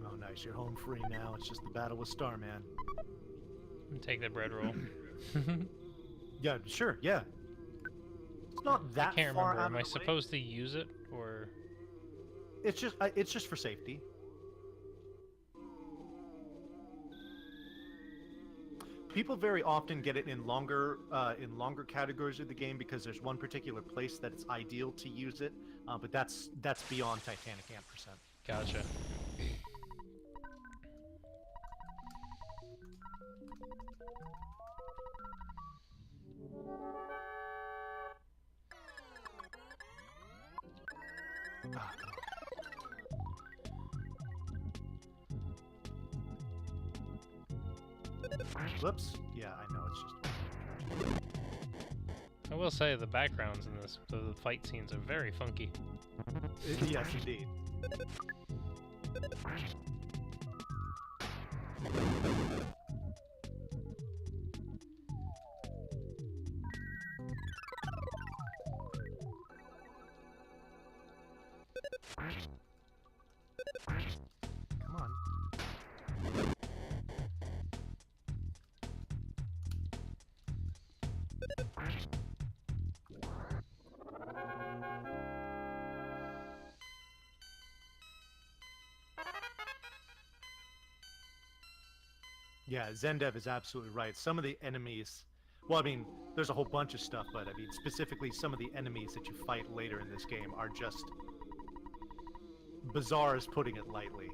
S1: Oh, nice. You're home free now. It's just the battle with Starman.
S2: Take the bread roll.
S1: Yeah, sure. Yeah. It's not that
S2: I can't
S1: far
S2: remember.
S1: out
S2: Am
S1: of
S2: I
S1: the way.
S2: supposed to use it or?
S1: It's just for safety. People very often get it in longer categories of the game because there's one particular place that it's ideal to use it, but that's beyond Titanic ampersand.
S2: Gotcha.
S1: Ah, whoops. Yeah, I know. It's just.
S2: I will say the backgrounds in this, the fight scenes are very funky.
S1: Yes, indeed. Come on. Yeah, Zendev is absolutely right. Some of the enemies, well, I mean, there's a whole bunch of stuff, but I mean, specifically some of the enemies that you fight later in this game are just bizarre, as putting it lightly.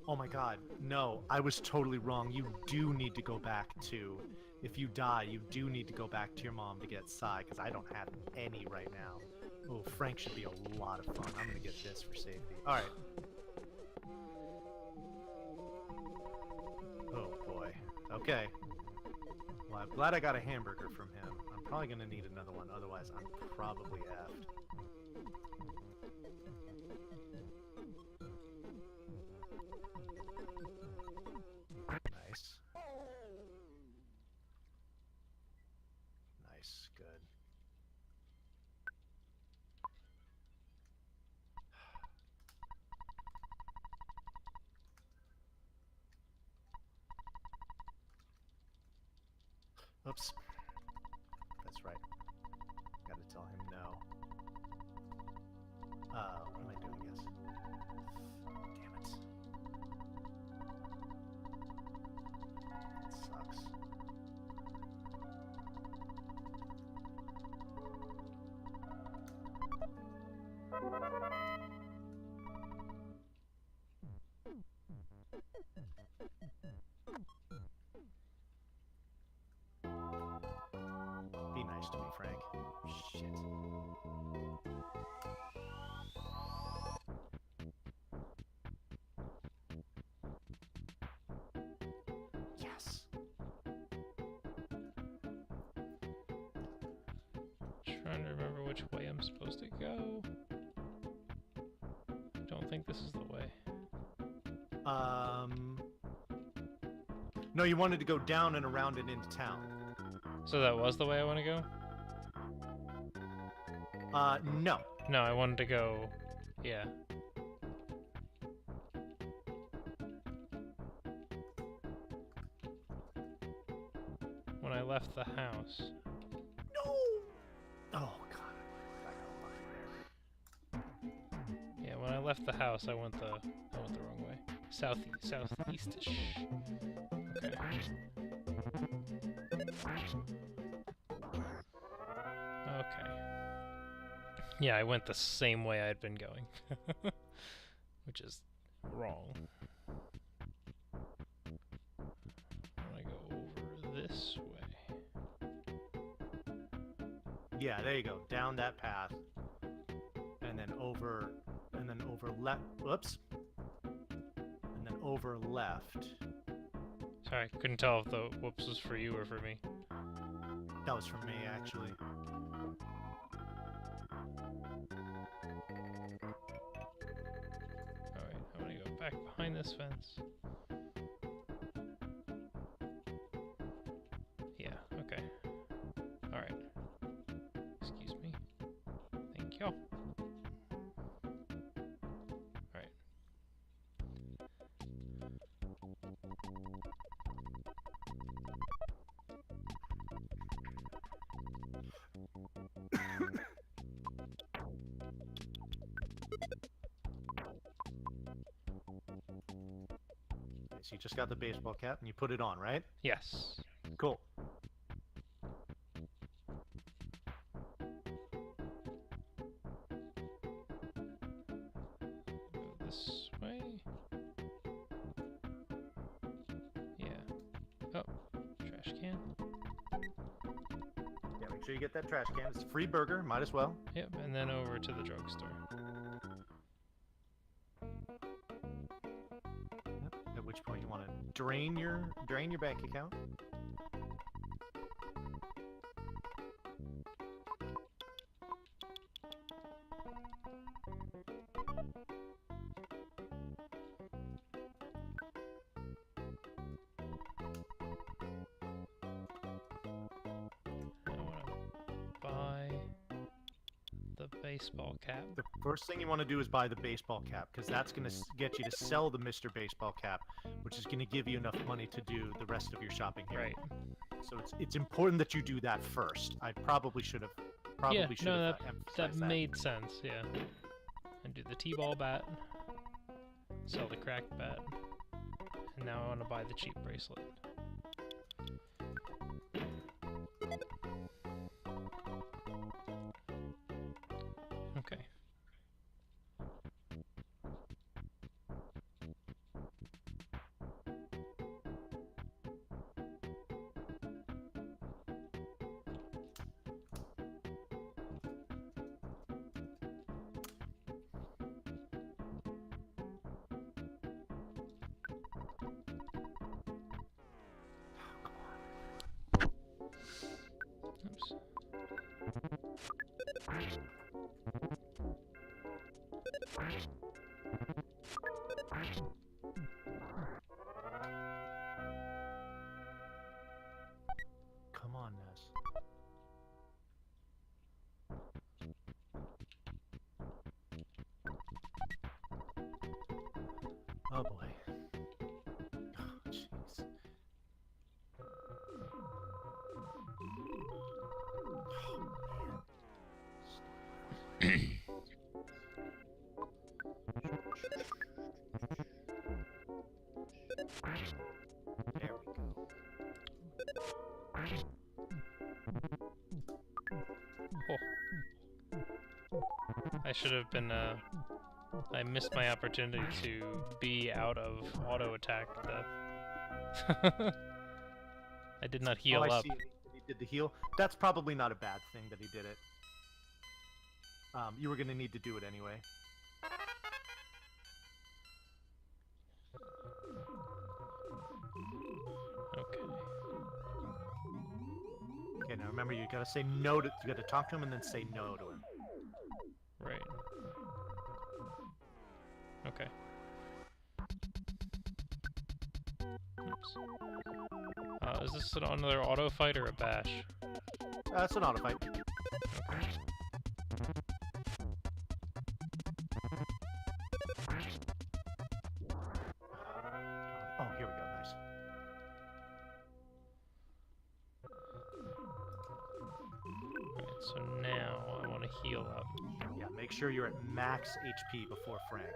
S1: Oh my god, no, I was totally wrong. You do need to go back to, if you die, you do need to go back to your mom to get Psy, because I don't have any right now. Oh, Frank should be a lot of fun. I'm gonna get this for safety. Alright. Oh boy. Okay. Well, I'm glad I got a hamburger from him. I'm probably gonna need another one, otherwise I'm probably effed. Nice. Nice, good. Oops. That's right. Gotta tell him no. What am I doing? Yes. Damn it. That sucks. Be nice to me, Frank. Shit. Yes.
S2: Trying to remember which way I'm supposed to go. Don't think this is the way.
S1: No, you wanted to go down and around and into town.
S2: So that was the way I want to go?
S1: No.
S2: No, I wanted to go... Yeah. When I left the house.
S1: No! Oh, God.
S2: Yeah, when I left the house, I went the wrong way. Southeast-ish. Okay. Okay. Yeah, I went the same way I'd been going. Which is wrong. I want to go over this way.
S1: Yeah, there you go. Down that path. And then over left. Whoops. And then over left.
S2: Sorry, I couldn't tell if the whoops was for you or for me.
S1: That was for me, actually.
S2: Alright, I'm gonna go back behind this fence. Yeah, okay. Alright. Excuse me. Thank you. Alright.
S1: So you just got the baseball cap and you put it on, right?
S2: Yes.
S1: Cool.
S2: Go this way. Yeah. Oh, trash can.
S1: Yeah, make sure you get that trash can. It's a free burger, might as well.
S2: Yep, and then over to the drugstore.
S1: Yep. At which point you want to drain your bank account.
S2: I want to buy the baseball cap.
S1: The first thing you want to do is buy the baseball cap, because that's going to get you to sell the Mr. Baseball Cap, which is going to give you enough money to do the rest of your shopping here.
S2: Right.
S1: So it's important that you do that first. I probably should have emphasized
S2: that made sense, yeah. And do the T-ball bat, sell the cracked bat, and now I want to buy the cheap bracelet. Okay. Oops.
S1: Come on, Ness. Oh boy. Oh, jeez.
S2: should have been, I missed my opportunity to be out of auto attack. I did not heal
S1: I
S2: up.
S1: see. He did the heal. That's probably not a bad thing that he did it. You were going to need to do it anyway.
S2: Okay.
S1: Okay, now remember, you gotta say no to. You gotta talk to him and then say no to him.
S2: Right. Okay. Oops. Is this another auto fight or a bash?
S1: It's an auto fight.
S2: Okay.
S1: Oh, here we go. Nice.
S2: Alright, so now I want to heal up.
S1: Yeah, make sure you're at max HP before Frank.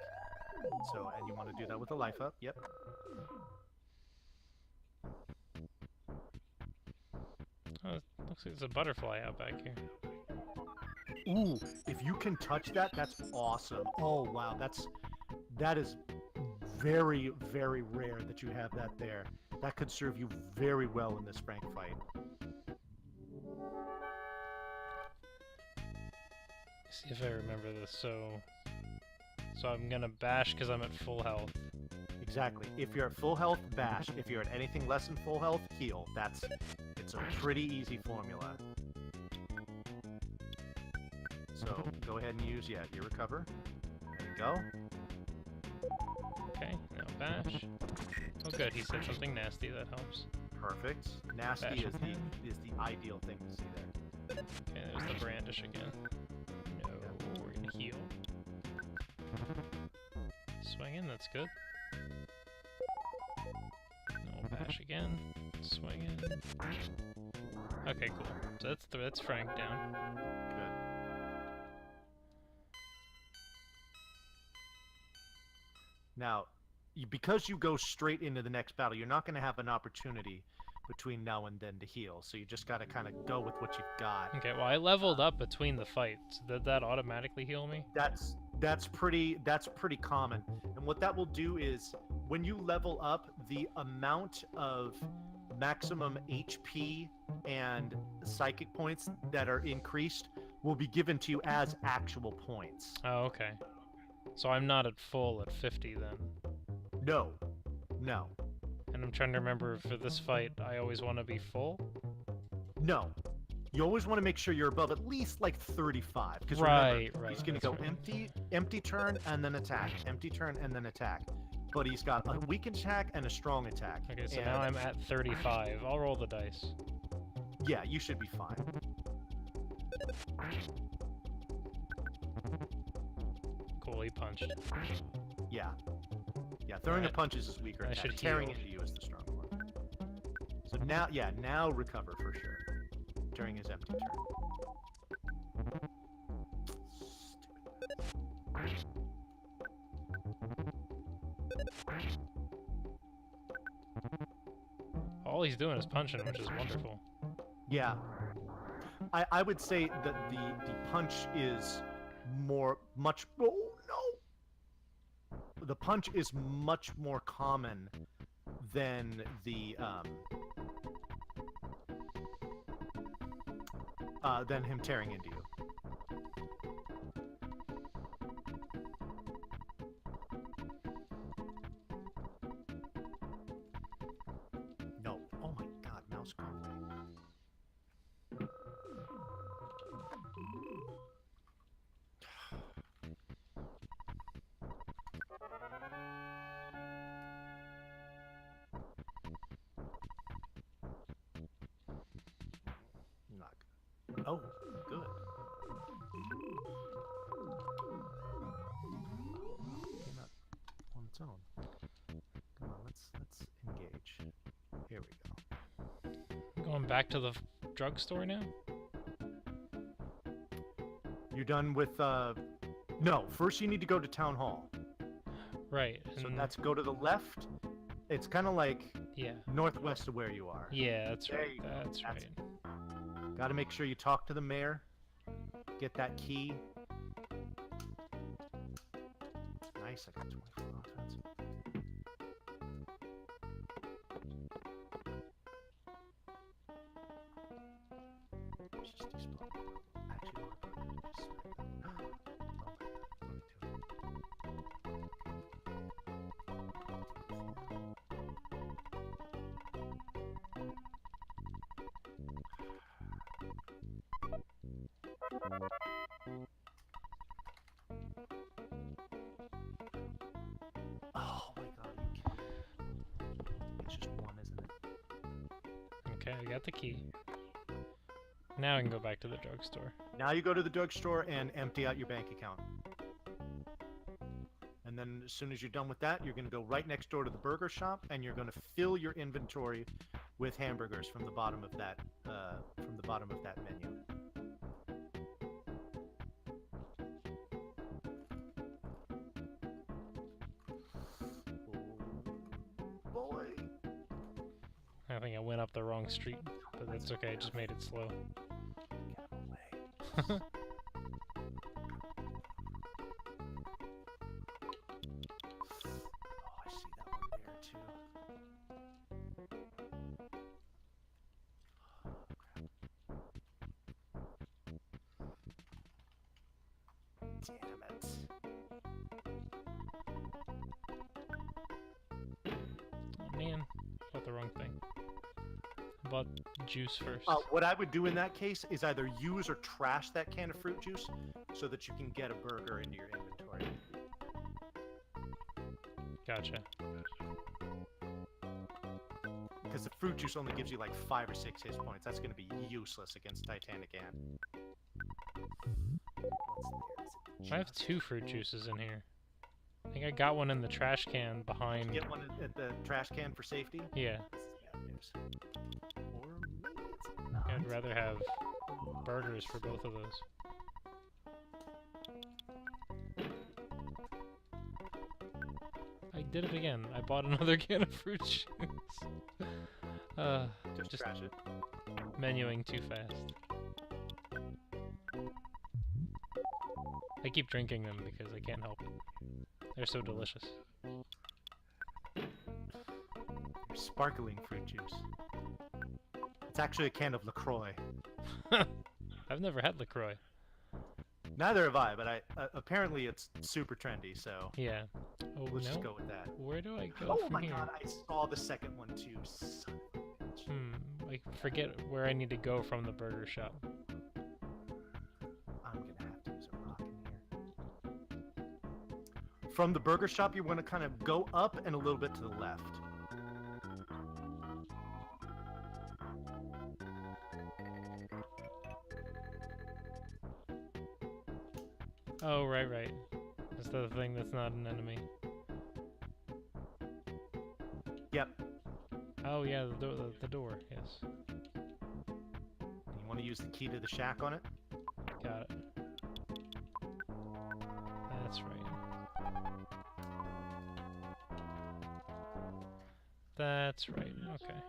S1: So, and you want to do that with a life up. Yep.
S2: Oh, looks like there's a butterfly out back here.
S1: Ooh, if you can touch that, that's awesome. Oh, wow, that is very, very rare that you have that there. That could serve you very well in this Frank fight.
S2: See if I remember this. So I'm gonna bash because I'm at full health.
S1: Exactly. If you're at full health, bash. If you're at anything less than full health, heal. It's a pretty easy formula. So go ahead and use, your recover. There you go.
S2: Okay, now bash. Oh good, he said something nasty, that helps.
S1: Perfect. Nasty
S2: Bash
S1: is
S2: again.
S1: the ideal thing to see there.
S2: Okay, there's the brandish again. No, we're gonna heal. Swinging, that's good. No, bash again. Swinging. Okay, cool. So that's Frank down.
S1: Good. Now, because you go straight into the next battle, you're not going to have an opportunity between now and then to heal. So you just got to kind of go with what you've got.
S2: Okay, well I leveled up between the fights. Did that automatically heal me?
S1: That's pretty common. And what that will do is when you level up, the amount of maximum HP and psychic points that are increased will be given to you as actual points.
S2: Oh, okay. So I'm not at full at 50 then.
S1: No.
S2: And I'm trying to remember for this fight, I always want to be full?
S1: No. You always want to make sure you're above at least like 35. Because
S2: right,
S1: remember, he's going to go empty turn and then attack. Empty turn and then attack. But he's got a weak attack and a strong attack.
S2: Okay, so now I'm at 35. I'll roll the dice.
S1: Yeah, you should be fine.
S2: Cool, he punched.
S1: Yeah. Yeah, throwing the punches is weaker.
S2: I should
S1: tearing
S2: heal.
S1: into you is the stronger one. So now recover for sure. During his empty turn.
S2: All he's doing is punching, which is wonderful.
S1: Yeah. I would say that the punch is much. Oh no! The punch is much more common than the than him tearing into you. No. Oh my God, mouse go away. Not good. Oh, good. Came out on its own. Come on, let's engage. Here we go.
S2: Going back to the drugstore now?
S1: You're done with no, first you need to go to town hall.
S2: Right.
S1: So
S2: and
S1: that's go to the left. It's kind of like
S2: yeah.
S1: northwest of where you are.
S2: Yeah, that's
S1: There
S2: right.
S1: you go.
S2: That's right.
S1: Got to make sure you talk to the mayor. Get that key. Nice, I got 24 offense. Let's just explode. Actually, just oh my god, you can't. It's just one, isn't it?
S2: Okay, I got the key. Now I can go back to the drugstore.
S1: Now you go to the drugstore and empty out your bank account. And then as soon as you're done with that, you're going to go right next door to the burger shop, and you're going to fill your inventory with hamburgers from the bottom of that menu. Oh, boy.
S2: I think I went up the wrong street, but that's okay. I just made it slow.
S1: Get away. Oh, I see that one there too. Damn it.
S2: Oh man, bought the wrong thing. I bought juice first.
S1: What I would do in that case is either use or trash that can of fruit juice so that you can get a burger into your inventory.
S2: Gotcha.
S1: Because the fruit juice only gives you like 5 or 6 hit points. That's going to be useless against Titanic Ant.
S2: I have 2 fruit juices in here. I think I got one in the trash can behind.
S1: Get one at the trash can for safety?
S2: Yeah.
S1: Or maybe it's not.
S2: I'd rather have burgers for both of those. I did it again. I bought another can of fruit juice.
S1: Just trash it.
S2: Menuing too fast. I keep drinking them because I can't help it. They're so delicious.
S1: Sparkling fruit juice. It's actually a can of LaCroix.
S2: I've never had LaCroix.
S1: Neither have I, but apparently it's super trendy, so
S2: Yeah. Oh,
S1: let's
S2: no?
S1: just go with that.
S2: Where do I go
S1: Oh
S2: from
S1: my
S2: here?
S1: god, I saw the second one too. Son of a bitch.
S2: I forget where I need to go from the burger shop.
S1: I'm gonna have to use a rock in here. From the burger shop, you're gonna kind of go up and a little bit to the left.
S2: Oh, right. That's the thing that's not an enemy.
S1: Yep.
S2: Oh yeah, the door, yes.
S1: You want to use the key to the shack on it?
S2: Got it. That's right. That's right, okay.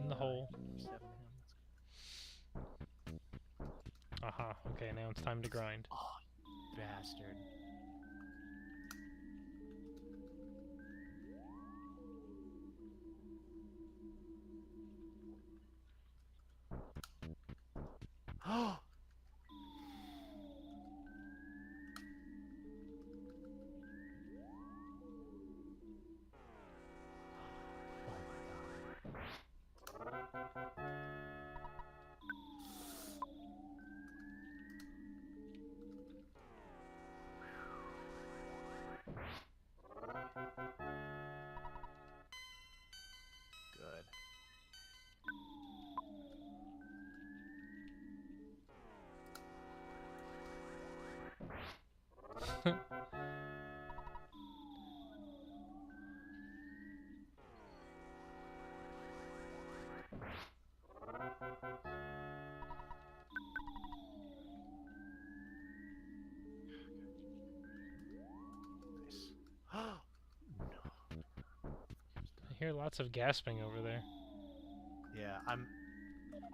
S2: In the hole. Aha, okay, now it's time to grind.
S1: Oh, you bastard. Oh! Good. Nice. Oh no.
S2: I hear lots of gasping over there.
S1: Yeah, I'm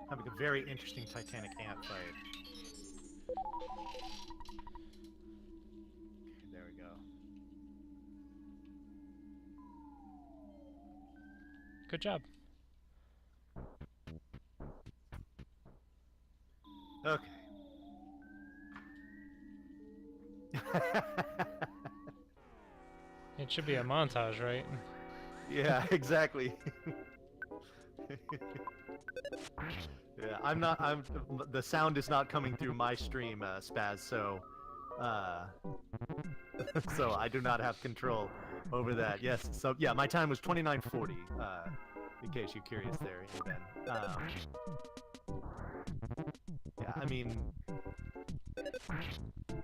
S1: having a very interesting Titanic ant fight.
S2: Good job.
S1: Okay.
S2: It should be a montage, right?
S1: Yeah, exactly. Yeah, the sound is not coming through my stream, Spaz, so, so I do not have control over that. Yes, so, yeah, my time was 29:40, in case you're curious there, Ben. Yeah, I mean,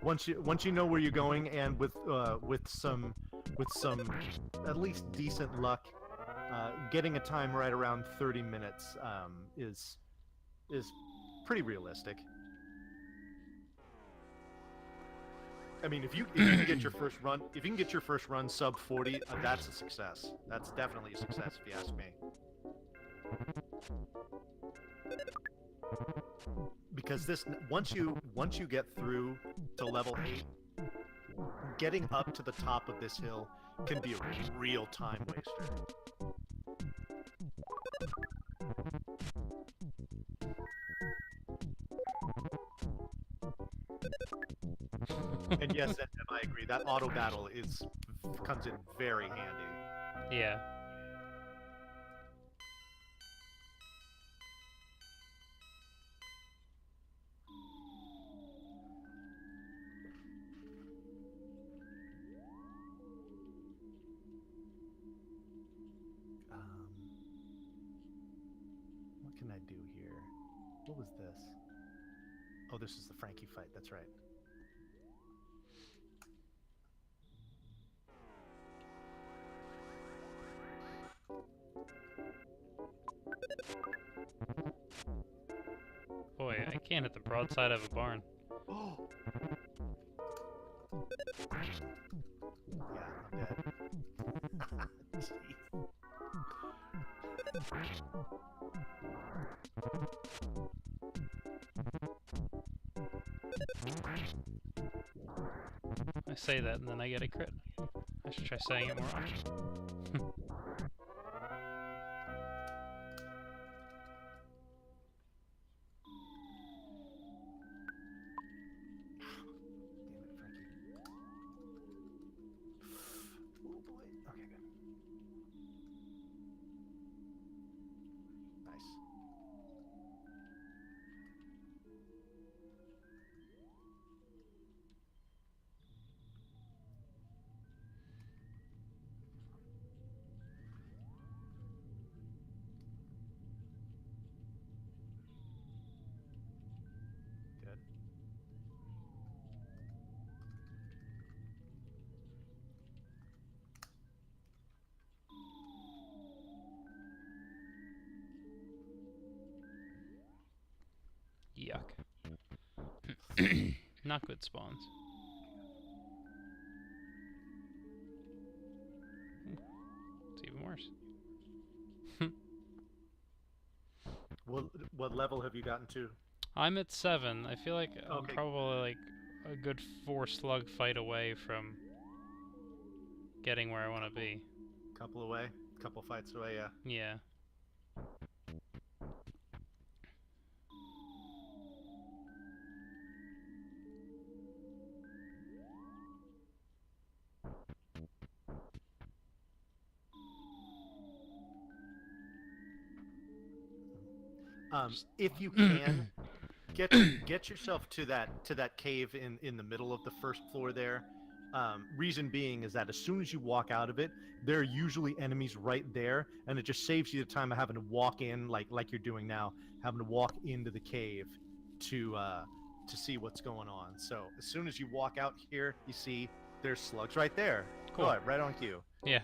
S1: once you know where you're going, and with some at least decent luck, getting a time right around 30 minutes is pretty realistic. I mean, if you can get your first run sub 40, that's a success. That's definitely a success if you ask me. Because this once you get through to level 8, getting up to the top of this hill can be a real time waster. And yes, I agree. That auto battle comes in very handy.
S2: Yeah.
S1: What can I do here? What was this? Oh, this is the Frankie fight. That's right.
S2: Boy, I can't hit the broadside of a barn.
S1: Oh! Yeah, I'm dead.
S2: I say that and then I get a crit. I should try saying it more often. Yuck. Not good spawns. It's even worse.
S1: What level have you gotten to?
S2: I'm at 7. I feel like I'm
S1: Okay.
S2: probably like a good 4 slug fight away from getting where I want to be.
S1: Couple fights away, yeah.
S2: Yeah.
S1: If you can, get yourself to that cave in the middle of the first floor there. Reason being is that as soon as you walk out of it, there are usually enemies right there, and it just saves you the time of having to walk in like you're doing now, having to walk into the cave to see what's going on. So as soon as you walk out here, you see there's slugs right there.
S2: Cool.
S1: Oh, right on cue.
S2: Yeah.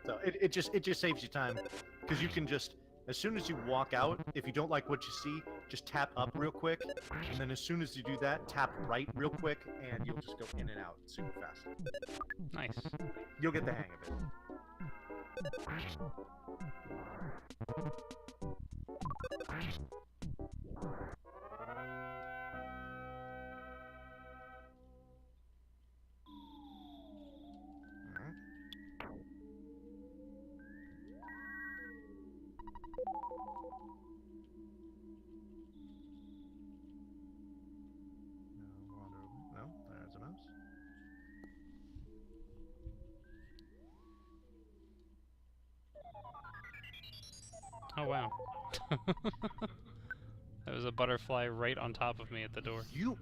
S1: So it just saves you time, because you can just, as soon as you walk out, if you don't like what you see, just tap up real quick, and then as soon as you do that, tap right real quick, and you'll just go in and out super fast.
S2: Nice.
S1: You'll get the hang of it.
S2: Oh, wow. There was a butterfly right on top of me at the door.
S1: You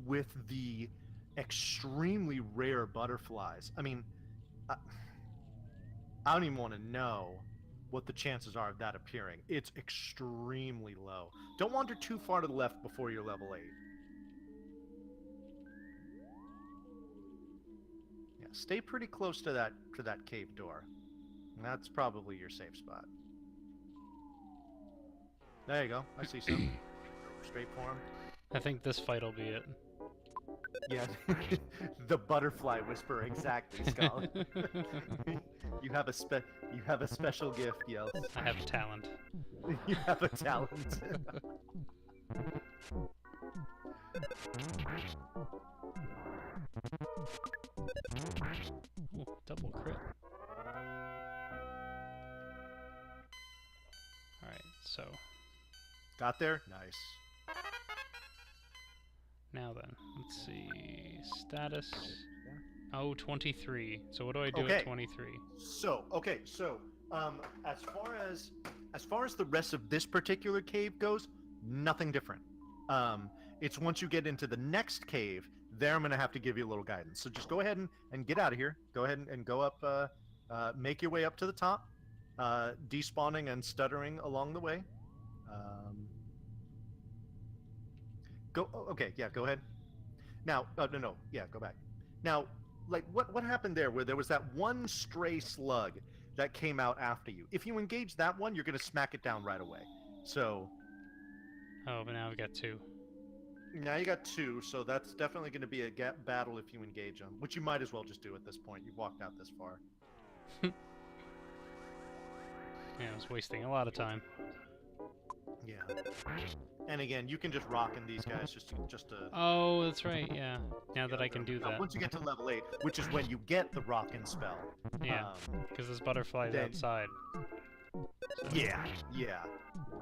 S1: with the extremely rare butterflies. I mean, I don't even want to know what the chances are of that appearing. It's extremely low. Don't wander too far to the left before you're level 8. Yeah, stay pretty close to that cave door. And that's probably your safe spot. There you go. I see some. Straight for him.
S2: I think this fight will be it.
S1: Yeah, the butterfly whisper, exactly, Skull. you have a special gift, Yells.
S2: I have talent.
S1: You have a talent.
S2: Ooh, double crit. Alright, so
S1: Got there? Nice.
S2: now then, let's see. Status. Oh, 23. So what do I do
S1: Okay.
S2: at 23?
S1: So, as far as the rest of this particular cave goes, nothing different. It's once you get into the next cave, there I'm gonna have to give you a little guidance. So just go ahead and get out of here. Go ahead and go up, make your way up to the top, despawning and stuttering along the way. Okay, yeah, go ahead. Now, no, yeah, go back. Now, like, what happened there where there was that one stray slug that came out after you? If you engage that one, you're going to smack it down right away. So...
S2: Oh, but now we got 2.
S1: Now you got 2, so that's definitely going to be a battle if you engage them, which you might as well just do at this point. You've walked out this far.
S2: Yeah, I was wasting a lot of time.
S1: Yeah. And again, you can just rock in these guys just to...
S2: Oh, that's right, yeah. Now that I can do that.
S1: Once you get to level 8, which is when you get the rockin' spell.
S2: Yeah, because this butterfly's
S1: then-
S2: outside.
S1: Yeah, yeah.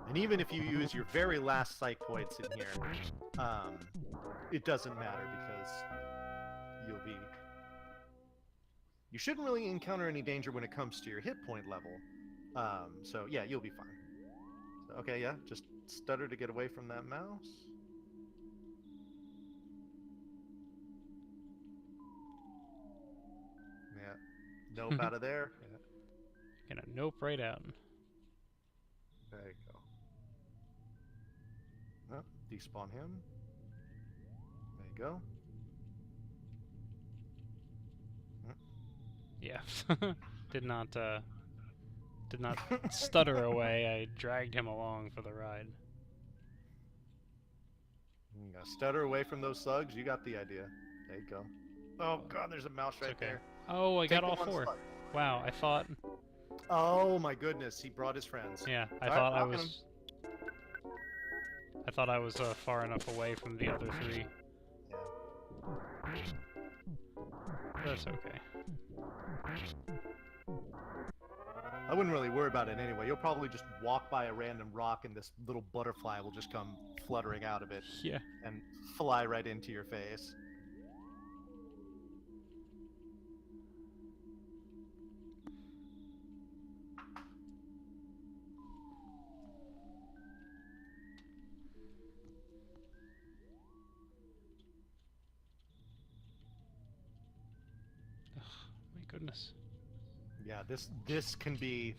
S1: And even if you use your very last psych points in here, it doesn't matter because you shouldn't really encounter any danger when it comes to your hit point level. So yeah, you'll be fine. So, okay, yeah, just stutter to get away from that mouse. Yeah, nope out of there. Yeah.
S2: Gonna nope right out.
S1: There you go. Oh, despawn him. There you go.
S2: Yeah. Did not stutter away. I dragged him along for the ride.
S1: You gotta stutter away from those slugs. You got the idea. There you go. Oh god, there's a mouse right
S2: okay.
S1: there.
S2: Oh, I
S1: Take
S2: got all
S1: the one
S2: 4.
S1: slug.
S2: Wow, I thought...
S1: Oh my goodness, he brought his friends.
S2: Yeah, I
S1: Alright,
S2: thought I
S1: knocking
S2: was... I thought I was far enough away from the other 3.
S1: Yeah.
S2: That's okay.
S1: I wouldn't really worry about it anyway. You'll probably just walk by a random rock and this little butterfly will just come fluttering out of it
S2: Yeah.
S1: and fly right into your face.
S2: My goodness.
S1: Yeah, this can be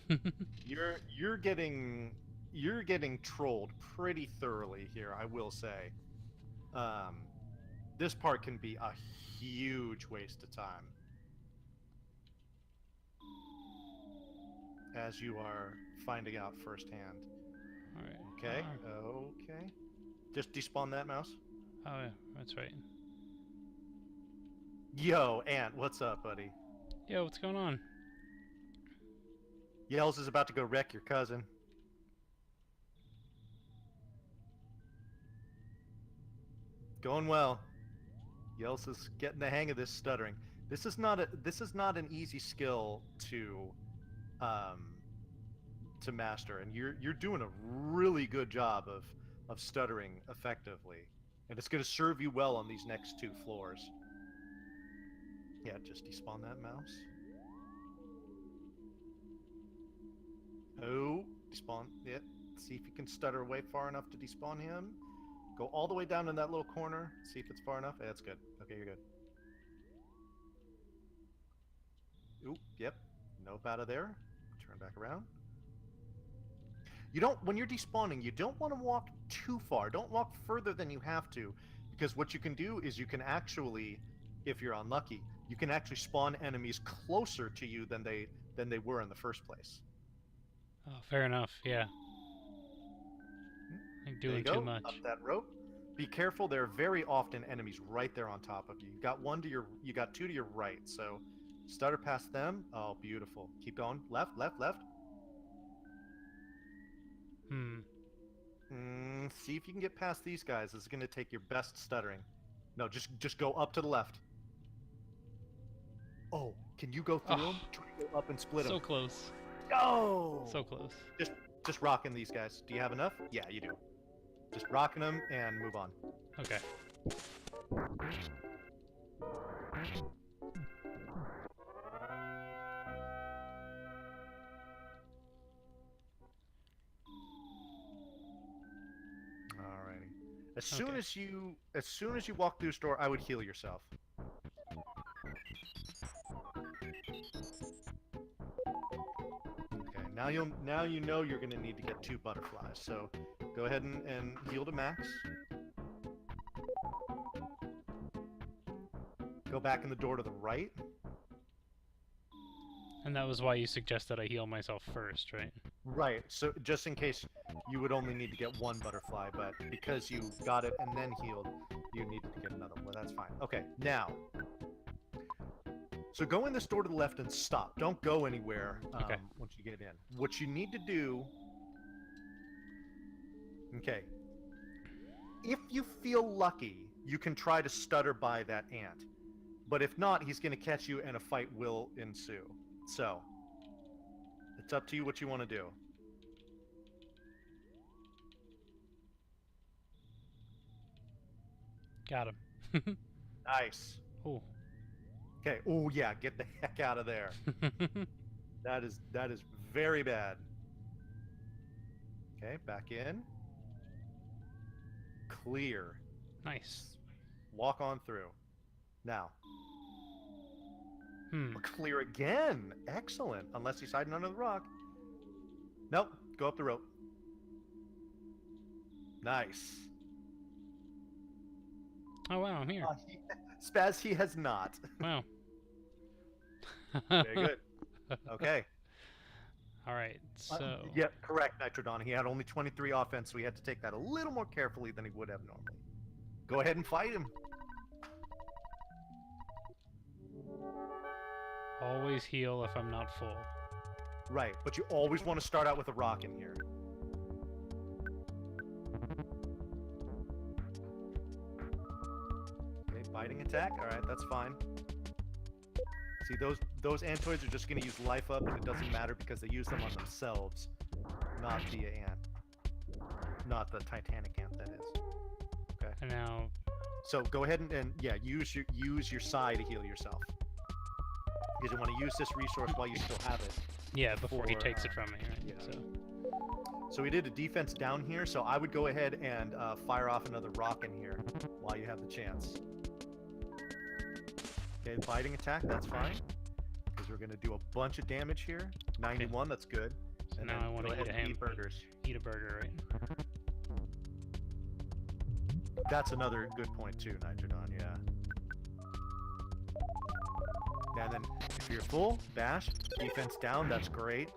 S1: you're getting trolled pretty thoroughly here, I will say. This part can be a huge waste of time. As you are finding out firsthand.
S2: Alright.
S1: Okay, okay. Just despawn that mouse.
S2: Oh, yeah, that's right.
S1: Yo, Ant, what's up, buddy?
S2: Yo, what's going on?
S1: Yells is about to go wreck your cousin. Going well. Yells is getting the hang of this stuttering. This is not an easy skill to master, and you're doing a really good job of stuttering effectively, and it's going to serve you well on these next 2 floors. Yeah, just despawn that mouse. Oh, Despawn. Yeah. See if you can stutter away far enough to despawn him. Go all the way down in that little corner. See if it's far enough. Yeah, that's good. Okay, you're good. Oop, yep. Nope out of there. Turn back around. You don't, when you're despawning, you don't want to walk too far. Don't walk further than you have to, because what you can do is you can actually, if you're unlucky, you can actually spawn enemies closer to you than they were in the first place.
S2: Oh, fair enough. Yeah. I'm
S1: There you
S2: doing
S1: go.
S2: too much.
S1: Up that rope. Be careful. There are very often enemies right there on top of you. You got one to your, you got two to your right. So, stutter past them. Oh, beautiful. Keep going. Left, left, left. See if you can get past these guys. This is going to take your best stuttering. No, just go up to the left. Oh, can you go through them? Try to go up and split them.
S2: So close.
S1: Go!
S2: So close.
S1: Just rocking these guys. Do you have enough? Yeah, you do. Just rocking them and move on.
S2: Okay.
S1: Alrighty. As soon as you walk through the store, I would heal yourself. Okay, now you know you're gonna need to get 2 butterflies. So go ahead and heal to max. Go back in the door to the right.
S2: And that was why you suggested I heal myself first, right?
S1: Right, so just in case you would only need to get 1 butterfly, but because you got it and then healed, you needed to get another one. Well, that's fine. Okay, now. So go in this door to the left and stop. Don't go anywhere
S2: Okay.
S1: once you get in. What you need to do... Okay. If you feel lucky, you can try to stutter by that ant. But if not, he's going to catch you and a fight will ensue. So, it's up to you what you want to do.
S2: Got him.
S1: Nice.
S2: Oh.
S1: Okay. Oh yeah, get the heck out of there. That is very bad. Okay, back in. Clear.
S2: Nice.
S1: Walk on through. Now. Clear again. Excellent. Unless he's hiding under the rock. Nope. Go up the rope. Nice.
S2: Oh wow, I'm here.
S1: Spaz, he has not.
S2: Wow.
S1: Very good. Okay.
S2: All right. So.
S1: Yeah, correct, Nitrodon. He had only 23 offense, so he had to take that a little more carefully than he would have normally. Go ahead and fight him.
S2: Always heal if I'm not full.
S1: Right, but you always want to start out with a rock in here. Okay, biting attack. All right, that's fine. See, those antoids are just going to use life up, and it doesn't matter because they use them on themselves, not the ant. Not the Titanic ant, that is. Okay.
S2: And now.
S1: So go ahead and yeah, use your side to heal yourself. Because you want to use this resource while you still have it.
S2: Yeah, before he takes it from me, right?
S1: Yeah. So we did a defense down here, so I would go ahead and fire off another rock in here while you have the chance. Okay, biting attack, that's fine. Because we're going to do a bunch of damage here. 91, okay. That's good.
S2: So
S1: and
S2: now I want to
S1: eat burgers.
S2: Eat a burger, right?
S1: That's another good point too, Nitrodon, yeah. And then, if you're full, bash, defense down, that's great.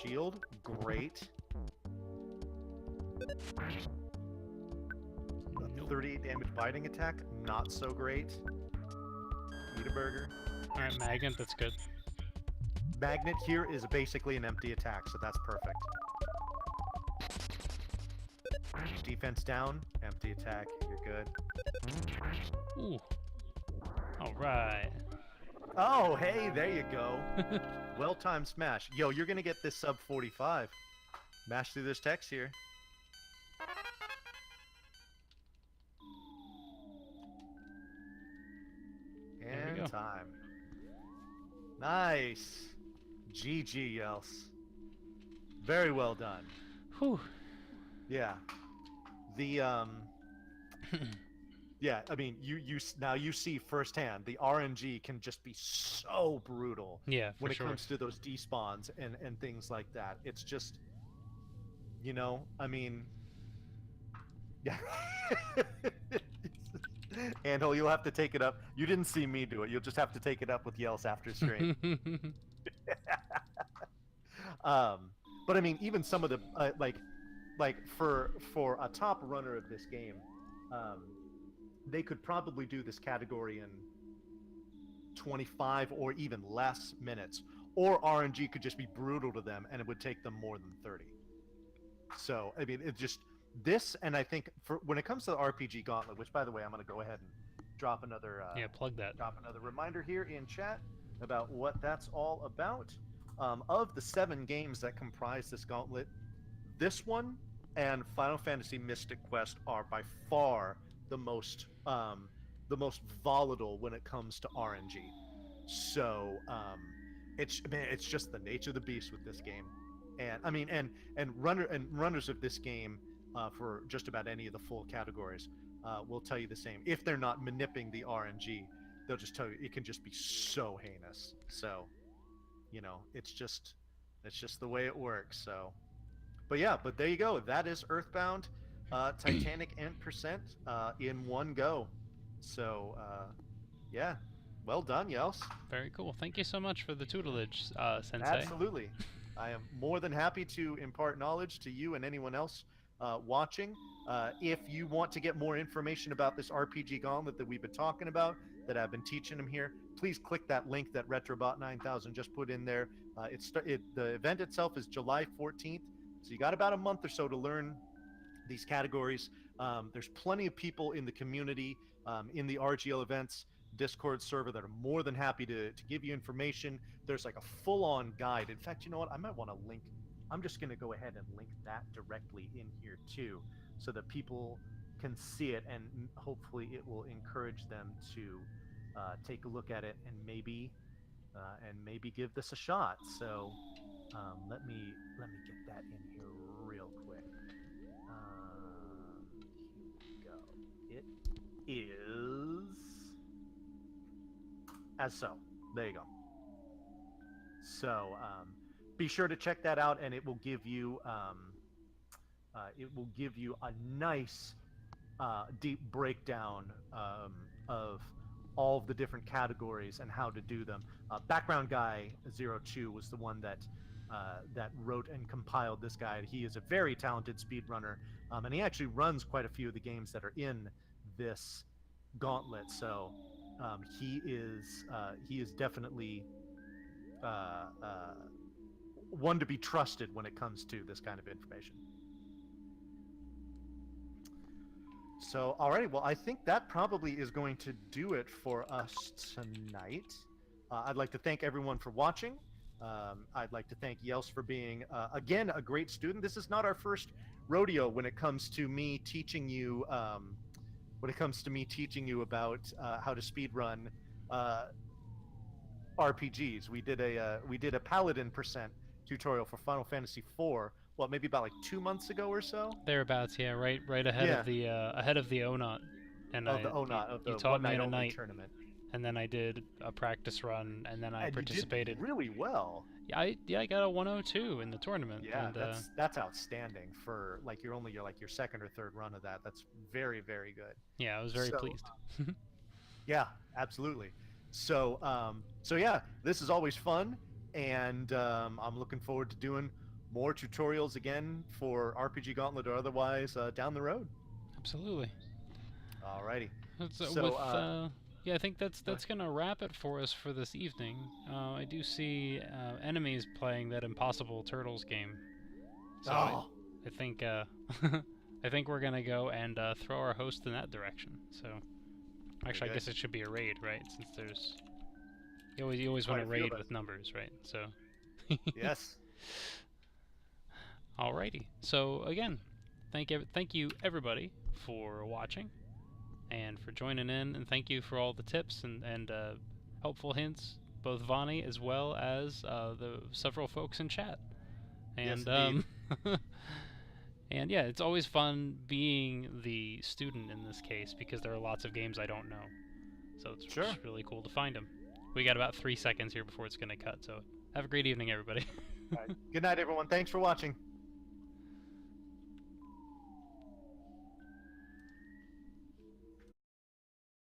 S1: Shield, great. 38 damage biting attack, not so great. Eat a burger.
S2: Alright, magnet, that's good.
S1: Magnet here is basically an empty attack, so that's perfect. Defense down, empty attack, you're good.
S2: Ooh. Alright.
S1: Oh, hey, there you go. Well-timed smash. Yo, you're gonna get this sub 45. Mash through this text here. And time. Nice. GG, Yels. Very well done.
S2: Whew.
S1: Yeah. The yeah, I mean, now you see firsthand the RNG can just be so brutal
S2: Yeah, for
S1: when it
S2: sure.
S1: comes to those despawns and things like that. It's just, I mean, yeah. Angel, you'll have to take it up. You didn't see me do it. You'll just have to take it up with Yels after stream. But I mean, even some of the like for a top runner of this game, they could probably do this category in 25 or even less minutes, or RNG could just be brutal to them and it would take them more than 30. So I mean, it just this, and I think for when it comes to the RPG Gauntlet, which by the way, I'm going to go ahead and drop another
S2: yeah, plug that.
S1: drop another reminder here in chat about what that's all about. Of the 7 games that comprise this gauntlet, this one and Final Fantasy Mystic Quest are by far the most volatile when it comes to RNG. So it's just the nature of the beast with this game, and I mean and runners of this game for just about any of the full categories will tell you the same. If they're not manipulating the RNG, they'll just tell you it can just be so heinous. So it's just the way it works. So but there you go. That is Earthbound, Titanic, and Percent in one go. So yeah, well done, Yels.
S2: Very cool. Thank you so much for the tutelage, Sensei.
S1: Absolutely. I am more than happy to impart knowledge to you and anyone else watching. If you want to get more information about this RPG Gauntlet that we've been talking about, that I've been teaching them here, please click that link that Retrobot9000 just put in there. The event itself is July 14th, so you got about a month or so to learn these categories. There's plenty of people in the community, in the RGL events Discord server, that are more than happy to give you information. There's like a full-on guide. In fact, you know what? I might want to link. I'm just going to go ahead and link that directly in here too, so that people can see it, and hopefully it will encourage them to take a look at it and maybe give this a shot. So let me get that in here real quick. Here we go. It is as so. There you go. So be sure to check that out, and it will give you a nice deep breakdown of all of the different categories and how to do them. Background Guy 02 was the one that wrote and compiled this guide. He is a very talented speedrunner, and he actually runs quite a few of the games that are in this gauntlet. So he is definitely one to be trusted when it comes to this kind of information. So, alrighty, well, I think that probably is going to do it for us tonight. I'd like to thank everyone for watching. I'd like to thank Yels for being, again, a great student. This is not our first rodeo when it comes to me teaching you, about how to speedrun RPGs. We did a Paladin Percent tutorial for Final Fantasy IV. What, maybe about like 2 months ago or so?
S2: Thereabouts, yeah, right ahead of the ONOT. And you taught me in a night
S1: tournament.
S2: And then I did a practice run, and then I participated.
S1: You did really well.
S2: Yeah, I got a 102 in the tournament.
S1: Yeah,
S2: and,
S1: that's outstanding for like your second or third run of that. That's very, very good.
S2: Yeah, I was very pleased.
S1: Yeah, absolutely. So yeah, this is always fun, and I'm looking forward to doing more tutorials again for RPG Gauntlet or otherwise down the road.
S2: Absolutely.
S1: Alrighty.
S2: Yeah, I think that's gonna wrap it for us for this evening. I do see enemies playing that Impossible Turtles game, so I think I think we're gonna go and throw our host in that direction. So actually, I guess it should be a raid, right? Since there's you always want to raid with numbers, right? So
S1: yes.
S2: Alrighty. So again, thank you everybody for watching and for joining in, and thank you for all the tips and helpful hints both Vani as well as the several folks in chat. And
S1: Yes,
S2: and yeah, it's always fun being the student in this case because there are lots of games I don't know. So it's just really cool to find them. We got about 3 seconds here before it's going to cut, so have a great evening, everybody.
S1: All right. Good night, everyone. Thanks for watching.